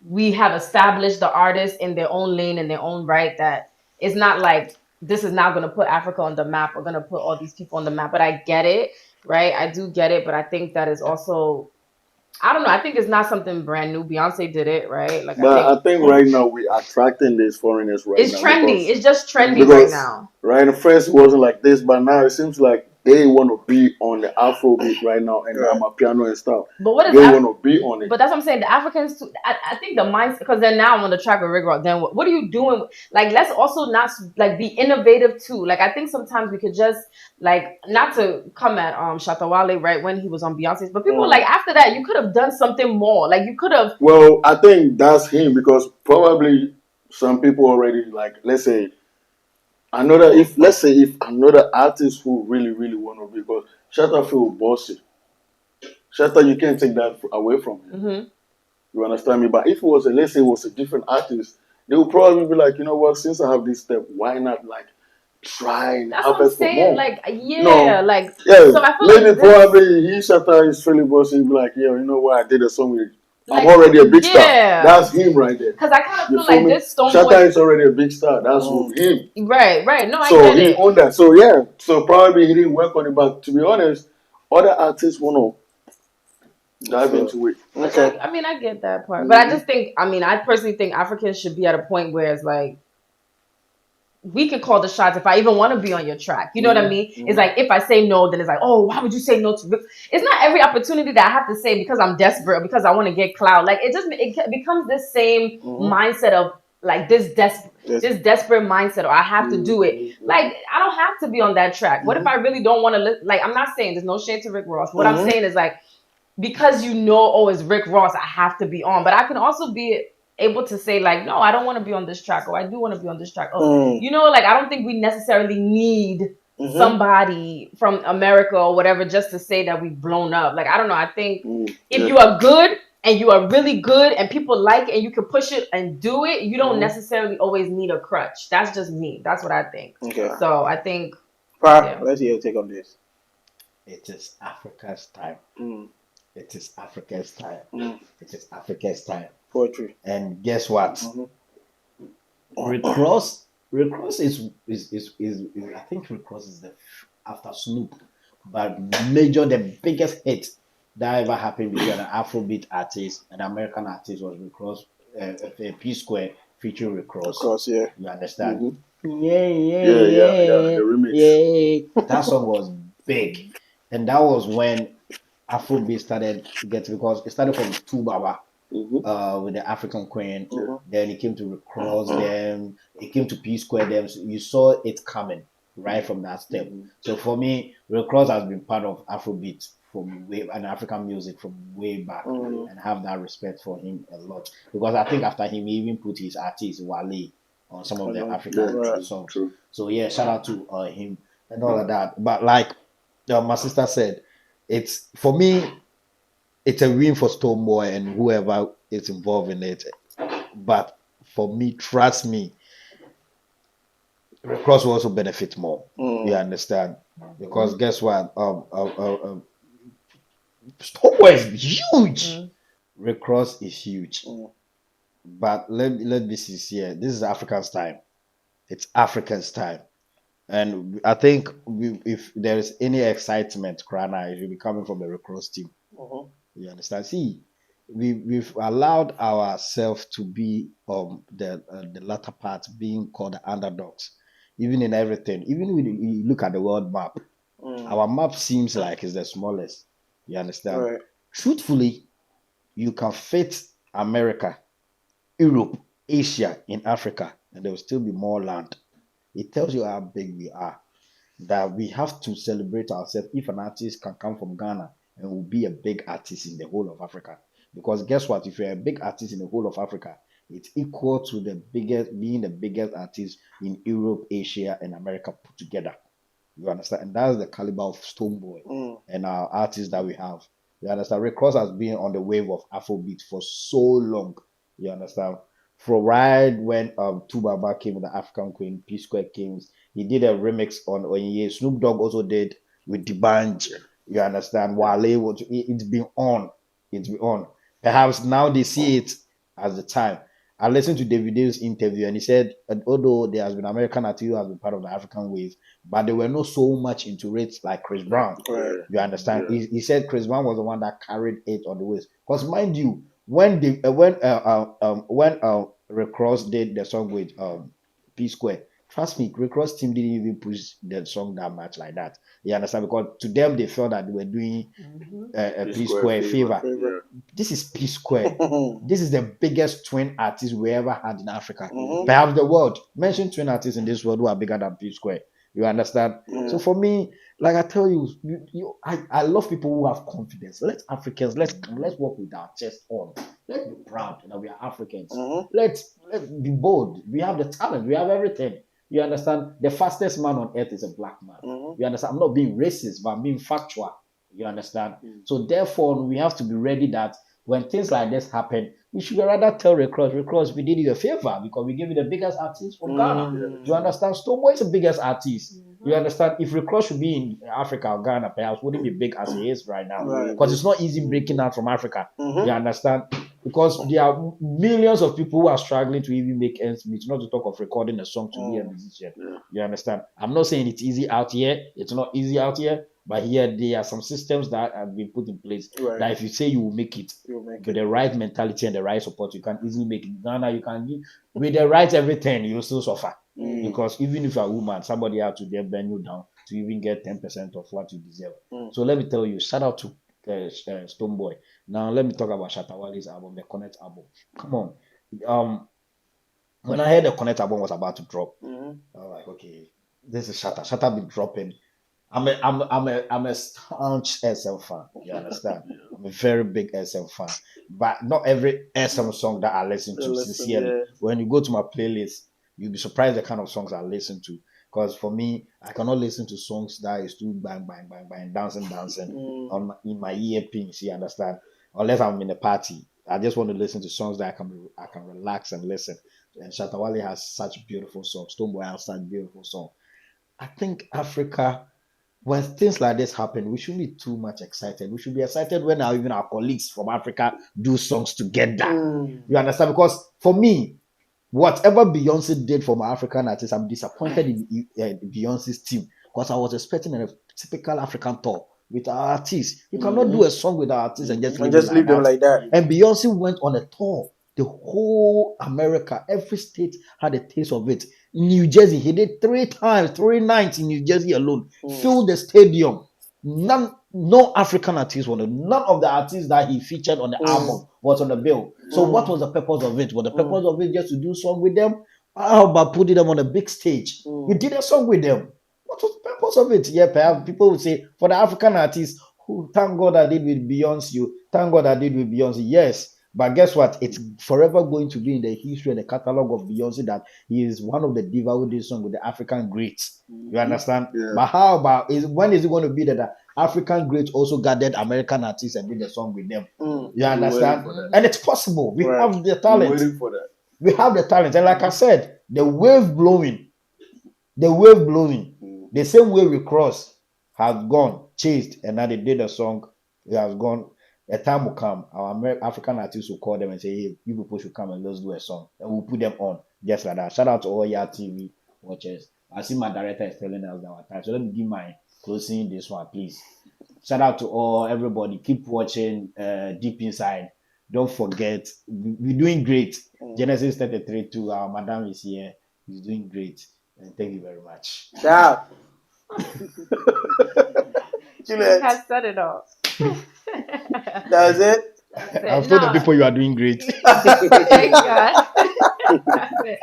we have established the artists in their own lane, in their own right, that it's not like this is now gonna put Africa on the map or gonna put all these people on the map. But I get it, right? I do get it, but I think that is also, I don't know. I think it's not something brand new. Beyonce did it, right? Like, I think right now we are attracting these foreigners right now. It's trendy. It's just trendy right now. Right, at first it wasn't like this, but now it seems like they want to be on the Afro beat right now and the piano and stuff. But what is they want to be on it? But that's what I'm saying. The Africans, too, I think the mindset, because they're now on the track with Rick Ross. Then what are you doing? Like, let's also not like be innovative too. Like, I think sometimes we could just like not to come at Shatta Wale right when he was on Beyonce's, but people like after that you could have done something more. Like you could have. Well, I think that's him because probably some people already like let's say if another artist who really want to be, because Shatta feel bossy. Shatta, you can't take that away from him. You understand me? But if it was let's say it was a different artist they will probably be like, you know what? Since I have this step, why not like try and That's what I'm harvest for saying. more? Like, You know, like, yeah, so I feel maybe like this, probably he Shatta is feeling bossy. Be like, yeah, you know what? I did a song with. I'm like, already a big star. yeah. That's him right there. Because I kind of You feel feel like me? this Stone Shatta Boy. is already a big star. That's him. Right. No, I So get he it. owned that. So yeah. So probably he didn't work on it. But to be honest, other artists want to dive into it. Okay. I mean, I get that part. But I just think, I personally think Africans should be at a point where it's like, we can call the shots if I even want to be on your track. You know what I mean? It's like, if I say no, then it's like, oh, why would you say no to Rick? It's not every opportunity that I have to say because I'm desperate, because I want to get clout. Like, it becomes this same mindset of like this desperate mindset, or I have to do it. Like, I don't have to be on that track. What if I really don't want to like, I'm not saying there's no shade to Rick Ross. What I'm saying is like, because oh, it's Rick Ross, I have to be on. But I can also be able to say like, no, I don't want to be on this track, or I do want to be on this track. Oh, like, I don't think we necessarily need somebody from America or whatever just to say that we've blown up. Like, I don't know. I think if you are good and you are really good and people like it and you can push it and do it, you don't necessarily always need a crutch. That's just me. That's what I think. Okay. So I think. Let's hear your take on this. It is Africa's time. It is Africa's time. It is Africa's time. Poetry. And guess what? Rick Ross is I think Rick Ross is after Snoop, but the biggest hit that ever happened between an Afrobeat artist and an American artist was Rick Ross, P Square featuring Rick Ross. Of course, yeah. You understand? The remix. Yeah. That song was big, and that was when Afrobeat started to get, because it started from JOBA ABA with the African Queen. Then it came to Rick Ross, them. It came to P Square, them. So you saw it coming right from that step. So for me, Rick Ross has been part of Afrobeat and African music from way back, and have that respect for him a lot, because I think after him, he even put his artist Wale on some of the African songs. True. So yeah, shout out to him and all of that. But like my sister said, it's, for me, it's a win for Stonebwoy and whoever is involved in it. But for me, trust me, Rick Ross will also benefit more. You understand? Because guess what? Stonebwoy is huge. Rick Ross is huge. But let be sincere. This is Africa's time. It's Africa's time. And I think if there is any excitement, Krana, it will be coming from the Rick Ross team. You understand? See, we've allowed ourselves to be the latter part, being called the underdogs, even in everything. Even when you look at the world map, our map seems like it's the smallest. You understand? Right. Truthfully, you can fit America, Europe, Asia in Africa, and there will still be more land. It tells you how big we are, that we have to celebrate ourselves. If an artist can come from Ghana and will be a big artist in the whole of Africa, because guess what? If you're a big artist in the whole of Africa, it's equal to being the biggest artist in Europe, Asia, and America put together. You understand? And that's the caliber of Stonebwoy and our artists that we have. You understand? Rick Ross has been on the wave of Afrobeat for so long. You understand? For right when JOBA ABA came with the African Queen, P Square came, he did a remix on Onye. Snoop Dogg also did with D'banj. You understand? Wale, it's been on. It's been on. Perhaps now they see it as the time. I listened to Davido's interview and he said, although there has been American artists who have been part of the African wave, but they were not so much into it like Chris Brown. Right. You understand? Yeah. He said Chris Brown was the one that carried it on the waist. Because mind you, when Rick Ross did the song with P Square, trust me, Rick Ross team didn't even push the song that much like that. You understand? Because to them they felt that they were doing a P Square favor. Yeah. This is P Square. This is the biggest twin artist we ever had in Africa. Perhaps the world. Mention twin artists in this world who are bigger than P Square. You understand? So for me, like I tell you, I love people who have confidence. Let's Africans, let's walk with our chest on. Let's be proud that we are Africans. Let's be bold. We have the talent. We have everything. You understand? The fastest man on earth is a black man. You understand? I'm not being racist, but I'm being factual. You understand? So therefore, we have to be ready that when things like this happen, you should rather tell Red Cross, we did you a favor because we gave you the biggest artist from Ghana. You understand? Stonebwoy is the biggest artist. You understand? If Red Cross should be in Africa or Ghana, perhaps wouldn't be big as he is right now. Because it's not easy breaking out from Africa. You understand? Because there are millions of people who are struggling to even make ends meet, not to talk of recording a song to be a musician. You understand? I'm not saying it's easy out here. It's not easy out here. But here, there are some systems that have been put in place that if you say you will make it with the right mentality and the right support, you can easily make it. In Ghana, you can give with the right everything, you will still suffer. Because even if you're a woman, somebody has to then bend you down to even get 10% of what you deserve. So let me tell you, shout out to Stonebwoy. Now let me talk about Shatta Wale's album, the Connect album. Come on. When I heard the Connect album was about to drop, I was like, okay, this is Shatta. Shatta been dropping. I'm a staunch SM fan. You understand? I'm a very big SM fan. But not every SM song that I listen to sincerely. When you go to my playlist, you'll be surprised the kind of songs I listen to. Because for me, I cannot listen to songs that is too bang, bang, bang, bang, dancing in my earpiece. You understand? Unless I'm in a party, I just want to listen to songs that I can relax and listen. And Shatta Wale has such beautiful songs. Stonebwoy has such beautiful songs. I think Africa, when things like this happen, we shouldn't be too much excited. We should be excited when even our colleagues from Africa do songs together. You understand? Because for me, whatever Beyonce did for my African artists, I'm disappointed in Beyonce's team because I was expecting a typical African tour with our artists. You cannot do a song with our artists and just leave them like that. And Beyonce went on a tour. The whole America, every state had a taste of it. In New Jersey, he did 3 nights in New Jersey alone. Filled the stadium. No African artist wanted. None of the artists that he featured on the album was on the bill. So what was the purpose of it? Was the purpose of it just to do a song with them? How about putting them on a big stage? He did a song with them. What was the purpose of it? Yeah, perhaps people would say, for the African artists, who thank God I did with Beyonce, thank God I did with Beyonce. Yes. But guess what? It's forever going to be in the history and the catalog of Beyonce that he is one of the diva who did song with the African greats. You understand? But how about when is it going to be that the African greats also gathered American artists and did a song with them? You understand? And it's possible. We have the talent. We're waiting for that. We have the talent. And like I said, the wave blowing, the same wave we crossed has gone, chased, and now they did a song. It has gone. A time will come, our African artists will call them and say, hey, you people should come and let's do a song. And we'll put them on, just like that. Shout out to all your TV watchers. I see my director is telling us our time. So let me give my closing this one, please. Shout out to everybody. Keep watching Deep Inside. Don't forget, we're doing great. Genesis 33:2, our madam is here. He's doing great. And thank you very much. Yeah. You have said it all. That's it. I've told the people you are doing great. Thank God. That's it.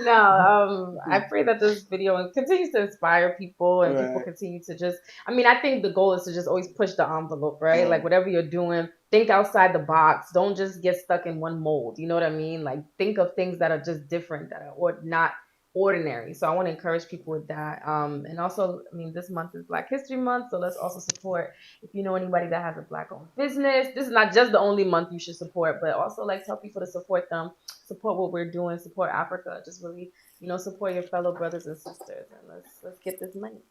No, I pray that this video continues to inspire people and people continue to just, I think the goal is to just always push the envelope, right? Like whatever you're doing, think outside the box. Don't just get stuck in one mold. You know what I mean? Like think of things that are just different, that are not ordinary. So I want to encourage people with that. And also, this month is Black History Month, so let's also support, if you know anybody that has a Black-owned business. This is not just the only month you should support, but also tell people to support them, support what we're doing, support Africa. Just really, support your fellow brothers and sisters, and let's get this money.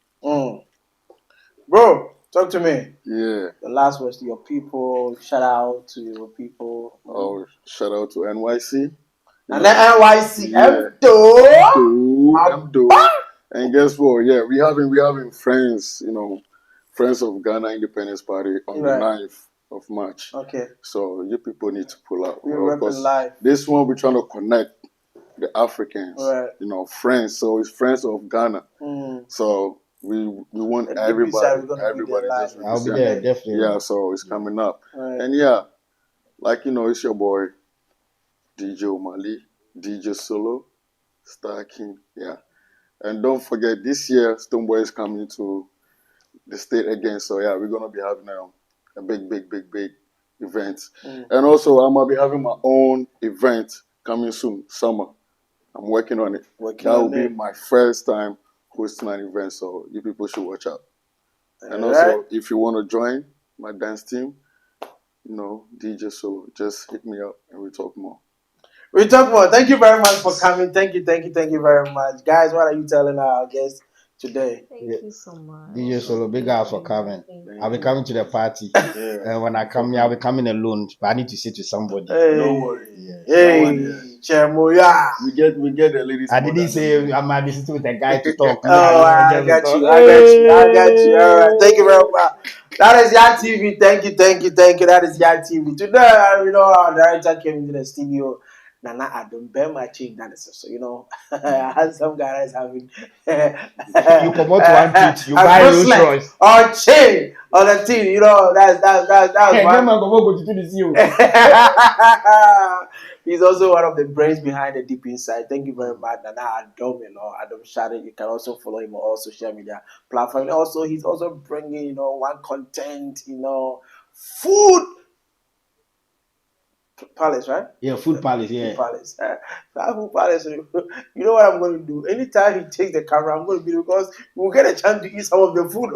Bro, talk to me. Yeah. The last words to your people. Shout out to your people. Oh, shout out to NYC. And then NYC, and guess what? Yeah, we having friends, friends of Ghana Independence Party on the 9th of March. Okay. So you people need to pull up. We're live. This one we're trying to connect the Africans, friends. So it's friends of Ghana. So we want everybody just I'll be there, definitely. Yeah, so it's coming up. And yeah, it's your boy DJ O'Malley, DJ Solo, Star King, and don't forget this year Stonebwoy is coming to the state again. So we're gonna be having a big event, and also I'm gonna be having my own event coming soon, summer. I'm working on it. That will be my first time hosting an event, so you people should watch out. And also, if you want to join my dance team, DJ Solo, just hit me up and we talk more. We talk more. Thank you very much for coming. Thank you very much. Guys, what are you telling our guests today? Thank you so much. DJ Solo, big guys for coming. I'll be coming to the party. And when I come here, I'll be coming alone. But I need to sit with somebody. Hey, no worry. Hey, Chemoya. We get the ladies. I didn't say I might be sitting with a guy to talk. Oh, I got you. All right. Thank you very much. That is Yak TV. Thank you. That is Yak TV. Today, our director came into the studio. Nana, I don't bear my cheek. That is so, I had some guys having. You come out one teeth, you buy Rolls Royce. Or chain on the teeth, that's Hey, one. man, go to the CEO. He's also one of the brains behind the Deep Inside. Thank you very much, Nana Adom. Adam Shatta. You can also follow him on all social media platforms. And also, he's also bringing, one content, food palace, right? Yeah, food palace. Yeah, food palace. Food palace. You know what I'm going to do? Anytime he takes the camera, I'm going to be because we'll get a chance to eat some of the food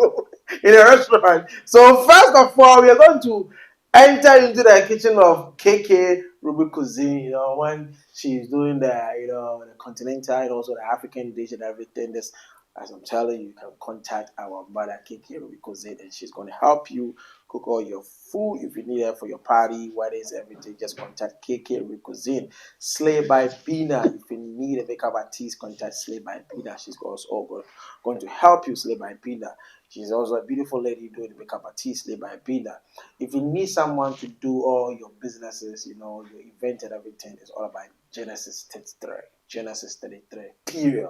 in a restaurant. So first of all, we are going to enter into the kitchen of KK Ruby Cuisine. When she's doing the continental and also the African dish and everything. This, as I'm telling you, you can contact our mother KK Ruby Cuisine, and she's going to help you cook all your food. If you need it for your party, weddings, everything, just contact KK Ruby Cuisine. Slay by Bina. If you need a makeup artist, contact Slay by Bina. She's also going to help you. Slay by Bina. She's also a beautiful lady doing the makeup artist, Slay by Bina. If you need someone to do all your businesses, your event and everything, it's all about Genesis 33. Genesis 33. Period.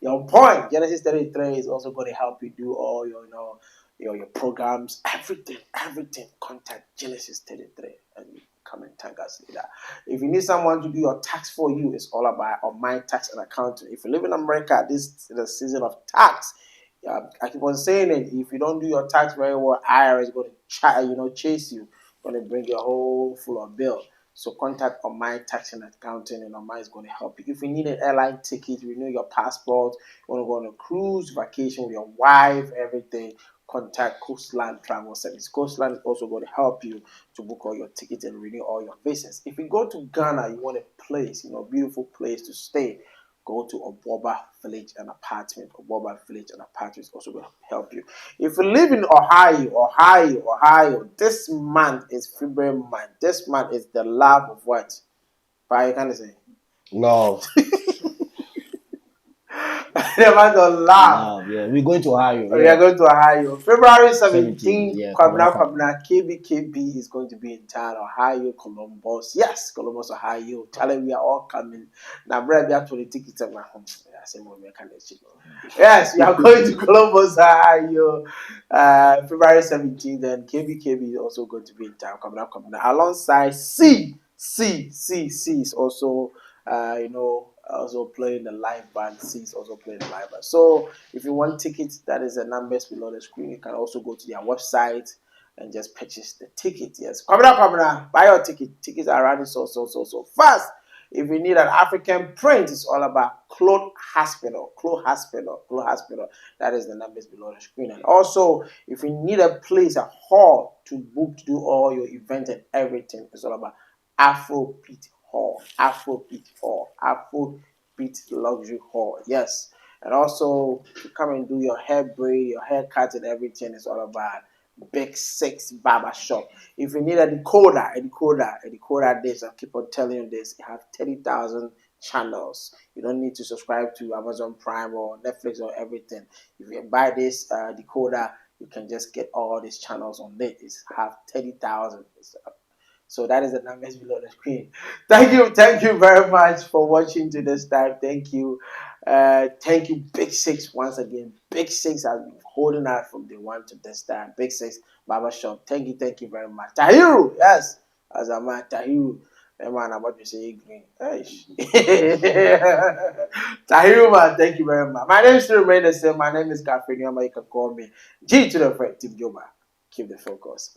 Your point. Genesis 33 is also going to help you do all your your programs, everything. Contact Genesis 33 and you come and tag us later. If you need someone to do your tax for you, it's all about on my tax and accounting. If you live in America, this is the season of tax. I keep on saying it. If you don't do your tax very well, IRS is going to chase you, going to bring you a whole full of bill. So contact on my tax and accounting, and on my is going to help you. If you need an airline ticket, renew your passport, you want to go on a cruise vacation with your wife, everything, contact Coastland Travel Service. Coastland is also going to help you to book all your tickets and renew all your visas. If you go to Ghana, you want a place, beautiful place to stay, go to Oboba Village and Apartment. Oboba Village and Apartment is also going to help you. If you live in Ohio, this month is February month. This month is the love of what? But you can't say love. The month of love. Yeah, we're going to Ohio. Yeah. We are going to Ohio. February 17th, yeah, KBKB is going to be in town. Ohio, Columbus. Yes, Columbus, Ohio. Tell them we are all coming. Now, brother, we have 20 tickets at my home. Yes, we are going to Columbus, Ohio. February 17th, and KBKB is also going to be in town. Coming up. Alongside C is also, also playing the live band. C is also playing the live band. So if you want tickets, that is the numbers below the screen. You can also go to their website and just purchase the ticket. Yes, coming up. Buy your ticket. Tickets are running so fast. If you need an African print, it's all about Cloth Hospital. That is the numbers below the screen. And also, if you need a place, a hall to book to do all your event and everything, it's all about Afrobeat Luxury Hall. Yes. And also, to come and do your hair braid, your haircut and everything, is all about Big Six Barber Shop. If you need a decoder this, I keep on telling you this, you have 30,000 channels. You don't need to subscribe to Amazon Prime or Netflix or everything. If you buy this decoder, you can just get all these channels on it. It's have 30,000. So that is the numbers below the screen. Thank you very much for watching to this time. Thank you, Big Six once again. Big Six has been holding out from day one to this time. Big Six Barber Shop. Thank you very much. Tahiru, yes, as a man, Tahiru. Man, about to say green. Tahiru, man, thank you very much. My name is still remain the same. My name is Gafri Nyama. You can call me G to the Fred Team Joba. Keep the focus.